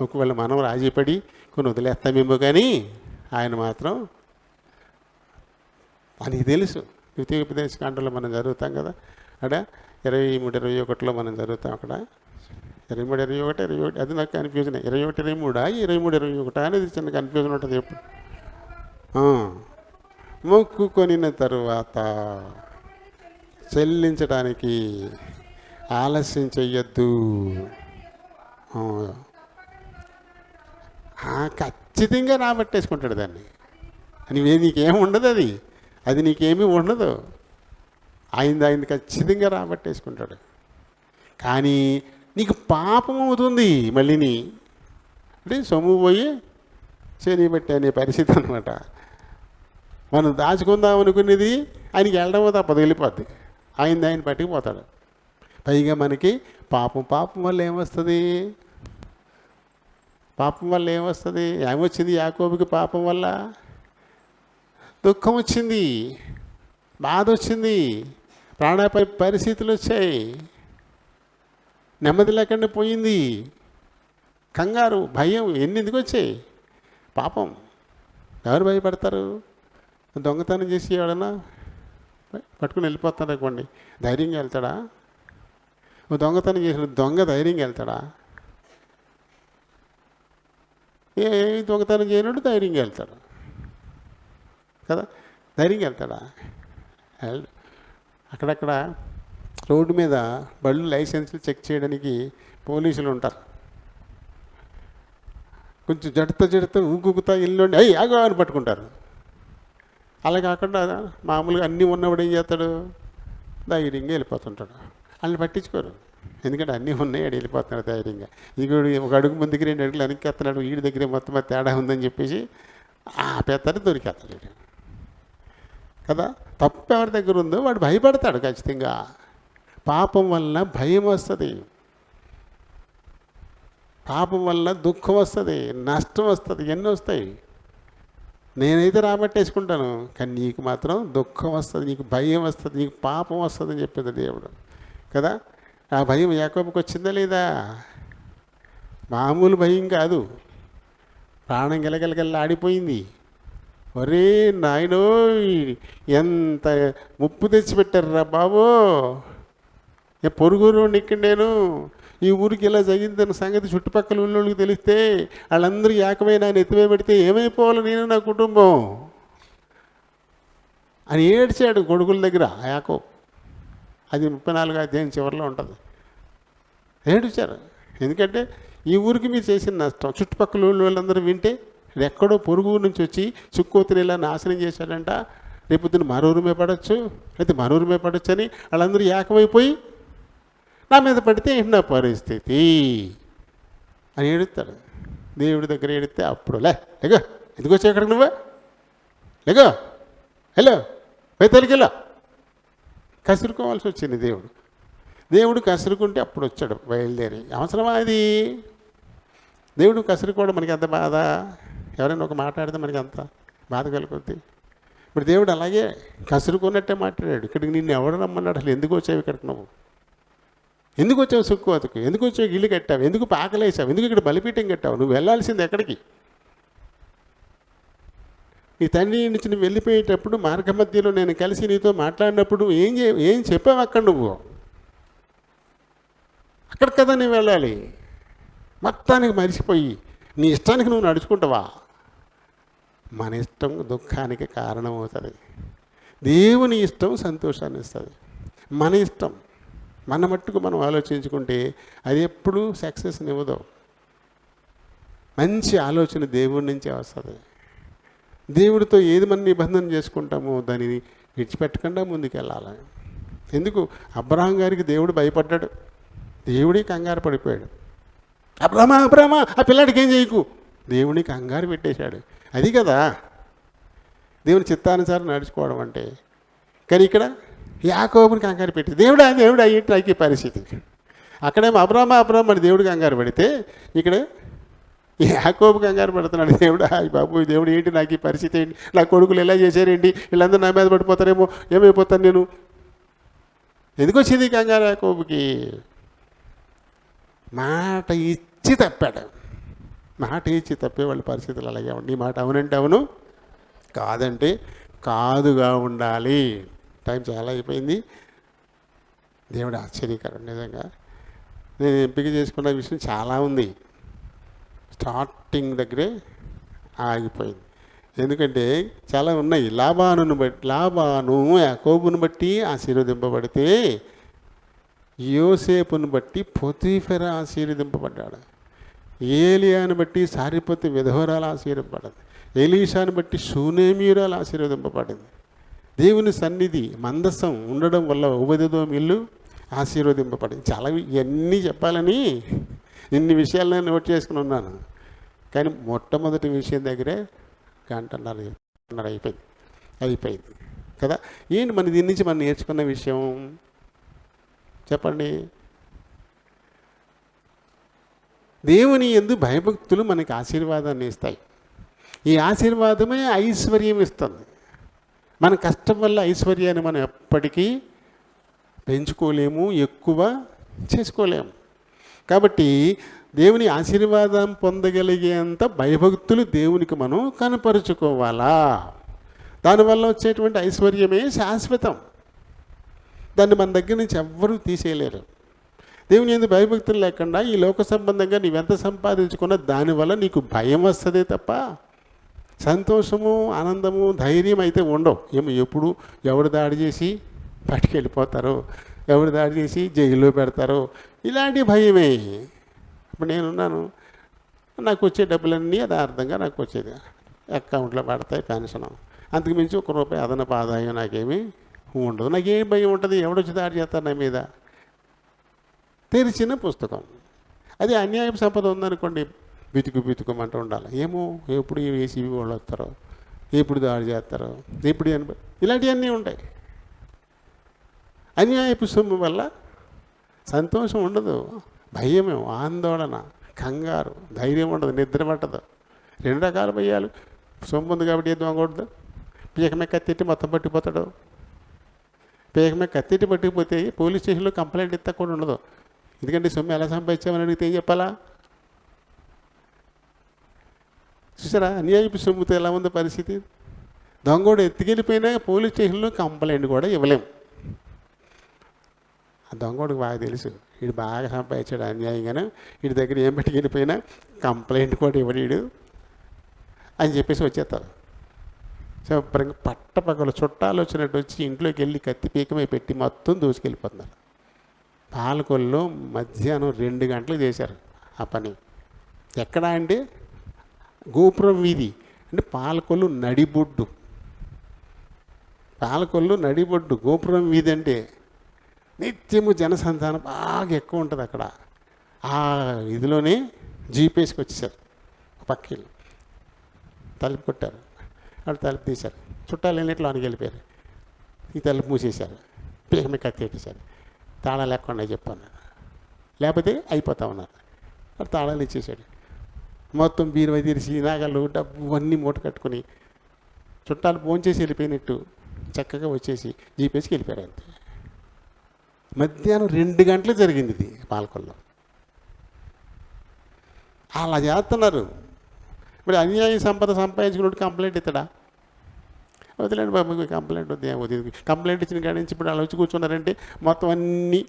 ఒకవేళ మనం రాజీపడి కొన్ని వదిలేస్తామేమో, కానీ ఆయన మాత్రం, ఆయనకి తెలుసు. ద్వితీయోపదేశకాండంలో మనం చదువుతాం కదా, అక్కడ 23-21 మనం చదువుతాం. అక్కడ 23-21 అది నాకు కన్ఫ్యూజన్. 21-23 అనేది చిన్న కన్ఫ్యూజన్ ఉంటుంది ఎప్పుడు. మొక్కుకొనిన తరువాత చెల్లించడానికి ఆలస్యం చెయ్యొద్దు. ఖచ్చితంగా రాబట్టేసుకుంటాడు దాన్ని. నీకేమి ఉండదు, అది నీకేమీ ఉండదు. ఆయన ఖచ్చితంగా రాబట్టేసుకుంటాడు. కానీ నీకు పాపం అవుతుంది. మళ్ళీని అంటే సొమ్ము పోయి చేయబట్టి అనే పరిస్థితి అనమాట. మనం దాచుకుందాం అనుకునేది ఆయనకి వెళ్ళడం తప్పదు, వెళ్ళిపోద్ది. ఆయన పట్టుకుపోతాడు. పైగా మనకి పాపం వల్ల ఏమొస్తుంది? ఏమొచ్చింది యాకోబుకి? పాపం వల్ల దుఃఖం వచ్చింది, బాధ వచ్చింది, ప్రాణాపాయ పరిస్థితులు వచ్చాయి, నెమ్మది లేకుండా పోయింది, కంగారు, భయం ఎందుకు వచ్చాయి? పాపం. ఎవరు భయపడతారు? దొంగతనం చేసి ఎవడన్నా పట్టుకుని వెళ్ళిపోతాడు అనుకోండి, ధైర్యంగా వెళ్తాడా? దొంగతనం చేసిన దొంగ ధైర్యంగా వెళ్తాడా? ఏ దొంగతనం చేయనట్టు ధైర్యంగా వెళ్తాడు కదా, ధైర్యంగా వెళ్తాడా? అక్కడక్కడ రోడ్డు మీద బళ్ళు లైసెన్సులు చెక్ చేయడానికి పోలీసులు ఉంటారు. కొంచెం జడత ఊగుతా ఇల్లుండి ఆగో అని పట్టుకుంటారు. అలా కాకుండా మామూలుగా అన్నీ ఉన్నవాడు ఏం చేస్తాడు? ధైర్యంగా వెళ్ళిపోతుంటాడు. వాళ్ళని పట్టించుకోరు, ఎందుకంటే అన్నీ ఉన్నాయి, ఆడు వెళ్ళిపోతున్నాడు ధైర్యంగా. ఇంకోడు ఒక అడుగు ముందుకి 2 అడుగులు వెనక్కేస్తున్నాడు, వీడి దగ్గరే మొత్తం తేడా ఉందని చెప్పేసి ఆపేస్తాడు, దొరికేస్తాడు కదా. తప్పు ఎవరి దగ్గర ఉందో వాడు భయపడతాడు ఖచ్చితంగా. పాపం వలన భయం వస్తుంది, పాపం వల్ల దుఃఖం వస్తుంది, నష్టం వస్తుంది, ఎన్నో వస్తాయి. నేనైతే రాబట్టేసుకుంటాను, కానీ నీకు మాత్రం దుఃఖం వస్తుంది, నీకు భయం వస్తుంది, నీకు పాపం వస్తుంది అని చెప్పింది దేవుడు కదా. ఆ భయం యాకోబుకి వచ్చిందా లేదా? మామూలు భయం కాదు, ప్రాణం గెలగెలగెల ఆడిపోయింది. ఒరే నాయనో, ఎంత ముప్పు తెచ్చిపెట్టారురా బాబో, పొరుగురు ఇక్కడ నేను ఈ ఊరికి ఇలా జరిగిందన్న సంగతి చుట్టుపక్కల ఉన్నోళ్ళకి తెలిస్తే వాళ్ళందరూ ఏకమైన ఆయన ఎత్తివే పెడితే ఏమైపోవాలి నేను, నా కుటుంబం అని ఏడ్చాడు కొడుకుల దగ్గర యాకోబు. అది 34వ అధ్యాయం చివరిలో ఉంటుంది. ఏడ్చారు. ఎందుకంటే ఈ ఊరికి మీరు చేసిన నష్టం చుట్టుపక్కల వాళ్ళందరూ వింటే ఎక్కడో పొరుగు నుంచి వచ్చి చుక్కోతిని ఇలా నాశనం చేశాడంట, రేపొద్దున మరూరు మీద పడవచ్చు, అయితే మరూరు మీద పడవచ్చు అని వాళ్ళందరూ ఏకమైపోయి నా మీద పడితే ఏంటి నా పరిస్థితి అని ఏడుస్తాడు. దేవుడి దగ్గర ఏడితే అప్పుడు లేగో ఎందుకు వచ్చావు ఇక్కడికి నువ్వు, లేగో హలో వైతలికెళ్ళా కసురుకోవాల్సి వచ్చింది. దేవుడు కసురుకుంటే అప్పుడు వచ్చాడు బయలుదేరి. అవసరమా అది? దేవుడు కసురుకోవడం మనకి ఎంత బాధ, ఎవరైనా ఒక మాట్లాడితే మనకి అంత బాధ కలుగుద్ది. ఇప్పుడు దేవుడు అలాగే కసురుకున్నట్టే మాట్లాడాడు. ఇక్కడికి నిన్ను ఎవడు రమ్మన్నాడు, అసలు ఎందుకు వచ్చావు ఇక్కడికి, నువ్వు ఎందుకు వచ్చావు సుక్కువతకు, ఎందుకు వచ్చావు ఇల్లు కట్టావు, ఎందుకు పాకలేసావు, ఎందుకు ఇక్కడ బలిపీఠం కట్టావు, నువ్వు వెళ్ళాల్సింది ఎక్కడికి? నీ తండ్రి నుంచి నువ్వు వెళ్ళిపోయేటప్పుడు మార్గ మధ్యలో నేను కలిసి నీతో మాట్లాడినప్పుడు ఏం చెప్పావు అక్కడ, నువ్వు అక్కడ కదా నేను వెళ్ళాలి. మొత్తానికి మరిచిపోయి నీ ఇష్టానికి నువ్వు నడుచుకుంటావా? మన ఇష్టం దుఃఖానికి కారణమవుతుంది, దేవుని ఇష్టం సంతోషాన్ని ఇస్తుంది. మన ఇష్టం మన మట్టుకు మనం ఆలోచించుకుంటే అది ఎప్పుడూ సక్సెస్ని ఇవ్వదు. మంచి ఆలోచన దేవుడి నుంచే వస్తుంది. దేవుడితో ఏది మనం నిబంధన చేసుకుంటామో దానిని విడిచిపెట్టకుండా ముందుకెళ్ళాలి. ఎందుకు అబ్రహాం గారికి దేవుడు భయపడ్డాడు, దేవుడి కంగారు పడిపోయాడు. అబ్రహ్మా ఆ పిల్లాడికి ఏం చేయకు, దేవుని కంగారు పెట్టేశాడు. అది కదా దేవుని చిత్తానుసారం నడుచుకోవడం అంటే. కానీ ఇక్కడ యాకోబుని కంగారు పెట్టి దేవుడా ఏంటి నాకు ఈ పరిస్థితి. అక్కడేమో అబ్రహ్మ అని దేవుడు కంగారు పెడితే ఇక్కడ యాకోబు కంగారు పడుతున్నాడు. దేవుడా బాబు దేవుడు ఏంటి నాకు ఈ పరిస్థితి, ఏంటి నా కొడుకులు ఎలా చేశారేంటి, వీళ్ళందరూ నా మీద పడిపోతారేమో, ఏమైపోతాను నేను. ఎందుకు వచ్చింది కంగారు యాకోబుకి? మాట ఇచ్చి తప్పాడు. మాట ఇచ్చి తప్పే వాళ్ళ పరిస్థితులు అలాగే ఉండి, నీ మాట అవునంటే అవును, కాదంటే కాదుగా ఉండాలి. టైం చాలా అయిపోయింది. దేవుడు ఆశ్చర్యకరం నిజంగా. నేను ఎంపిక చేసుకున్న విషయం చాలా ఉంది, స్టార్టింగ్ దగ్గరే ఆగిపోయింది. ఎందుకంటే చాలా ఉన్నాయి. లాబాను యాకోబును బట్టి ఆశీర్వదింపబడితే యోసేపును బట్టి పొతీఫెర ఆశీర్వదింపబడ్డాడు. ఏలియాను బట్టి సారిపోతే విధవరాలు ఆశీర్వదింపబడింది. ఎలీషాను బట్టి షూనేమీయురాలు ఆశీర్వదింపబడింది. దేవుని సన్నిధి మందసం ఉండడం వల్ల ఉబదెదోము ఇల్లు ఆశీర్వదింపబడింది. చాలా ఇవన్నీ చెప్పాలని ఇన్ని విషయాలు నేను నోట్ చేసుకుని ఉన్నాను. కానీ మొట్టమొదటి విషయం దగ్గరే గంటన్నర అయిపోయింది కదా. ఏంటి మన దీని నుంచి మనం నేర్చుకున్న విషయం చెప్పండి. దేవుని యందు భయభక్తులు మనకి ఆశీర్వాదాన్ని ఇస్తాయి. ఈ ఆశీర్వాదమే ఐశ్వర్యం ఇస్తుంది. మన కష్టం వల్ల ఐశ్వర్యాన్ని మనం ఎప్పటికీ పెంచుకోలేము, ఎక్కువ చేసుకోలేము. కాబట్టి దేవుని ఆశీర్వాదం పొందగలిగేంత భయభక్తులు దేవునికి మనం కనపరుచుకోవాలా. దానివల్ల వచ్చేటువంటి ఐశ్వర్యమే శాశ్వతం. దాన్ని మన దగ్గర నుంచి ఎవ్వరూ తీసేయలేరు. దేవుని యందు భయభక్తులు లేకుండా ఈ లోక సంబంధంగా నీవెంత సంపాదించుకున్నా దానివల్ల నీకు భయం వస్తుందే తప్ప సంతోషము, ఆనందము, ధైర్యం అయితే ఉండవు. ఎప్పుడు ఎవరు దాడి చేసి పట్టుకెళ్ళిపోతారో, ఎవరు దాడి చేసి జైల్లో పెడతారో, ఇలాంటి భయమే. ఇప్పుడు నేనున్నాను, నాకు వచ్చే డబ్బులన్నీ యథార్థంగా నాకు వచ్చేది అకౌంట్లో పడతాయి, పెన్షన్. అంతకుమించి ₹1 అదనపు ఆదాయం నాకేమీ ఉండదు. నాకేం భయం ఉంటుంది, ఎవడొచ్చి దాడి చేస్తారు నా మీద. తెరిచిన పుస్తకం. అది అన్యాయపు సంపద ఉందనుకోండి, బితుకుమంటూ ఉండాలి. ఏమో ఎప్పుడు ఏసీబీ వాళ్ళు వస్తారో, ఎప్పుడు దాడి చేస్తారో, ఎప్పుడు ఇలాంటివన్నీ ఉంటాయి. అన్యాయపు సొమ్ము వల్ల సంతోషం ఉండదు, భయమే, ఆందోళన, కంగారు, ధైర్యం ఉండదు, నిద్ర పట్టదు. 2 రకాల భయాలు. సొమ్ము ఉంది కాబట్టి ఏది దొంగకూడదు, పీకమే కత్తిట్టి మొత్తం పట్టిపోతాడు. పీకమే కత్తిట్టి పట్టిపోతే పోలీస్ స్టేషన్లో కంప్లైంట్ ఇస్తా కూడా ఉండదు. ఎందుకంటే సొమ్ము ఎలా సంపాదించామని అడిగితే ఏం చెప్పాలా? చూసారా అన్యాయపు సొమ్ముతో ఎలా ఉంది పరిస్థితి. దొంగోడు ఎత్తుకెళ్ళిపోయినా పోలీస్ స్టేషన్లో కంప్లైంట్ కూడా ఇవ్వలేము. ఆ దొంగోడికి బాగా తెలుసు, వీడు బాగా సంపాదించాడు అన్యాయంగానే, వీడి దగ్గర ఏం పెట్టుకెళ్ళిపోయినా కంప్లైంట్ కూడా ఇవ్వడీడు అని చెప్పేసి వచ్చేస్తారు. శుభ్రంగా పట్టపగలు చుట్టాలు వచ్చినట్టు వచ్చి ఇంట్లోకి వెళ్ళి కత్తి పీకమై పెట్టి మొత్తం దూసుకెళ్ళిపోతున్నారు. పాలకొల్లో మధ్యాహ్నం 2 గంటలకు చేశారు ఆ పని. ఎక్కడ అంటే గోపురం వీధి అంటే పాలకొల్లు నడిబొడ్డు. పాలకొల్లు నడిబొడ్డు గోపురం వీధి అంటే నిత్యము జనసంధానం బాగా ఎక్కువ ఉంటుంది అక్కడ. ఆ వీధిలోనే జీపేస్కి వచ్చేసారు. పక్కీళ్ళు తలుపు కొట్టారు, అక్కడ తలుపు తీశారు. చుట్టాలు ఎన్నిట్లో లోనికి వెళ్ళిపోయారు. ఈ తలుపు మూసేశారు, పీకమ కత్తి పెట్టేశారు. తాళాలు లేకుండా చెప్పన్నారు, లేకపోతే అయిపోతా ఉన్నారు. అక్కడ తాళాలు ఇచ్చేసాడు. మొత్తం బీరువా తీసి నాగలు డబ్బు అన్నీ మూట కట్టుకుని చుట్టాలు భోంచేసి వెళ్ళిపోయినట్టు చక్కగా వచ్చేసి జీపేస్కి వెళ్ళిపోయారు. అంతే. మధ్యాహ్నం 2 గంటలు జరిగింది ఇది పాలకొల్లో. అలా చేస్తున్నారు. మరి అన్యాయ సంపద సంపాదించుకున్నట్టు కంప్లైంట్ ఇస్తాడా? వదిలేండి బాబు, కంప్లైంట్ వద్దు. కంప్లైంట్ ఇచ్చిన కాడి నుంచి ఇప్పుడు అలా వచ్చి కూర్చున్నారంటే మొత్తం అన్నీ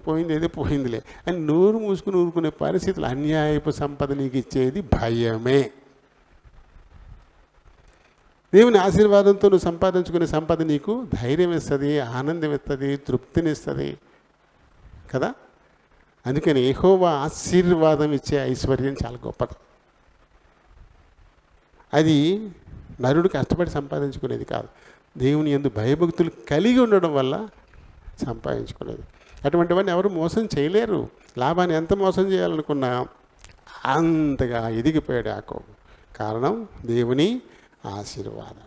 పోయింది ఏదో పోయిందిలే అని నోరు మూసుకుని ఊరుకునే పరిస్థితులు. అన్యాయపు సంపద నీకు ఇచ్చేది భయమే. దేవుని ఆశీర్వాదంతో నువ్వు సంపాదించుకునే సంపద నీకు ధైర్యం ఇస్తుంది, ఆనందం ఇస్తుంది, తృప్తినిస్తుంది కదా. అందుకని యెహోవా ఆశీర్వాదం ఇచ్చే ఐశ్వర్యం చాలా గొప్పది. అది నరుడు కష్టపడి సంపాదించుకునేది కాదు, దేవుని యందు భయభక్తులు కలిగి ఉండడం వల్ల సంపాదించుకునేది. అటువంటివన్నీ ఎవరు మోసం చేయలేరు. లాభాన్ని ఎంత మోసం చేయాలనుకున్నా అంతగా ఎదిగిపోయాడు యాకోబు. కారణం దేవుని ఆశీర్వాదం.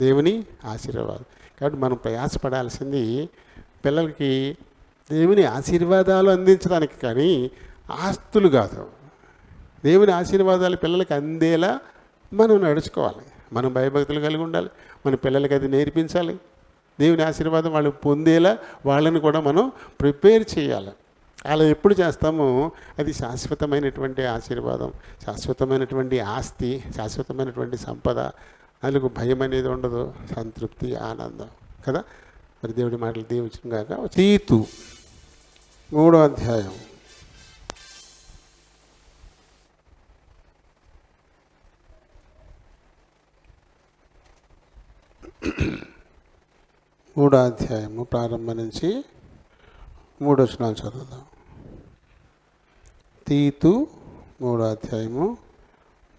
దేవుని ఆశీర్వాదం. కాబట్టి మనం ప్రయాసపడాల్సింది పిల్లలకి దేవుని ఆశీర్వాదాలు అందించడానికి, కానీ ఆస్తులు కాదు. దేవుని ఆశీర్వాదాలు పిల్లలకి అందేలా మనం నడుచుకోవాలి. మనం భయభక్తులు కలిగి ఉండాలి. మన పిల్లలకి అది నేర్పించాలి. దేవుని ఆశీర్వాదం వాళ్ళు పొందేలా వాళ్ళని కూడా మనం ప్రిపేర్ చేయాలి. అలా ఎప్పుడు చేస్తామో అది శాశ్వతమైనటువంటి ఆశీర్వాదం, శాశ్వతమైనటువంటి ఆస్తి, శాశ్వతమైనటువంటి సంపద. అందుకు భయం అనేది ఉండదు, సంతృప్తి, ఆనందం కదా. మరి దేవుడి మాటలు దీవించిన గాక. తీతు 3వ అధ్యాయం 3వ అధ్యాయము ప్రారంభం నుంచి 3 వచనాలు చదువుదాం. తీతు 3వ అధ్యాయము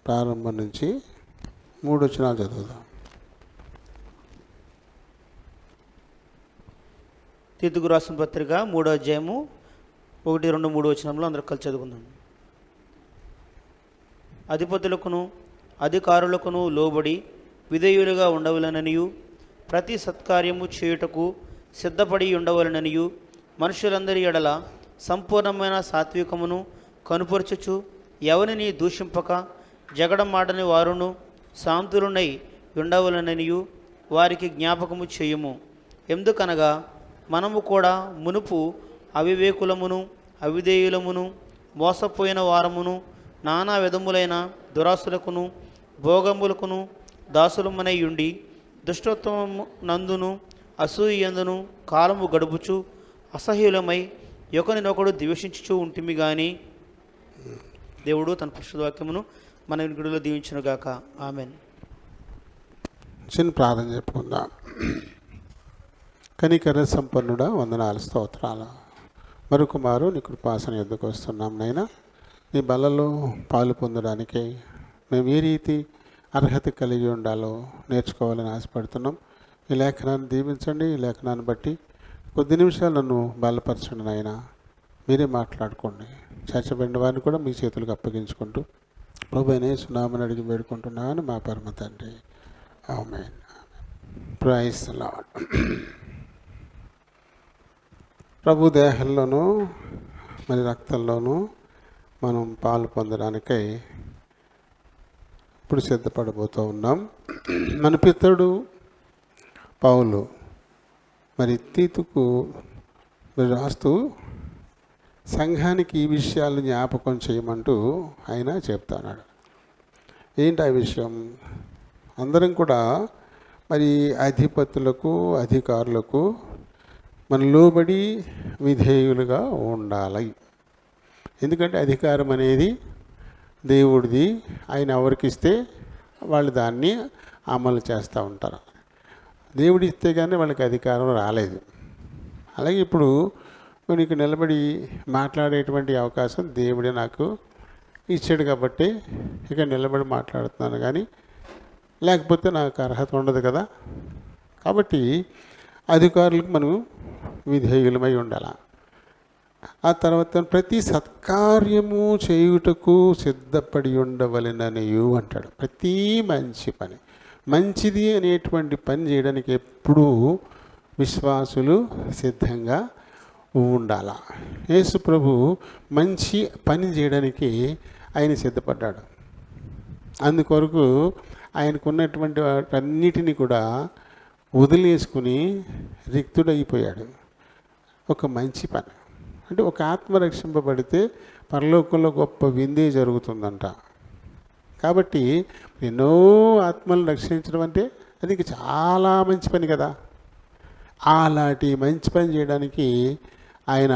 ప్రారంభం నుంచి 3 వచనాలు చదువుదాం. తీతుకు రాసిన పత్రిక 3వ అధ్యాయము 1, 2, 3 వచనంలో అందరూ కలిసి చదువుకుందాం. అధిపతులకును అధికారులకును లోబడి విధేయులుగా ఉండవలననియు, ప్రతి సత్కార్యము చేయుటకు సిద్ధపడి ఉండవలననియు, మనుషులందరి ఎడల సంపూర్ణమైన సాత్వికమును కనుపరచుచు, ఎవరిని దూషింపక జగడమాడని వారును శాంతులునై ఉండవలననియు వారికి జ్ఞాపకము చేయుము. ఎందుకనగా మనము కూడా మునుపు అవివేకులమును అవిధేయులమును మోసపోయిన వారమును నానా విధములైన దురాశలకును భోగములకును దాసులమనై ఉండి దుష్టత్వము నందును అసూయందును కాలము గడుపుచు అసహ్యులమై ఒకరినొకడు ద్వేషించుచూ ఉంటిమి. కానీ దేవుడు తన పరిశుద్ధ వాక్యమును మన వినికిడిలో దీవించునుగాక. ఆమెన్. చిన్న ప్రార్థన చెప్పుకుందాం. కనికర సంపన్నుడా, వందనాలు, స్తోత్రాలు. మరొక మారు నీ కృపాసన యొద్దకు వస్తున్నాం నైనా. నీ బలలో పాలు పొందడానికి మేము ఏ రీతి అర్హత కలిగి ఉండాలో నేర్చుకోవాలని ఆశపడుతున్నాం. ఈ లేఖనాన్ని దీవించండి. ఈ లేఖనాన్ని బట్టి కొద్ది నిమిషాలు నన్ను బలపరచండి నాయనా. మీరే మాట్లాడుకోండి. చర్చబడిన వారిని కూడా మీ చేతులకు అప్పగించుకుంటూ ప్రభువైన యేసునామమున అడిగి వేడుకుంటున్నాను మా పరమ తండ్రి. ఆమేన్. Praise the lord. ప్రభు దేహంలోనూ మరి రక్తంలోనూ మనం పాలు పొందడానికై ఇప్పుడు సిద్ధపడబోతూ ఉన్నాం. మన పితరుడు పౌలు మరి తీతుకు మరి రాస్తూ సంఘానికి ఈ విషయాలు జ్ఞాపకం చేయమంటూ ఆయన చెప్తున్నాడు. ఏంటి ఆ విషయం? అందరం కూడా మరి అధిపతులకు అధికారులకు మన లోబడి విధేయులుగా ఉండాలి. ఎందుకంటే అధికారం అనేది దేవుడిది. ఆయన ఎవరికి ఇస్తే వాళ్ళు దాన్ని అమలు చేస్తూ ఉంటారు. దేవుడి ఇస్తే కానీ వాళ్ళకి అధికారం రాలేదు. అలాగే ఇప్పుడు నీకు నిలబడి మాట్లాడేటువంటి అవకాశం దేవుడే నాకు ఇచ్చాడు కాబట్టి ఇక నిలబడి మాట్లాడుతున్నాను, కానీ లేకపోతే నాకు అర్హత ఉండదు కదా. కాబట్టి అధికారులకు మనం విధేయులమై ఉండాలి. ఆ తర్వాత ప్రతి సత్కార్యము చేయుటకు సిద్ధపడి ఉండవలెననియు అంటాడు. ప్రతి మంచి పని, మంచిది అనేటువంటి పని చేయడానికి ఎప్పుడూ విశ్వాసులు సిద్ధంగా ఉండాల. యేసు ప్రభు మంచి పని చేయడానికి ఆయన సిద్ధపడ్డాడు. అందుకొరకు ఆయనకున్నటువంటి వాటన్నిటినీ కూడా వదిలేసుకుని రిక్తుడైపోయాడు. ఒక మంచి పని అంటే ఒక ఆత్మ రక్షింపబడితే పరలోకంలో గొప్ప విందే జరుగుతుందంట. కాబట్టి ఎన్నో ఆత్మలను రక్షించడం అంటే అది చాలా మంచి పని కదా. అలాంటి మంచి పని చేయడానికి ఆయన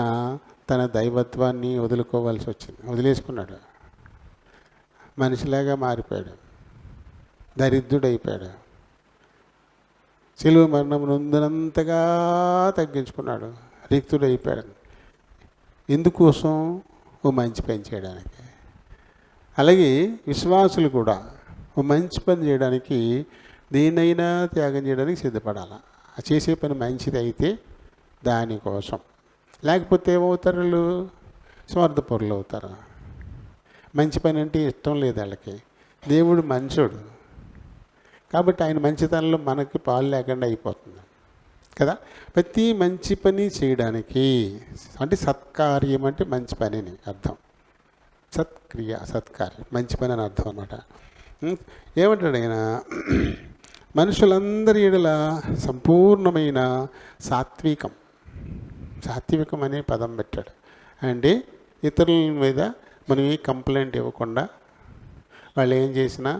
తన దైవత్వాన్ని వదులుకోవాల్సి వచ్చింది, వదిలేసుకున్నాడు. మనిషిలాగా మారిపోయాడు, దరిద్రుడైపోయాడు, శిలువ మరణం నొందినంతగా తగ్గించుకున్నాడు, రిక్తుడైపోయాడు. ఎందుకోసం? ఓ మంచి పని చేయడానికి. అలాగే విశ్వాసులు కూడా ఓ మంచి పని చేయడానికి దేన్నైనా త్యాగం చేయడానికి సిద్ధపడాలి. ఆ చేసే పని మంచిది అయితే దానికోసం, లేకపోతే ఏమవుతారు? వాళ్ళు స్వార్థపరులు అవుతారు. మంచి పని అంటే ఇష్టం లేదు వాళ్ళకి. దేవుడు మంచోడు కాబట్టి ఆయన మంచితనంలో మనకి పాలు లేకుండా అయిపోతుంది కదా. ప్రతి మంచి పని చేయడానికి అంటే సత్కార్యం అంటే మంచి పని అని అర్థం. సత్క్రియ, సత్కార్యం, మంచి పని అని అర్థం అన్నమాట. ఏమంటాడు ఆయన? మనుషులందరి ఎడల సంపూర్ణమైన సాత్వికం, సాత్వికం అనే పదం పెట్టాడు. అంటే ఇతరుల మీద మనం ఏ కంప్లైంట్ ఇవ్వకుండా వాళ్ళు ఏం చేసినా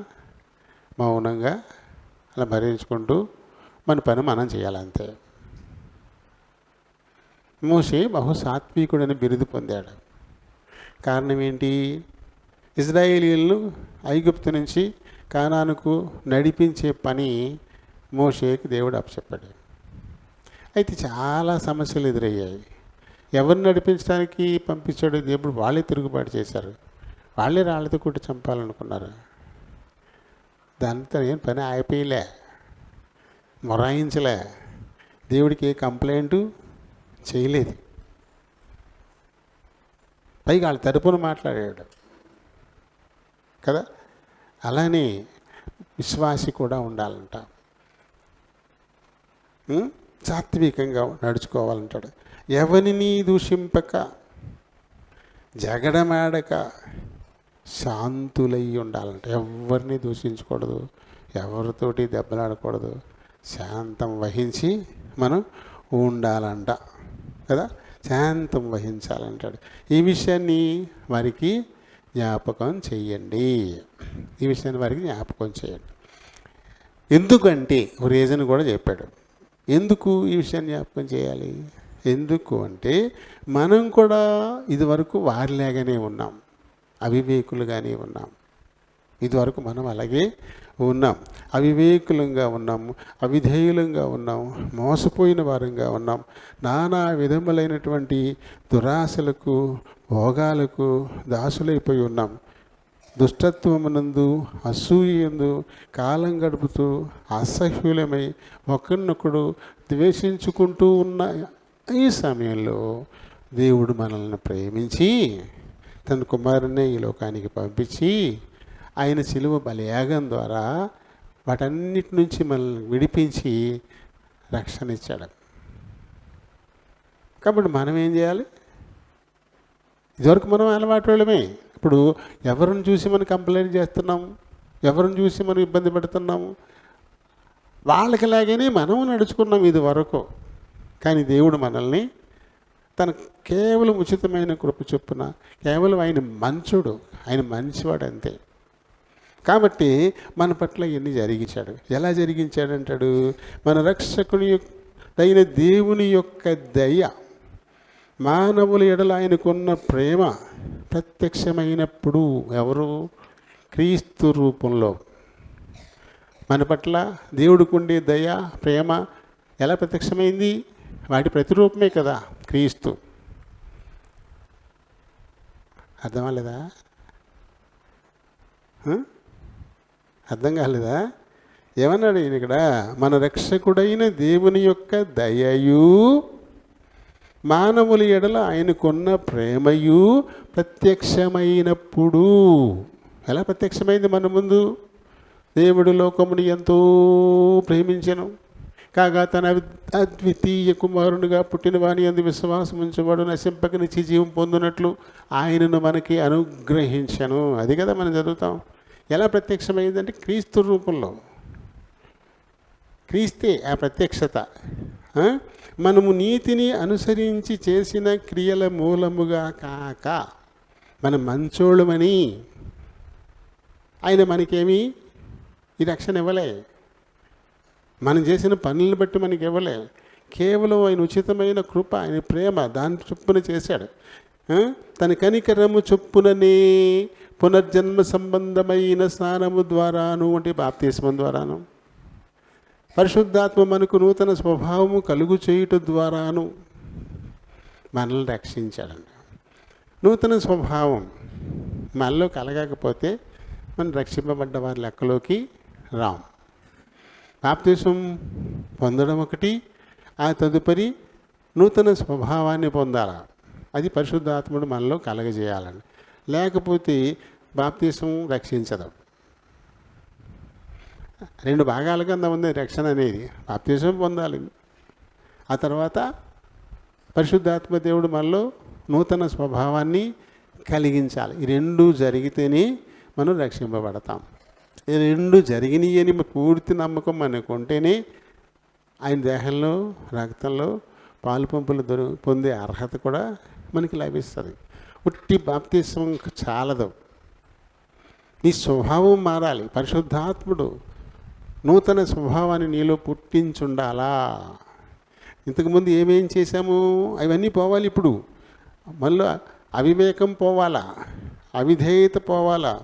మౌనంగా అలా భరించుకుంటూ మన పని మనం చేయాలంతే. మోషే బహు సాత్వికుడని బిరుదు పొందాడు. కారణం ఏంటి? ఇజ్రాయేలీయులను ఐగుప్తు నుంచి కానానుకు నడిపించే పని మోషేకి దేవుడు అప్పచెప్పాడు. అయితే చాలా సమస్యలు ఎదురయ్యాయి. ఎవరిని నడిపించడానికి పంపించాడు దేవుడు? వాళ్ళే తిరుగుబాటు చేశారు, వాళ్ళే రాళ్ళతో కొట్టి చంపాలనుకున్నారు. దాంతో ఏం పని ఆగిపోయలే, మొరాయించలే, దేవుడికి ఏ కంప్లైంటు చేయలేదు. పైగా వాళ్ళ తరపున మాట్లాడాడు కదా. అలానే విశ్వాసి కూడా ఉండాలంట, సాత్వికంగా నడుచుకోవాలంటాడు. ఎవరిని దూషింపక, జగడమాడక శాంతులై ఉండాలంట. ఎవరిని దూషించకూడదు, ఎవరితోటి దెబ్బలాడకూడదు, శాంతం వహించి మనం ఉండాలంట కదా. శాంతం వహించాలంటాడు. ఈ విషయాన్ని వారికి జ్ఞాపకం చేయండి, ఈ విషయాన్ని వారికి జ్ఞాపకం చేయండి. ఎందుకంటే రీజన్ కూడా చెప్పాడు. ఎందుకు ఈ విషయాన్ని జ్ఞాపకం చేయాలి? ఎందుకు అంటే మనం కూడా ఇదివరకు వారిలాగానే ఉన్నాం, అవివేకులుగానే ఉన్నాం. ఇదివరకు మనం అలాగే ఉన్నాం, అవివేకులంగా ఉన్నాము, అవిధేయులంగా ఉన్నాం, మోసపోయిన వారంగా ఉన్నాం. నానా విధములైనటువంటి దురాశలకు, భోగాలకు దాసులైపోయి ఉన్నాం. దుష్టత్వమునందు, అసూయందు కాలం గడుపుతూ అసహ్యులమై ఒకరినొకడు ద్వేషించుకుంటూ ఉన్న ఈ సమయంలో దేవుడు మనల్ని ప్రేమించి తన కుమారుని ఈ లోకానికి పంపించి ఆయన శిలువ బలియాగం ద్వారా వాటన్నిటి నుంచి మనల్ని విడిపించి రక్షణ ఇచ్చాడు. కాబట్టి మనం ఏం చేయాలి? ఇదివరకు మనం అలవాటు వాళ్ళమే. ఇప్పుడు ఎవరిని చూసి మనం కంప్లైంట్ చేస్తున్నాము, ఎవరిని చూసి మనం ఇబ్బంది పెడుతున్నాము? వాళ్ళకిలాగానే మనం నడుచుకున్నాం ఇది వరకు. కానీ దేవుడు మనల్ని తన కేవలం ఉచితమైన కృప చొప్పున, కేవలం ఆయన మంచుడు, ఆయన మంచివాడు అంతే. కాబట్టి మన పట్ల ఇవన్నీ జరిగించాడు. ఎలా జరిగించాడంటాడు? మన రక్షకుని అయిన దేవుని యొక్క దయ, మానవుల ఎడల ఆయనకున్న ప్రేమ ప్రత్యక్షమైనప్పుడు, ఎవరు? క్రీస్తు రూపంలో మన పట్ల దేవుడికి ఉండే దయ, ప్రేమ ఎలా ప్రత్యక్షమైంది? వాటి ప్రతిరూపమే కదా క్రీస్తు. అర్థం కాలేదా? అర్థం కాలేదా? ఏమన్నాడు ఈయన ఇక్కడ? మన రక్షకుడైన దేవుని యొక్క దయయు మానవుల ఎడల ఆయనకున్న ప్రేమయు ప్రత్యక్షమైనప్పుడు. ఎలా ప్రత్యక్షమైంది మన ముందు? దేవుడు లోకముని ఎంతో ప్రేమించెను కాగా తన అద్వితీయ కుమారునిగా పుట్టిన వాని అందు విశ్వాసం ఉంచేవాడు నశింపక నిత్య జీవం పొందినట్లు ఆయనను మనకి అనుగ్రహించను. అది కదా మనం చదువుతాం. ఎలా ప్రత్యక్షమైందంటే క్రీస్తు రూపంలో. క్రీస్తే ఆ ప్రత్యక్షత. మనము నీతిని అనుసరించి చేసిన క్రియల మూలముగా కాక మనం మంచోళమని ఆయన మనకేమీ ఈ రక్షణ ఇవ్వలే. మనం చేసిన పనులను బట్టి మనకి ఇవ్వలే. కేవలం ఆయన ఉచితమైన కృప, ఆయన ప్రేమ, దాని చొప్పున చేశాడు. తన కనికరము చొప్పుననే పునర్జన్మ సంబంధమైన స్నానము ద్వారాను, అంటే బాప్తిస్మం ద్వారాను, పరిశుద్ధాత్మ మనకు నూతన స్వభావము కలుగు చేయుట ద్వారాను మనల్ని రక్షించాడండి. నూతన స్వభావం మనలో కలగకపోతే మనం రక్షింపబడ్డ వారి లెక్కలోకి రాం. బాప్తిసం పొందడం ఒకటి, ఆ తదుపరి నూతన స్వభావాన్ని పొందాలి. అది పరిశుద్ధాత్ముడు మనలో కలగజేయాలండి. లేకపోతే బాప్తిసం రక్షించదు. రెండు భాగాల కింద ఉంది రక్షణ అనేది. బాప్తిసం పొందాలి, ఆ తర్వాత పరిశుద్ధాత్మ దేవుడు మనలో నూతన స్వభావాన్ని కలిగించాలి. ఈ రెండు జరిగితేనే మనం రక్షింపబడతాం. ఈ రెండు జరిగినాయి అని పూర్తి నమ్మకం మనకు ఉంటేనే ఆయన దేహంలో, రక్తంలో పాలు పంపులు పొందే అర్హత కూడా మనకి లభిస్తుంది. ఉట్టి బాప్తిసం చాలదు, నీ స్వభావం మారాలి. పరిశుద్ధాత్ముడు నూతన స్వభావాన్ని నీలో పుట్టించుండాలా. ఇంతకుముందు ఏమేం చేశాము అవన్నీ పోవాలి. ఇప్పుడు మళ్ళీ అవివేకం పోవాలా, అవిధేయత పోవాలా,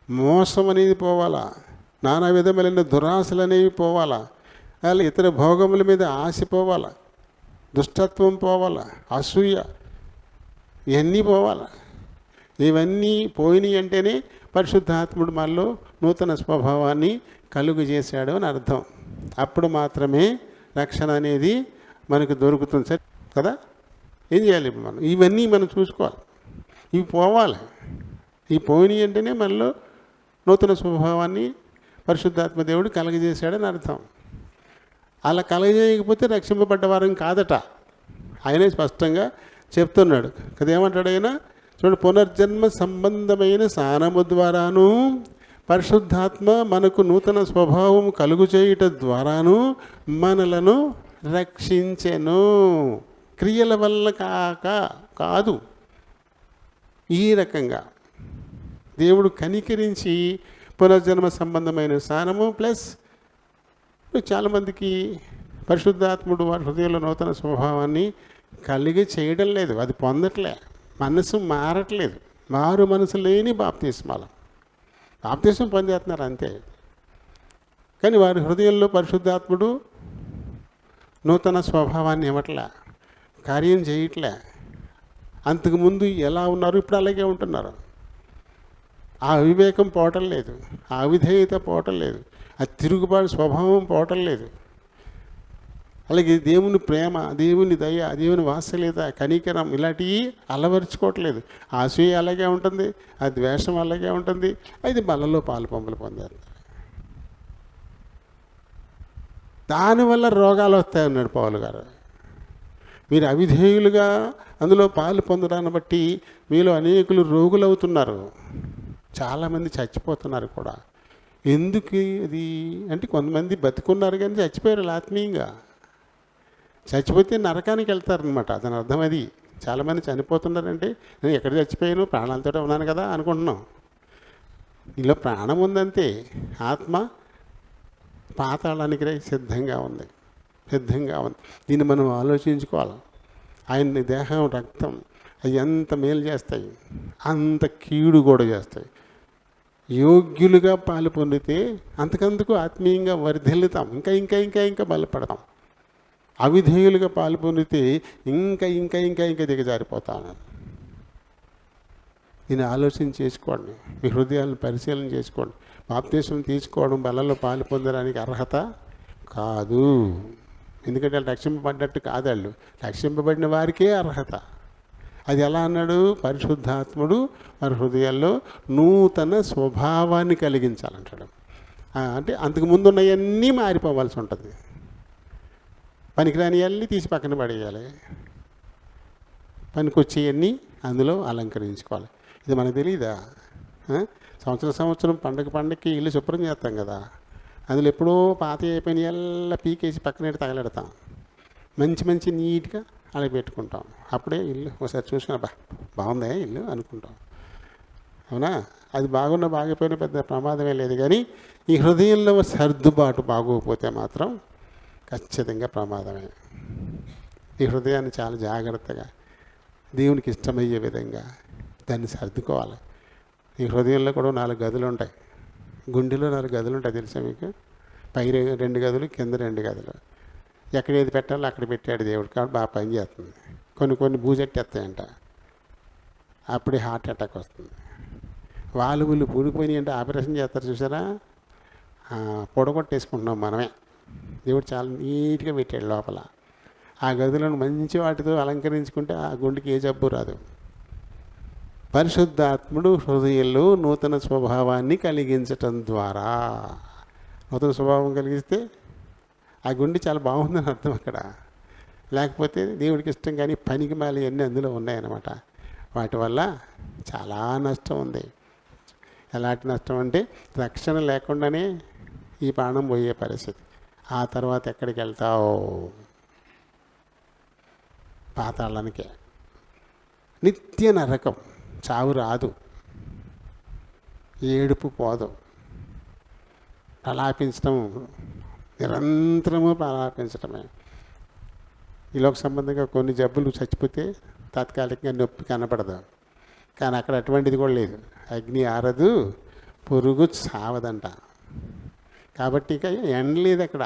మోసం అనేది పోవాలా, నానా విధములైన దురాశలు అనేవి పోవాలా, అలా ఇతర భోగముల మీద ఆశ పోవాలా, దుష్టత్వం పోవాలా, అసూయ, ఇవన్నీ పోవాలా. ఇవన్నీ పోయినాయి అంటేనే పరిశుద్ధాత్ముడు మనలో నూతన స్వభావాన్ని కలుగు చేశాడు అని అర్థం. అప్పుడు మాత్రమే రక్షణ అనేది మనకు దొరుకుతుంది. సరే కదా? ఏం చేయాలి ఇప్పుడు మనం? ఇవన్నీ మనం చూసుకోవాలి. ఇవి పోవాలి. ఇవి పోయినాయి అంటేనే మనలో నూతన స్వభావాన్ని పరిశుద్ధాత్మ దేవుడు కలగజేశాడని అర్థం. అలా కలగజేయకపోతే రక్షింపబడ్డ వారం కాదట. ఆయనే స్పష్టంగా చెప్తున్నాడు కదా. ఏమంటాడు ఆయన? చూడండి, పునర్జన్మ సంబంధమైన స్నానము ద్వారాను పరిశుద్ధాత్మ మనకు నూతన స్వభావం కలుగు చేయుట ద్వారాను మనలను రక్షించెను. క్రియల వల్ల కాదు. ఈ రకంగా దేవుడు కనికరించి పునర్జన్మ సంబంధమైన స్నానము ప్లస్ చాలామందికి పరిశుద్ధాత్ముడు వారి హృదయంలో నూతన స్వభావాన్ని కలిగి చేయడం లేదు, అది పొందట్లే, మనసు మారట్లేదు. మారు మనసు లేని బాప్తిస్మాలు బాప్తిస్మం పొందేస్తున్నారు అంతే. కానీ వారి హృదయంలో పరిశుద్ధాత్ముడు నూతన స్వభావాన్ని ఇవ్వట్లే, కార్యం చేయట్లే. అంతకుముందు ఎలా ఉన్నారు ఇప్పుడు అలాగే ఉంటున్నారు. ఆ అవివేకం పోవటం లేదు, ఆ అవిధేయత పోవటం లేదు, ఆ తిరుగుబాటు స్వభావం పోవటం లేదు. అలాగే దేవుని ప్రేమ, దేవుని దయ, దేవుని వాత్సల్యత, కనికరం ఇలాంటివి అలవరుచుకోవట్లేదు. ఆ అసూయ అలాగే ఉంటుంది, ఆ ద్వేషం అలాగే ఉంటుంది. అది బలలో పాలు పంపులు పొందారు. దానివల్ల రోగాలు వస్తాయన్నాడు పౌలు గారు. మీరు అవిధేయులుగా అందులో పాలు పొందడాన్ని బట్టి మీలో అనేకులు రోగులు అవుతున్నారు, చాలామంది చచ్చిపోతున్నారు కూడా. ఎందుకు అది అంటే కొంతమంది బతుకున్నారు కానీ చచ్చిపోయారు ఆత్మీయంగా. చచ్చిపోతే నరకానికి వెళ్తారనమాట. దాని అర్థం అది. చాలామంది చనిపోతున్నారంటే నేను ఎక్కడ చచ్చిపోయాను, ప్రాణాలతో ఉన్నాను కదా అనుకుంటున్నాం. నీలో ప్రాణం ఉందంతే, ఆత్మ పాతాళానికి సిద్ధంగా ఉంది. దీన్ని మనం ఆలోచించుకోవాలి. ఆయన దేహం, రక్తం అవి ఎంత మేలు చేస్తాయి, అంత కీడు కూడా చేస్తాయి. యోగ్యులుగా పాలు పొందితే అంతకందుకు ఆత్మీయంగా వర్ధిల్లుతాం, ఇంకా ఇంకా ఇంకా ఇంకా బలపడతాం. అవిధేయులుగా పాలు పొందితే ఇంకా ఇంకా ఇంకా ఇంకా దిగజారిపోతాను. దీన్ని ఆలోచన చేసుకోండి, మీ హృదయాలను పరిశీలన చేసుకోండి. బాప్తీసం తీసుకోవడం బలలో పాలు పొందడానికి అర్హత కాదు. ఎందుకంటే వాళ్ళు రక్షింపబడ్డట్టు కాదు, వాళ్ళు రక్షింపబడిన వారికే అర్హత. అది ఎలా అన్నాడు? పరిశుద్ధాత్ముడు వారి హృదయాల్లో నూతన స్వభావాన్ని కలిగించాలంటాడు. అంటే అంతకుముందు ఉన్నవన్నీ మారిపోవాల్సి ఉంటుంది. పనికిరాని అన్నీ తీసి పక్కన పడేయాలి, పనికొచ్చేవన్నీ అందులో అలంకరించుకోవాలి. ఇది మనకు తెలియదా? సంవత్సరం పండగకి ఇల్లు శుభ్రం చేస్తాం కదా, అందులో ఎప్పుడో పాత అయిపోయిన ఎల్లా పీకేసి పక్కన తగలెడతాం, మంచి నీట్గా అలా పెట్టుకుంటాం. అప్పుడే ఇల్లు ఒకసారి చూసుకున్నా బాగుందా ఇల్లు అనుకుంటాం, అవునా? అది బాగపోయినా పెద్ద ప్రమాదమే లేదు. కానీ ఈ హృదయంలో సర్దుబాటు బాగోకపోతే మాత్రం ఖచ్చితంగా ప్రమాదమే. ఈ హృదయాన్ని చాలా జాగ్రత్తగా దేవునికి ఇష్టమయ్యే విధంగా దాన్ని సర్దుకోవాలి. ఈ హృదయంలో కూడా 4 గదులు ఉంటాయి, గుండెలో 4 గదులు ఉంటాయి, తెలుసా మీకు? పై 2 గదులు, కింద 2 గదులు. ఎక్కడ ఏది పెట్టాలో అక్కడ పెట్టాడు దేవుడు, కాబట్టి బాగా పని చేస్తుంది. కొన్ని బూజెట్టేస్తాయంట, అప్పుడే హార్ట్ అటాక్ వస్తుంది. వాల్వులు పూడిపోయినాయి అంటే ఆపరేషన్ చేస్తారు చూసారా, పొడగొట్టేసుకుంటున్నాం మనమే. దేవుడు చాలా నీట్గా పెట్టాడు లోపల. ఆ గదులను మంచి వాటితో అలంకరించుకుంటే ఆ గుండెకి ఏ జబ్బు రాదు. పరిశుద్ధాత్ముడు హృదయంలో నూతన స్వభావాన్ని కలిగించటం ద్వారా, నూతన స్వభావం కలిగిస్తే ఆ గుండె చాలా బాగుందని అర్థం అక్కడ. లేకపోతే దేవుడికి ఇష్టం కానీ పనికి మాలి అన్నీ అందులో ఉన్నాయన్నమాట. వాటి వల్ల చాలా నష్టం ఉంది. ఎలాంటి నష్టం అంటే రక్షణ లేకుండానే ఈ ప్రాణం పోయే పరిస్థితి. ఆ తర్వాత ఎక్కడికి వెళ్తావు? పాతాళానికే. నిత్య నరకం. చావు రాదు, ఏడుపు పోదు, ప్రలాపించడం నిరంతరము ప్రలాపించడమే. ఈ లోక సంబంధంగా కొన్ని జబ్బులు చచ్చిపోతే తాత్కాలికంగా నొప్పి కనపడదు, కానీ అక్కడ అటువంటిది కూడా లేదు. అగ్ని ఆరదు, పురుగు సావదంట. కాబట్టి ఇక ఎండలేదు అక్కడ,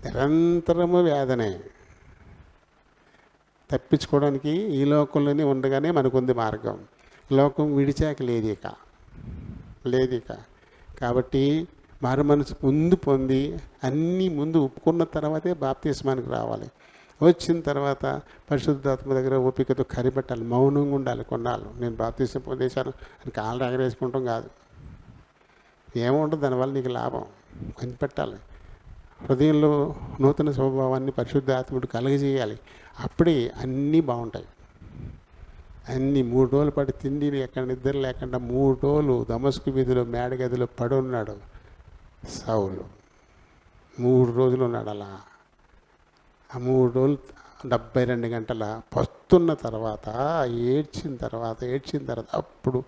నిరంతరము వేదనే. తప్పించుకోవడానికి ఈ లోకంలోనే ఉండగానే మనకుంది మార్గం. లోకం విడిచాక లేదు ఇక. కాబట్టి మారు మనసు ముందు పొంది అన్నీ ముందు ఒప్పుకున్న తర్వాతే బాప్తిస్మానికి రావాలి. వచ్చిన తర్వాత పరిశుద్ధాత్మ దగ్గర ఓపికతో కరిపెట్టాలి, మౌనంగా ఉండాలి. కొన్నాళ్ళు నేను బాప్తిస్మం పొందేశాను అని కాళ్ళు ఎగరేసుకుంటాం కాదు. ఏముంటుంది దానివల్ల నీకు లాభం? కనిపెట్టాలి. హృదయంలో నూతన స్వభావాన్ని పరిశుద్ధాత్ముడు కలగజేయాలి. అప్పుడే అన్నీ బాగుంటాయి. అన్నీ 3 రోజుల పాటు తిండి ఎక్కడ నిద్ర లేకుండా 3 రోజులు దమస్కు వీధిలో మేడగదిలో పడి ఉన్నాడు సౌలు. 3 రోజులు ఉన్నాడు అలా. ఆ 3 రోజులు 72 గంటల పస్తున్న తర్వాత ఏడ్చిన తర్వాత అప్పుడు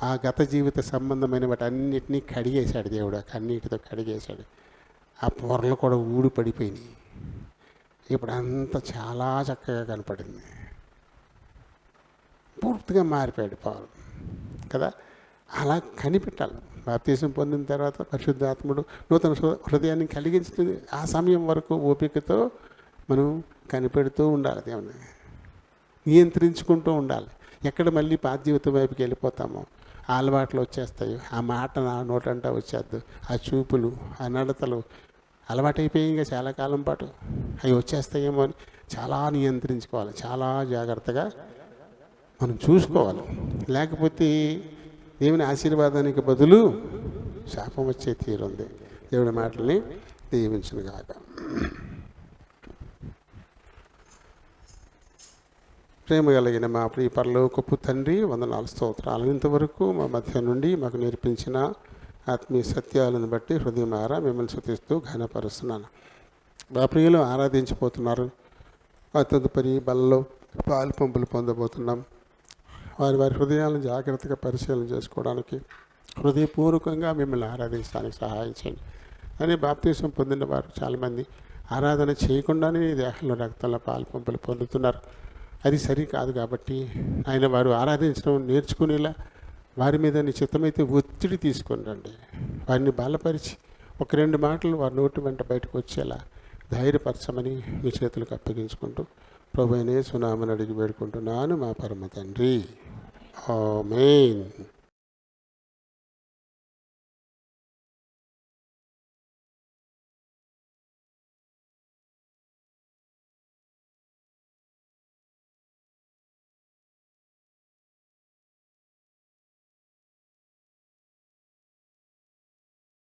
ఆ గత జీవిత సంబంధమైన వాటి అన్నిటినీ కడిగేశాడు దేవుడు. కన్నీటితో కడిగేశాడు. ఆ పొరలు కూడా ఊడి పడిపోయినాయి. ఇప్పుడు అంతా చాలా చక్కగా కనపడింది. పూర్తిగా మారిపోయాడు పౌలు కదా. అలా కనిపెట్టాలి. బాప్తిసం పొందిన తర్వాత పరిశుద్ధాత్ముడు నూతన హృదయాన్ని కలిగించుతుంది. ఆ సమయం వరకు ఓపికతో మనం కనిపెడుతూ ఉండాలి, దేవుని నియంత్రించుకుంటూ ఉండాలి. ఎక్కడ మళ్ళీ పాత జీవితం వైపుకి వెళ్ళిపోతామో ఆ అలవాట్లు వచ్చేస్తాయి. ఆ మాట నా నోటంటా వచ్చేద్దు, ఆ చూపులు, ఆ నడతలు అలవాటైపోయి ఇంకా చాలా కాలం పాటు అవి వచ్చేస్తాయేమో అని చాలా నియంత్రించుకోవాలి. చాలా జాగ్రత్తగా మనం చూసుకోవాలి. లేకపోతే దేవుని ఆశీర్వాదానికి బదులు శాపం వచ్చే తీరుంది. దేవుడి మాటల్ని దీవించును గాక. ప్రేమ కలిగిన మా ప్రియ పరలోకపు తండ్రి, వందనాలు, స్తోత్రాలు. ఇంతవరకు మా మధ్య నుండి మాకు నేర్పించిన ఆత్మీయ సత్యాలను బట్టి హృదయమారా మిమ్మల్ని స్తుతిస్తూ ఘనపరుస్తున్నాను. మా ప్రియులు ఆరాధించిపోతున్నారు. ఆ తదుపరి బలలో పాలు పంపులు పొందబోతున్నాం. వారి హృదయాలను జాగ్రత్తగా పరిశీలన చేసుకోవడానికి, హృదయపూర్వకంగా మిమ్మల్ని ఆరాధించడానికి సహాయం చేయండి అని బాప్తిసం పొందిన వారు చాలామంది ఆరాధన చేయకుండానే దేహంలో రక్తంలో పాలు పంపులు పొందుతున్నారు. అది సరి కాదు. కాబట్టి ఆయన వారు ఆరాధించడం నేర్చుకునేలా వారి మీద నీ చిత్తమైతే ఒత్తిడి తీసుకొని రండి. వారిని బలపరిచి 1-2 మాటలు వారి నోటి వెంట బయటకు వచ్చేలా ధైర్యపరచమని మీ చేతులకు అప్పగించుకుంటూ ప్రభువైన యేసు నామమున అడిగి వేడుకుంటున్నాను మా పరమ తండ్రి. ఆమేన్.